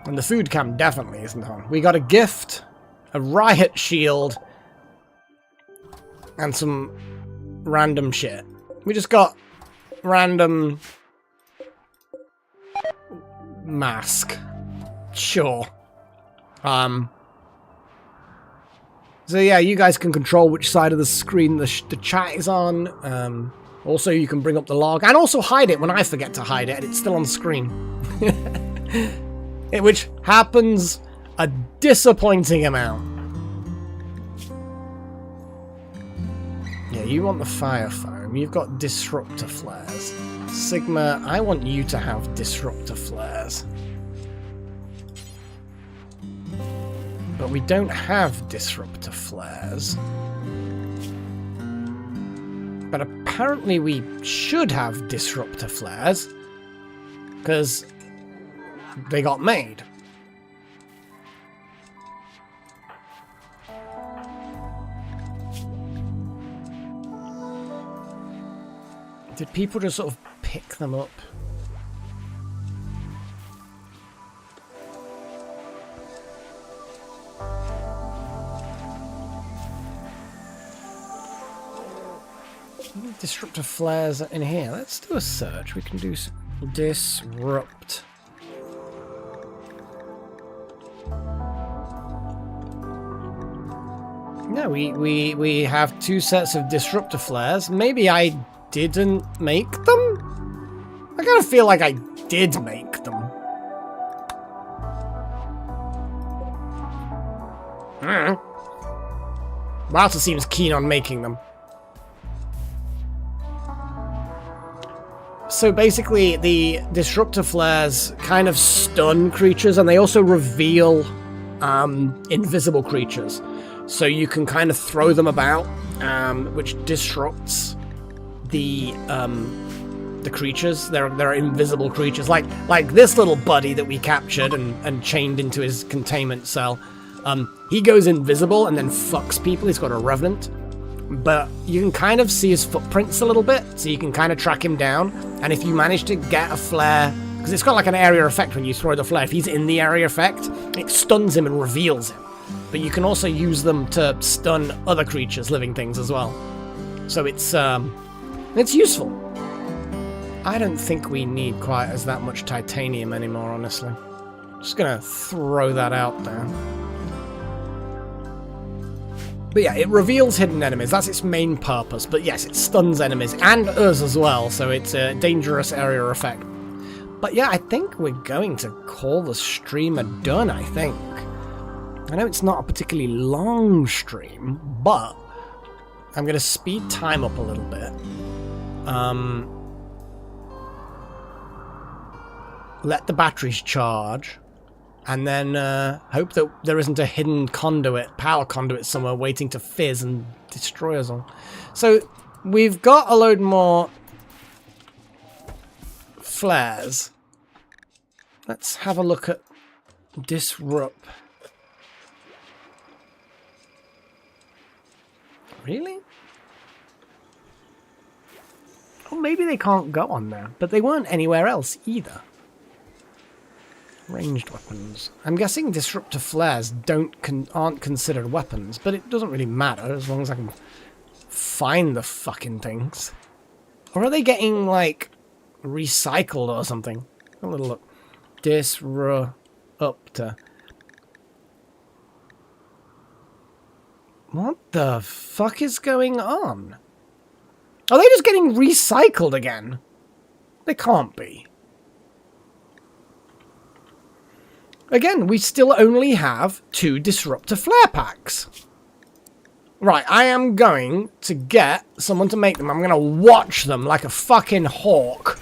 And the food cam definitely isn't on. We got a gift, a riot shield, and some random shit. We just got random mask. Sure. So yeah, you guys can control which side of the screen the chat is on. Also, you can bring up the log and also hide it when I forget to hide it and it's still on screen. Which happens a disappointing amount. Yeah, you want the fire foam. You've got disruptor flares. Sigma, I want you to have disruptor flares. But we don't have disruptor flares. But apparently we should have disruptor flares. Because they got made. Did people just sort of pick them up? Disruptor flares in here. Let's do a search. We can do disrupt. No, we have 2 sets of disruptor flares. Maybe I didn't make them? I kind of feel like I did make them. Walter seems keen on making them. So basically, the disruptor flares kind of stun creatures, and they also reveal invisible creatures. So you can kind of throw them about, which disrupts the creatures. They're invisible creatures, like this little buddy that we captured and chained into his containment cell. He goes invisible and then fucks people. He's got a revenant. But you can kind of see his footprints a little bit, so you can kind of track him down. And if you manage to get a flare, because it's got like an area effect when you throw the flare, if he's in the area effect, it stuns him and reveals him. But you can also use them to stun other creatures, living things as well. So it's useful. I don't think we need quite as that much titanium anymore, honestly. Just gonna throw that out there. But yeah, it reveals hidden enemies. That's its main purpose. But yes, it stuns enemies and us as well. So it's a dangerous area effect. But yeah, I think we're going to call the streamer done, I think. I know it's not a particularly long stream, but I'm going to speed time up a little bit. Let the batteries charge. And then hope that there isn't a hidden power conduit somewhere waiting to fizz and destroy us all. So we've got a load more flares. Let's have a look at disrupt. Really? Oh, maybe they can't go on there, but they weren't anywhere else either. Ranged weapons. I'm guessing disruptor flares aren't considered weapons, but it doesn't really matter as long as I can find the fucking things. Or are they getting, like, recycled or something? A little look. Disruptor. What the fuck is going on? Are they just getting recycled again? They can't be. Again, we still only have 2 disruptor flare packs. Right, I am going to get someone to make them. I'm going to watch them like a fucking hawk.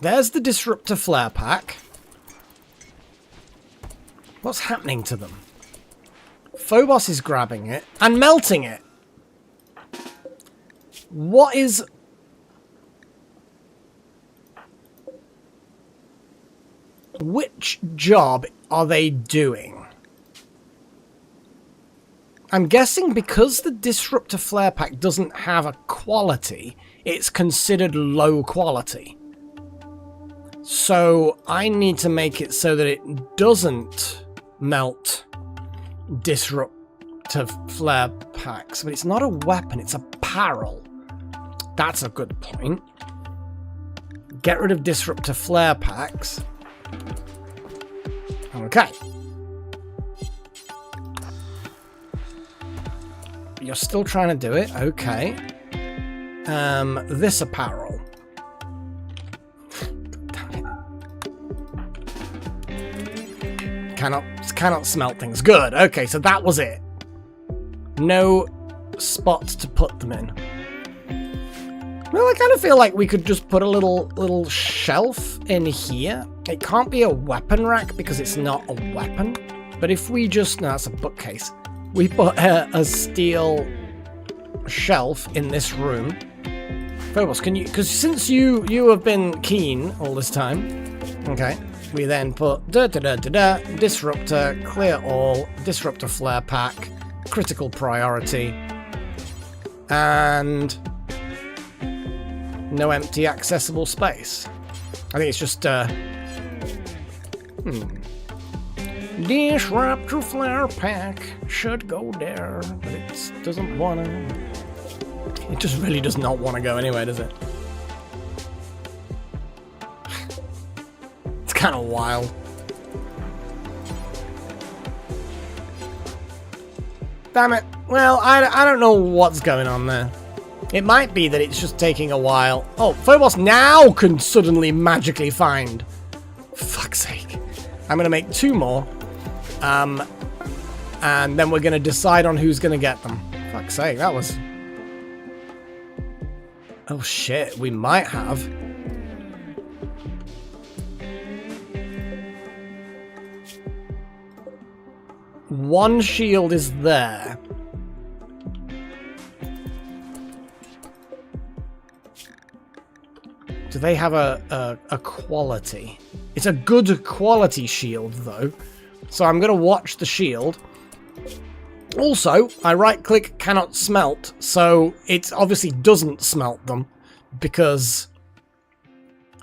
There's the disruptor flare pack. What's happening to them? Phobos is grabbing it and melting it. What is... Which job are they doing? I'm guessing because the disruptor flare pack doesn't have a quality, it's considered low quality. So I need to make it so that it doesn't melt disruptor flare packs. But it's not a weapon, it's apparel. That's a good point. Get rid of disruptor flare packs. Okay. You're still trying to do it? Okay. This apparel. Cannot smelt things. Good. Okay, so that was it. No spot to put them in. Well, I kind of feel like we could just put a little shelf in here. It can't be a weapon rack because it's not a weapon. But if we just... No, that's a bookcase. We put a steel shelf in this room. Phobos, can you... Because since you have been keen all this time... Okay. We then put disruptor, clear all, disruptor flare pack, critical priority, and no empty accessible space. I think it's just disruptor flare pack should go there, but it doesn't want to. It just really does not want to go anywhere, does it? Kind of wild. Damn it. Well, I don't know what's going on there. It might be that it's just taking a while. Oh, Phobos now can suddenly magically find. Fuck's sake. I'm going to make 2 more. And then we're going to decide on who's going to get them. Fuck's sake, that was... Oh shit, we might have... One shield is there. Do they have a quality? It's a good quality shield, though. So I'm going to watch the shield. Also, I right-click cannot smelt, so it obviously doesn't smelt them because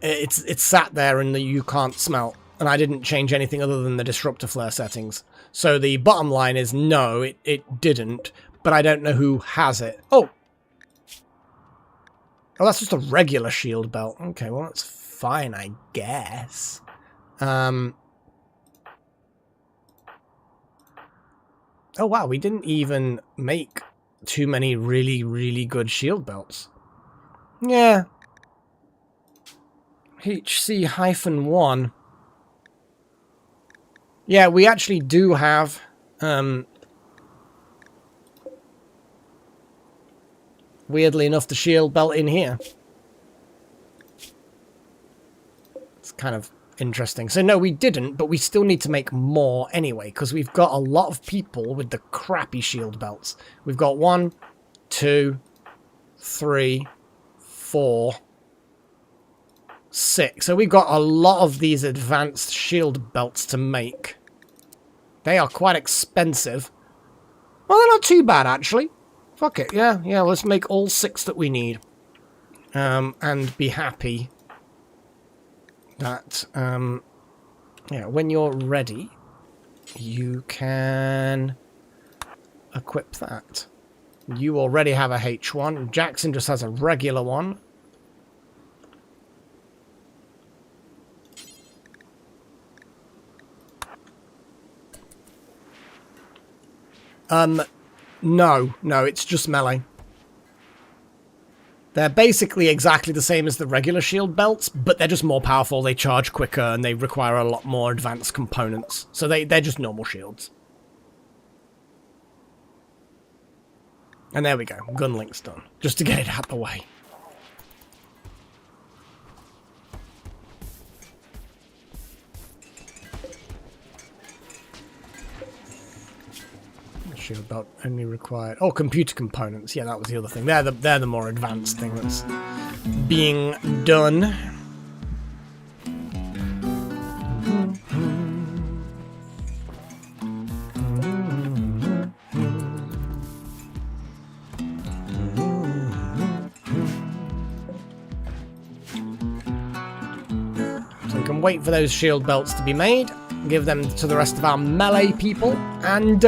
it's sat there and you can't smelt. And I didn't change anything other than the disruptor flare settings. So the bottom line is no, it didn't, but I don't know who has it. Oh! Oh, that's just a regular shield belt. Okay, well, that's fine, I guess. Oh, wow, we didn't even make too many really, really good shield belts. Yeah. HC-1. Yeah, we actually do have, weirdly enough, the shield belt in here. It's kind of interesting. So no, we didn't, but we still need to make more anyway, because we've got a lot of people with the crappy shield belts. We've got 1, 2, 3, 4. sick. So we've got a lot of these advanced shield belts to make. They are quite expensive. Well, they're not too bad, actually. Fuck it, yeah, let's make all 6 that we need. And be happy that, yeah, when you're ready, you can equip that. You already have a H1. Jackson just has a regular one. No, it's just melee. They're basically exactly the same as the regular shield belts, but they're just more powerful, they charge quicker, and they require a lot more advanced components. So they're just normal shields. And there we go, gun link's done. Just to get it out the way. Shield belt only required. Oh, computer components. Yeah, that was the other thing. They're the more advanced thing that's being done. So we can wait for those shield belts to be made, give them to the rest of our melee people, and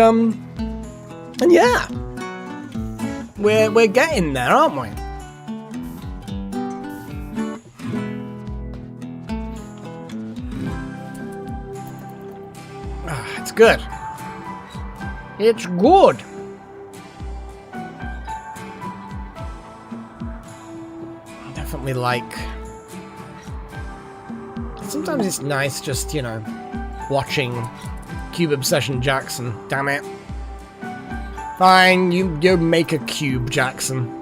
yeah, we're getting there, aren't we? Ah, it's good. It's good. Definitely like. Sometimes it's nice just, you know, watching Cube Obsession Jackson. Damn it. Fine, you make a cube, Jackson.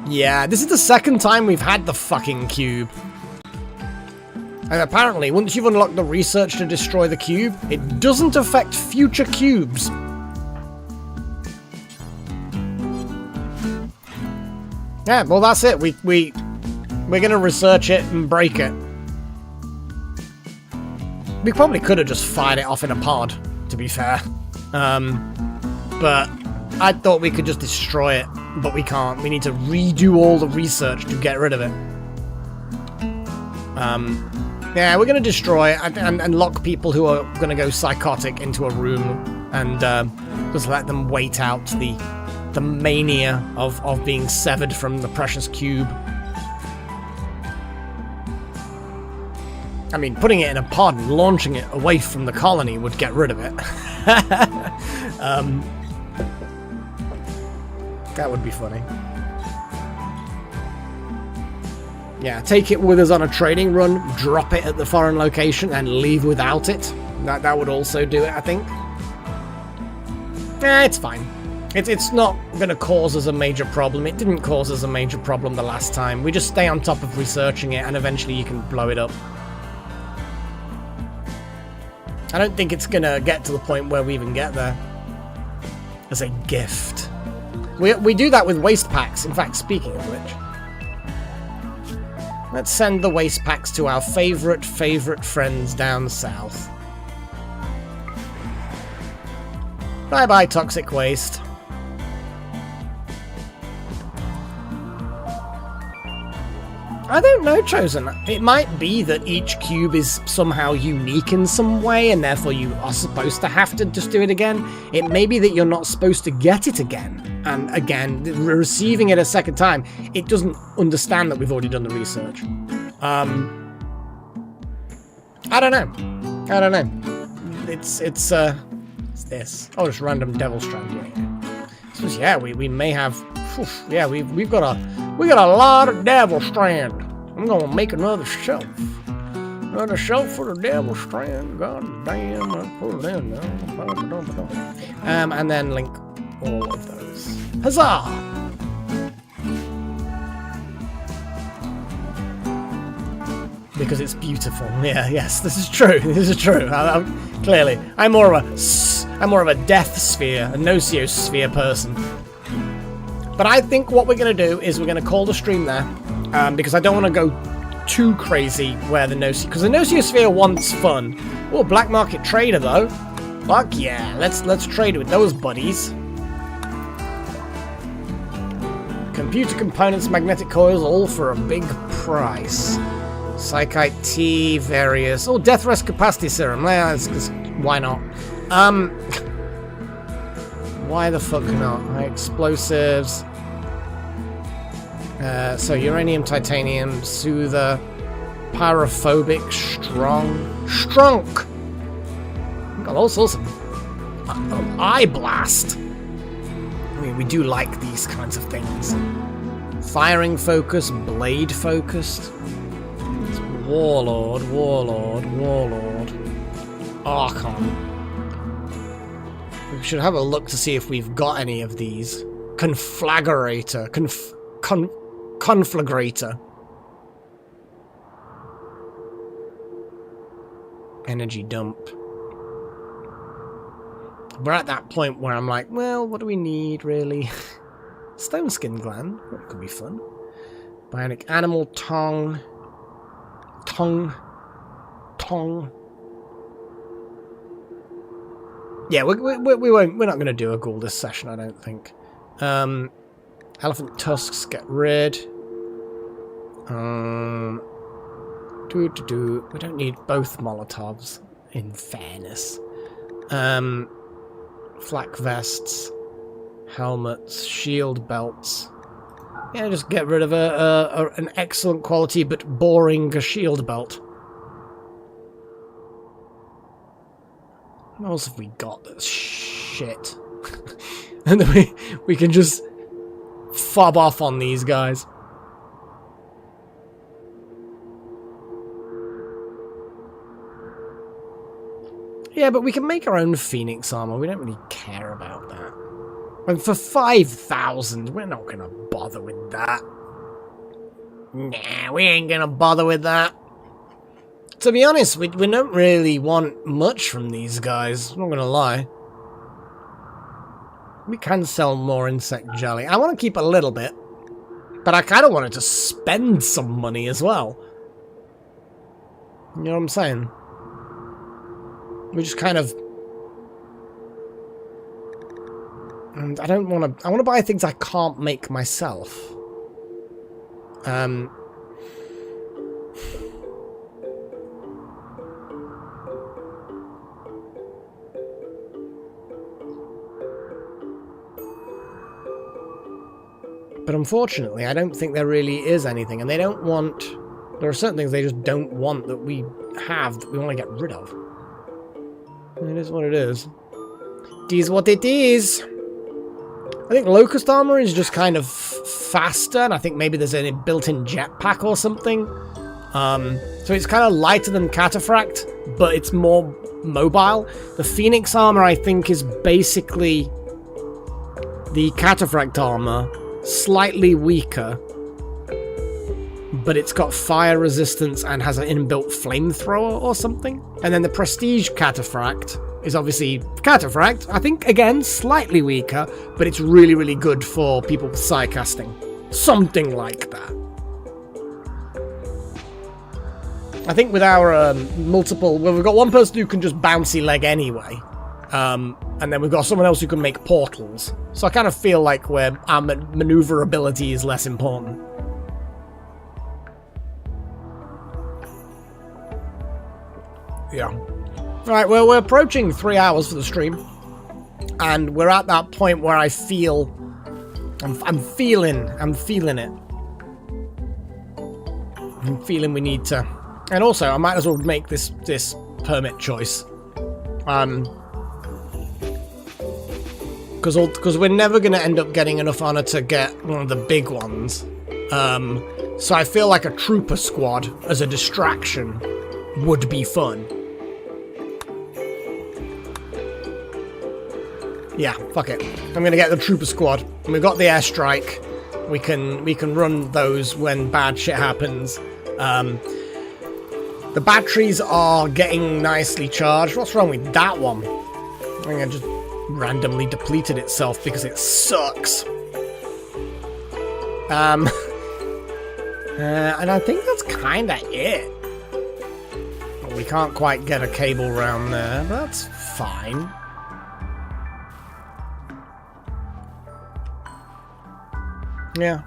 Yeah, this is the second time we've had the fucking cube. And apparently, once you've unlocked the research to destroy the cube, it doesn't affect future cubes. Yeah, well that's it. We're gonna research it and break it. We probably could have just fired it off in a pod, to be fair. But I thought we could just destroy it, but we can't. We need to redo all the research to get rid of it. Yeah, we're going to destroy it and lock people who are going to go psychotic into a room and just let them wait out the mania of being severed from the precious cube. I mean, putting it in a pod and launching it away from the colony would get rid of it. That would be funny. Yeah, take it with us on a trading run, drop it at the foreign location, and leave without it. That would also do it, I think. It's fine. It's not going to cause us a major problem. It didn't cause us a major problem the last time. We just stay on top of researching it, and eventually you can blow it up. I don't think it's going to get to the point where we even get there. As a gift. We do that with waste packs. In fact, speaking of which, let's send the waste packs to our favourite friends down south. Bye-bye, toxic waste. I don't know, Chosen. It might be that each cube is somehow unique in some way, and therefore you are supposed to have to just do it again. It may be that you're not supposed to get it again. And again, receiving it a second time, it doesn't understand that we've already done the research. I don't know. It's this. Oh, it's random devil strand. Yeah. So yeah, we may have. Yeah, we've got a lot of devil strand. I'm gonna make another shelf. Another shelf for the devil strand. God damn, I put it in there. And then link all of those. Huzzah! Because it's beautiful. Yeah, yes, this is true. This is true. Clearly, I'm more of a death sphere, a nosiosphere person. But I think what we're going to do is we're going to call the stream there. because I don't want to go too crazy where the because the Noceosphere wants fun. Oh, black market trader though. Fuck yeah, let's trade with those buddies. Computer components, magnetic coils, all for a big price. Psychite T, various. Oh, death rest capacity serum. Yeah, why not? Why the fuck not? Explosives. So uranium, titanium, soother, pyrophobic, strunk. Got all sorts of eye blast. I mean, we do like these kinds of things. Firing focus, blade focused. It's warlord. Archon. We should have a look to see if we've got any of these. Conflagrator. Conflagrator. Energy dump. We're at that point where I'm like, well, what do we need, really? Stone skin gland. That could be fun. Bionic animal tongue. Yeah, we won't. We're not going to do a ghoul this session, I don't think. Elephant tusks, get rid. We don't need both Molotovs, in fairness. Flak vests, helmets, shield belts. Yeah, just get rid of an excellent quality but boring shield belt. What else have we got that's shit? And then we can just fob off on these guys. Yeah, but we can make our own Phoenix armor. We don't really care about that. And for 5,000, we're not going to bother with that. Nah, we ain't going to bother with that. To be honest, we don't really want much from these guys. I'm not going to lie. We can sell more insect jelly. I want to keep a little bit. But I kind of wanted to spend some money as well. You know what I'm saying? We just kind of... And I don't want to... I want to buy things I can't make myself. But unfortunately, I don't think there really is anything. And they don't want... There are certain things they just don't want that we have that we want to get rid of. It is what it is. It is what it is. I think Locust Armor is just kind of faster, and I think maybe there's a built-in jetpack or something. So it's kind of lighter than Cataphract, but it's more mobile. The Phoenix Armor, I think, is basically the Cataphract Armor, slightly weaker, but it's got fire resistance and has an inbuilt flamethrower or something. And then the Prestige Cataphract is obviously Cataphract. I think, again, slightly weaker, but it's really, really good for people with Psycasting. Something like that. I think with our multiple... Well, we've got one person who can just bouncy leg anyway. And then we've got someone else who can make portals. So I kind of feel like our maneuverability is less important. Yeah. Right, well, we're approaching 3 hours for the stream. And we're at that point where I feel... I'm feeling it. I'm feeling we need to... And also, I might as well make this permit choice. Because we're never going to end up getting enough honor to get one of the big ones. So I feel like a trooper squad as a distraction would be fun. Yeah, fuck it. I'm going to get the trooper squad. And we've got the airstrike. We can run those when bad shit happens. The batteries are getting nicely charged. What's wrong with that one? I think I just randomly depleted itself because it sucks. And I think that's kind of it. We can't quite get a cable round there, but that's fine. Yeah.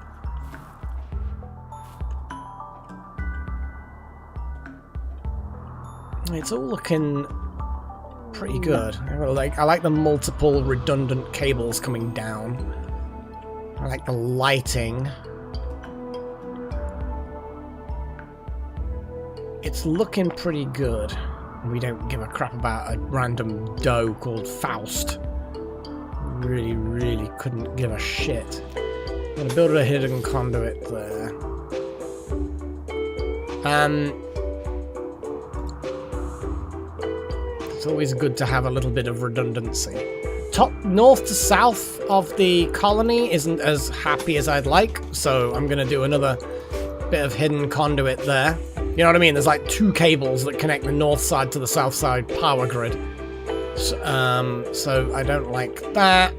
It's all looking pretty good. I like the multiple redundant cables coming down. I like the lighting. It's looking pretty good. We don't give a crap about a random doe called Faust. Really, really couldn't give a shit. I'm gonna build a hidden conduit there. It's always good to have a little bit of redundancy. Top north to south of the colony isn't as happy as I'd like, so I'm gonna do another bit of hidden conduit there. You know what I mean? There's like 2 cables that connect the north side to the south side power grid. So I don't like that.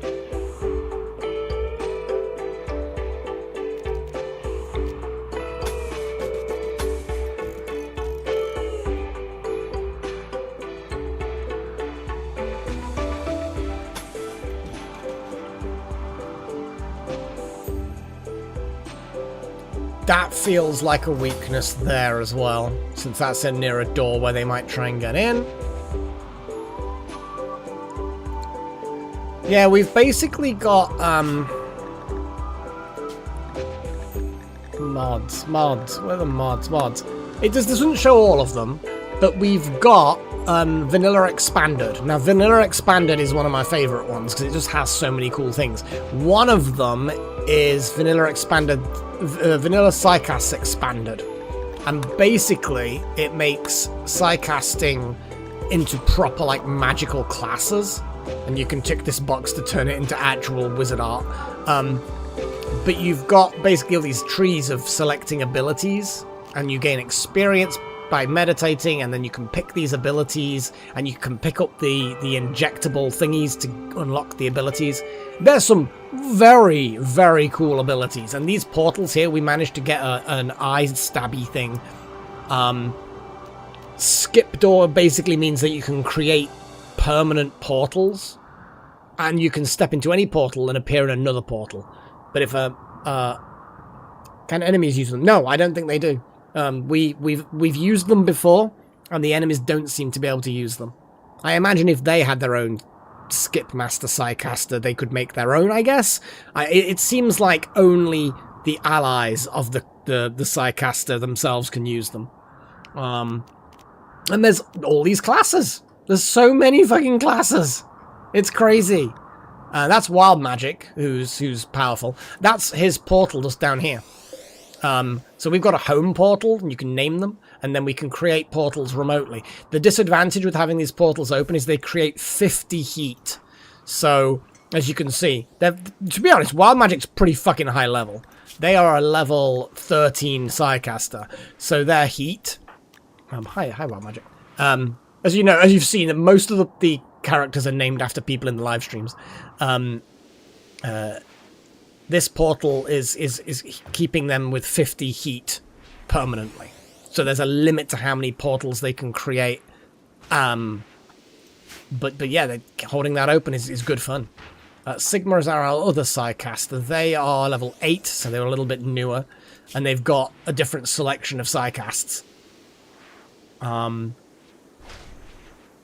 That feels like a weakness there as well, since that's near a door where they might try and get in. Yeah, we've basically got mods. Where are the mods? It doesn't show all of them, but we've got Vanilla Expanded. Now, Vanilla Expanded is one of my favorite ones because it just has so many cool things. One of them is Vanilla Psycast Expanded, and basically it makes Psycasting into proper like magical classes, and you can tick this box to turn it into actual wizard art. But you've got basically all these trees of selecting abilities, and you gain experience by meditating, and then you can pick these abilities, and you can pick up the injectable thingies to unlock the abilities. There's some very, very cool abilities, and these portals here, we managed to get an eye stabby thing. Skip door basically means that you can create permanent portals, and you can step into any portal and appear in another portal. But if can enemies use them? No, I don't think they do. We've used them before, and the enemies don't seem to be able to use them. I imagine if they had their own Skip Master Psycaster, they could make their own, I guess. It seems like only the allies of the Psycaster themselves can use them. And there's all these classes. There's so many fucking classes. It's crazy. That's Wild Magic, who's powerful. That's his portal just down here. So we've got a home portal, and you can name them, and then we can create portals remotely. The disadvantage with having these portals open is they create 50 heat. So, as you can see, to be honest, Wild Magic's pretty fucking high level. They are a level 13 Psycaster, so their heat... Hi Wild Magic. As you know, as you've seen, most of the characters are named after people in the live streams. This portal is keeping them with 50 heat permanently. So there's a limit to how many portals they can create. But yeah, holding that open is good fun. Sigma is our other Psycaster. They are level 8, so they're a little bit newer. And they've got a different selection of Psycasts.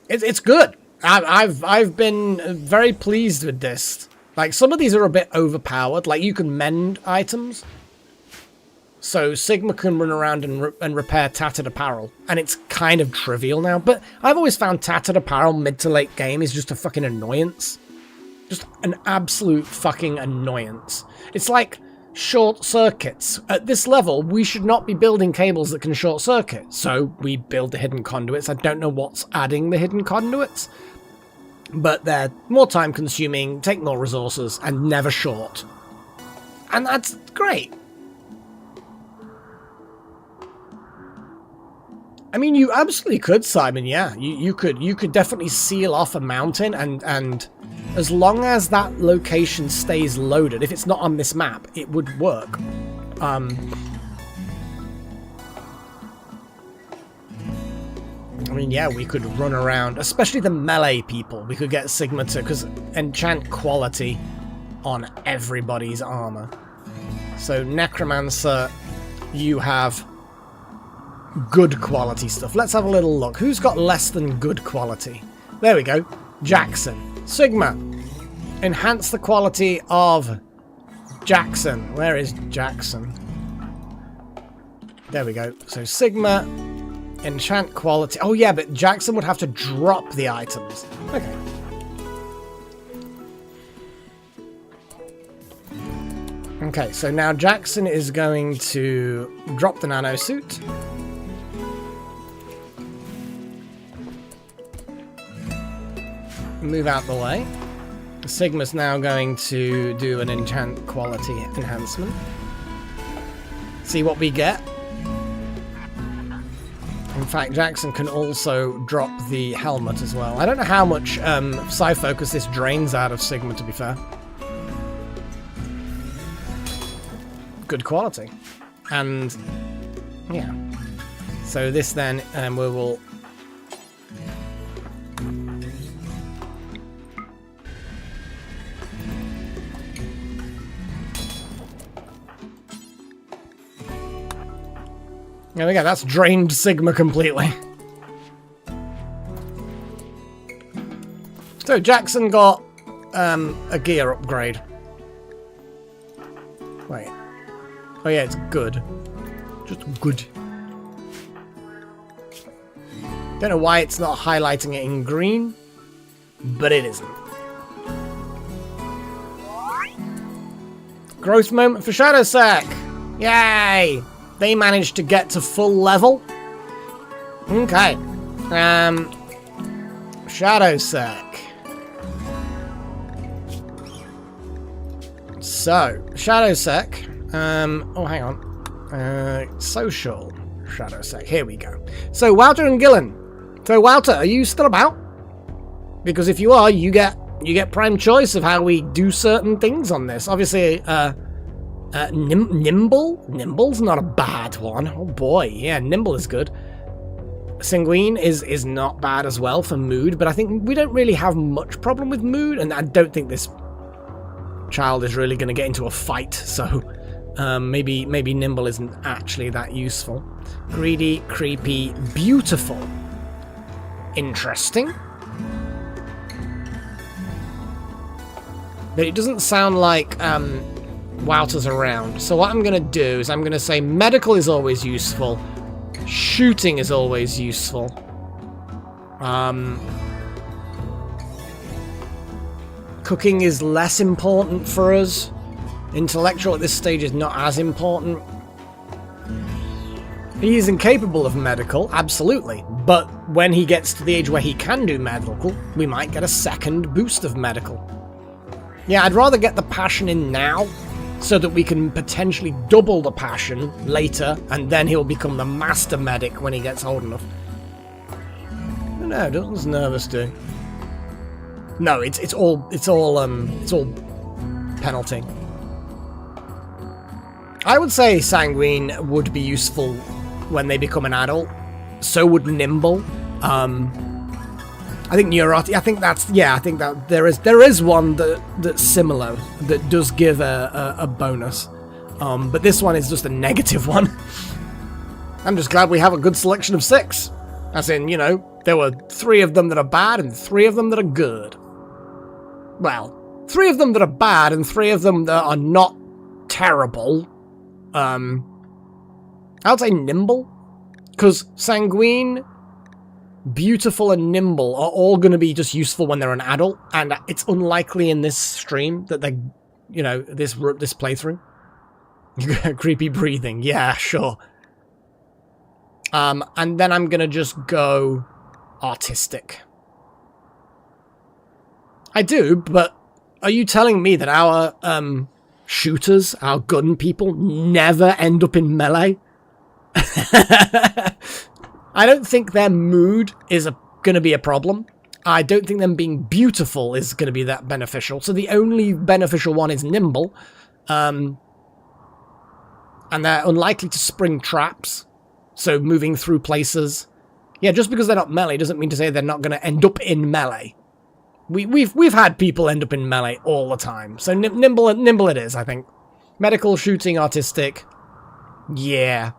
It's good. I've been very pleased with this. Like, some of these are a bit overpowered. Like, you can mend items. So Sigma can run around and repair tattered apparel. And it's kind of trivial now. But I've always found tattered apparel mid to late game is just a fucking annoyance. Just an absolute fucking annoyance. It's like short circuits. At this level, we should not be building cables that can short circuit. So we build the hidden conduits. I don't know what's adding the hidden conduits. But they're more time consuming, take more resources, and never short. And that's great. I mean, you absolutely could, Simon, yeah. You could definitely seal off a mountain, and as long as that location stays loaded, if it's not on this map, it would work. I mean, yeah, we could run around, especially the melee people. We could get Sigma to, because enchant quality on everybody's armor. So Necromancer, you have good quality stuff. Let's have a little look. Who's got less than good quality? There we go. Jackson. Sigma. Enhance the quality of Jackson. Where is Jackson? There we go. So Sigma, enchant quality. Oh yeah, but Jackson would have to drop the items. Okay. Okay, so now Jackson is going to drop the nano suit. Move out the way. Sigma's now going to do an enchant quality enhancement. See what we get. In fact, Jackson can also drop the helmet as well. I don't know how much Psi Focus this drains out of Sigma, to be fair. Good quality. And, yeah. So this then, we will... There we go, that's drained Sigma completely. So Jackson got a gear upgrade. Wait. Oh yeah, it's good. Just good. Don't know why it's not highlighting it in green, but it isn't. Growth moment for Shadowsack! Yay! They managed to get to full level. Okay. Shadowsack. So, Shadowsack. Oh, hang on. Social Shadowsack. Here we go. So, Wouter and Gillen. So, Wouter, are you still about? Because if you are, you get prime choice of how we do certain things on this. Obviously, Nimble? Nimble's not a bad one. Oh boy, yeah, Nimble is good. Sanguine is not bad as well for mood, but I think we don't really have much problem with mood, and I don't think this child is really going to get into a fight, so maybe Nimble isn't actually that useful. Greedy, creepy, beautiful. Interesting. But it doesn't sound like Wouter's around. So what I'm going to do is I'm going to say medical is always useful. Shooting is always useful. Cooking is less important for us. Intellectual at this stage is not as important. He is incapable of medical, absolutely. But when he gets to the age where he can do medical, we might get a second boost of medical. Yeah, I'd rather get the passion in now, so that we can potentially double the passion later, and then he'll become the master medic when he gets old enough. No, Dalton's nervous, dude. No, it's all penalty. I would say Sanguine would be useful when they become an adult. So would Nimble. I think Neurotic. I think that there is one that's similar that does give a bonus, but this one is just a negative one. I'm just glad we have a good selection of 6. As in, you know, there were 3 of them that are bad and 3 of them that are good. Well, 3 of them that are bad and 3 of them that are not terrible. I would say Nimble, because Sanguine, Beautiful, and Nimble are all going to be just useful when they're an adult, and it's unlikely in this stream that they, you know, this playthrough. Creepy breathing, yeah, sure. And then I'm going to just go artistic. I do, but are you telling me that our shooters, our gun people, never end up in melee? I don't think their mood is going to be a problem. I don't think them being beautiful is going to be that beneficial. So the only beneficial one is Nimble. And they're unlikely to spring traps. So moving through places. Yeah, just because they're not melee doesn't mean to say they're not going to end up in melee. We've had people end up in melee all the time. So nimble it is, I think. Medical, shooting, artistic. Yeah.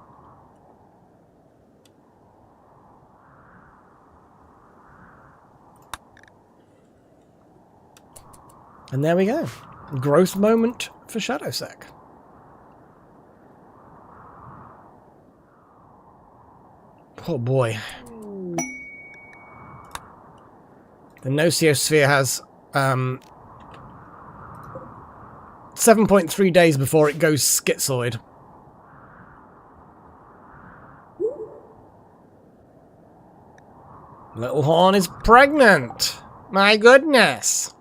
And there we go. Growth moment for ShadowSec. Oh boy. The Nociosphere has 7.3 days before it goes schizoid. Little Horn is pregnant. My goodness.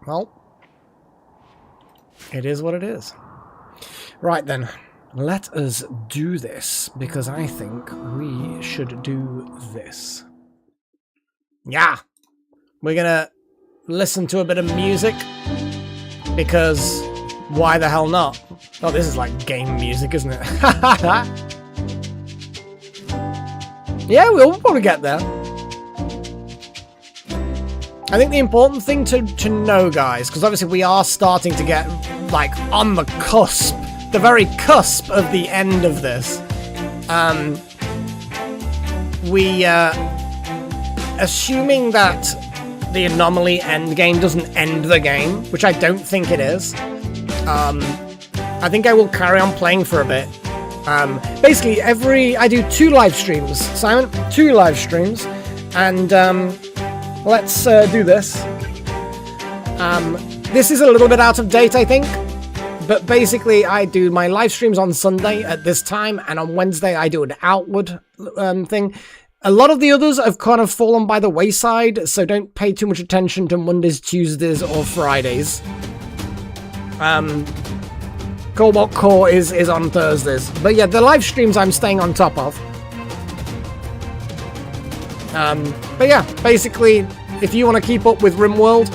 Well, it is what it is. Right then, let us do this, because I think we should do this. Yeah! We're gonna listen to a bit of music, because why the hell not? Oh, this is like game music, isn't it? Yeah, we'll probably get there. I think the important thing to know, guys, because obviously we are starting to get, like, on the cusp, the very cusp of the end of this. Assuming that the Anomaly endgame doesn't end the game, which I don't think it is, I think I will carry on playing for a bit. Basically, I do 2 live streams, Simon, 2 live streams, and, let's do this. This is a little bit out of date, I think, but basically I do my live streams on Sunday at this time, and on Wednesday I do an Outward thing. A lot of the others have kind of fallen by the wayside, so don't pay too much attention to Mondays, Tuesdays, or Fridays. Cobalt Core is on Thursdays. But yeah, the live streams I'm staying on top of. But yeah, basically, if you want to keep up with RimWorld,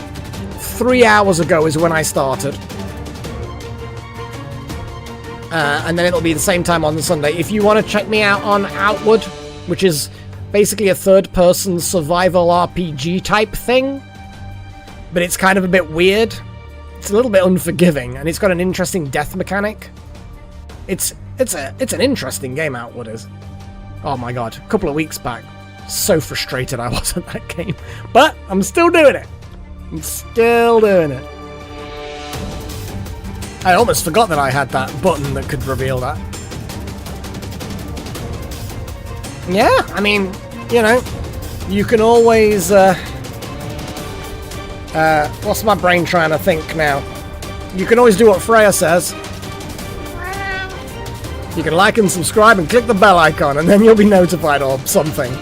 3 hours ago is when I started. And then it'll be the same time on the Sunday. If you want to check me out on Outward, which is basically a third-person survival RPG type thing, but it's kind of a bit weird. It's a little bit unforgiving, and it's got an interesting death mechanic. It's an interesting game, Outward is. Oh my god, a couple of weeks back, so frustrated I was at that game. But I'm still doing it. I'm still doing it. I almost forgot that I had that button that could reveal that. Yeah, I mean, you know, you can always, what's my brain trying to think now? You can always do what Freya says. You can like and subscribe and click the bell icon, and then you'll be notified or something.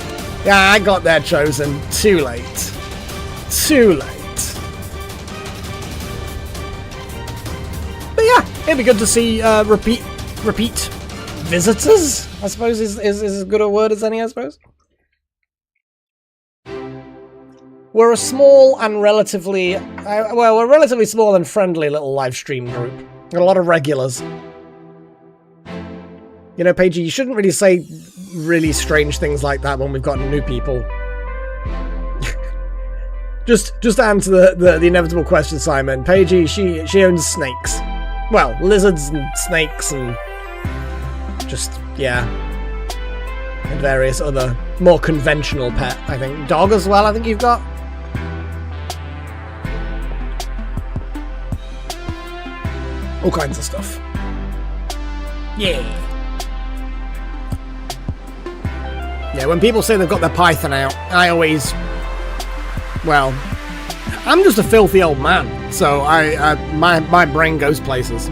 Yeah, I got there, Chosen. Too late. Too late. But yeah, it'd be good to see repeat visitors, I suppose is as good a word as any, I suppose. We're a small and relatively, well, we're a relatively small and friendly little live stream group. Got a lot of regulars. You know, Paigey, you shouldn't really say really strange things like that when we've got new people. just to answer the inevitable question, Simon. Paigey, she owns snakes. Well, lizards and snakes and just, yeah. And various other more conventional pet, I think. Dog as well, I think you've got. All kinds of stuff. Yeah. Yeah, when people say they've got their Python out, I always... Well, I'm just a filthy old man, so my brain goes places.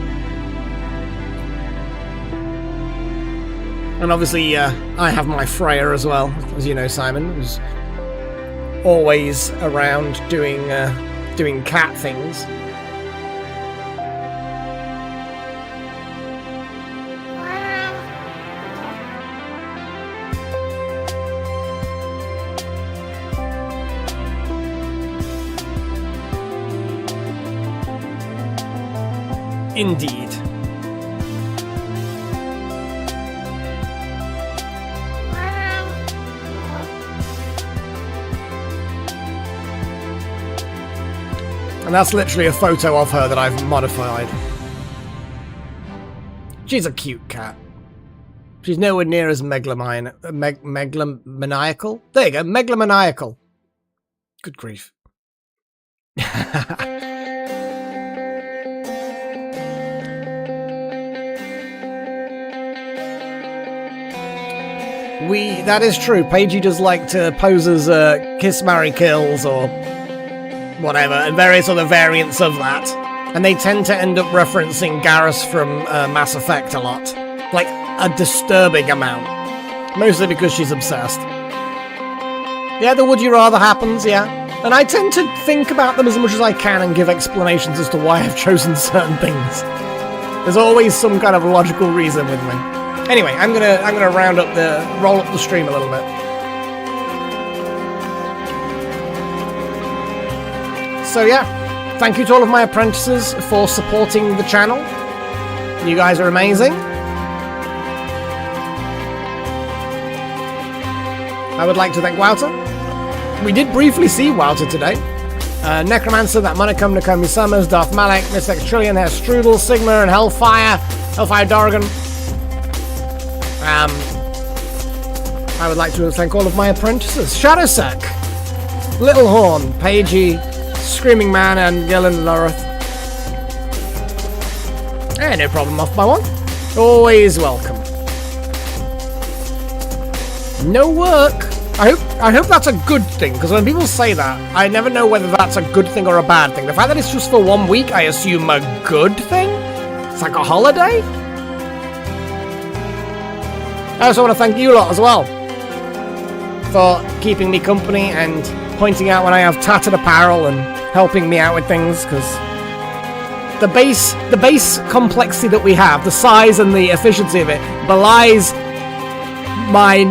And obviously, I have my Freya as well, as you know, Simon, who's always around doing cat things. Indeed. And that's literally a photo of her that I've modified. She's a cute cat. She's nowhere near as megalomaniacal. There you go, megalomaniacal. Good grief. That is true. Paigey does like to pose as Kiss, Marry, Kills or whatever, and various other variants of that. And they tend to end up referencing Garrus from Mass Effect a lot. Like, a disturbing amount. Mostly because she's obsessed. Yeah, the would you rather happens, yeah. And I tend to think about them as much as I can and give explanations as to why I've chosen certain things. There's always some kind of logical reason with me. Anyway, I'm gonna roll up the stream a little bit. So yeah, thank you to all of my apprentices for supporting the channel. You guys are amazing. I would like to thank Wouter. We did briefly see Wouter today. Necromancer, that Monocum, Nakomi Summers, Darth Malek, Miss X Trillion, Herr Strudel, Sigma, and Hellfire Dorgan. I would like to thank all of my apprentices. Shadowsack, Little Horn, Paigey, Screaming Man, and Gillen Loreth. No problem, off by one. Always welcome. No work. I hope that's a good thing, because when people say that, I never know whether that's a good thing or a bad thing. The fact that it's just for 1 week, I assume a good thing? It's like a holiday? I also want to thank you lot as well for keeping me company and pointing out when I have tattered apparel and helping me out with things, because the base complexity that we have, the size and the efficiency of it, belies my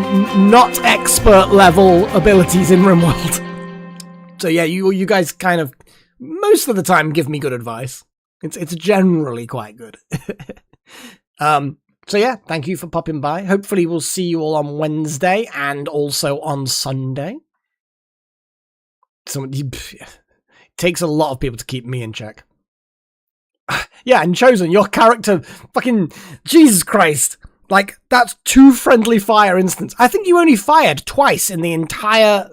not expert level abilities in RimWorld. So yeah, you guys kind of most of the time give me good advice. It's generally quite good. So yeah, thank you for popping by. Hopefully we'll see you all on Wednesday and also on Sunday. It takes a lot of people to keep me in check. Yeah, and Chosen, your character, fucking Jesus Christ. Like, that's 2 friendly fire instants. I think you only fired twice in the entire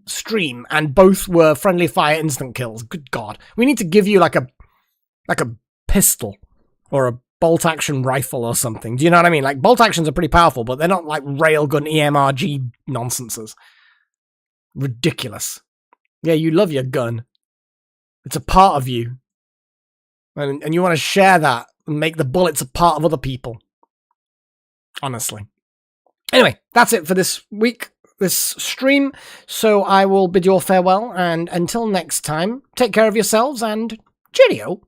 stream, and both were friendly fire instant kills. Good God. We need to give you like a pistol or a bolt action rifle or something. Do you know what I mean? Like, bolt actions are pretty powerful, but they're not like railgun EMRG nonsenses. Ridiculous. Yeah, you love your gun. It's a part of you. And you want to share that and make the bullets a part of other people. Honestly. Anyway, that's it for this week, this stream. So I will bid you all farewell, and until next time, take care of yourselves and cheerio.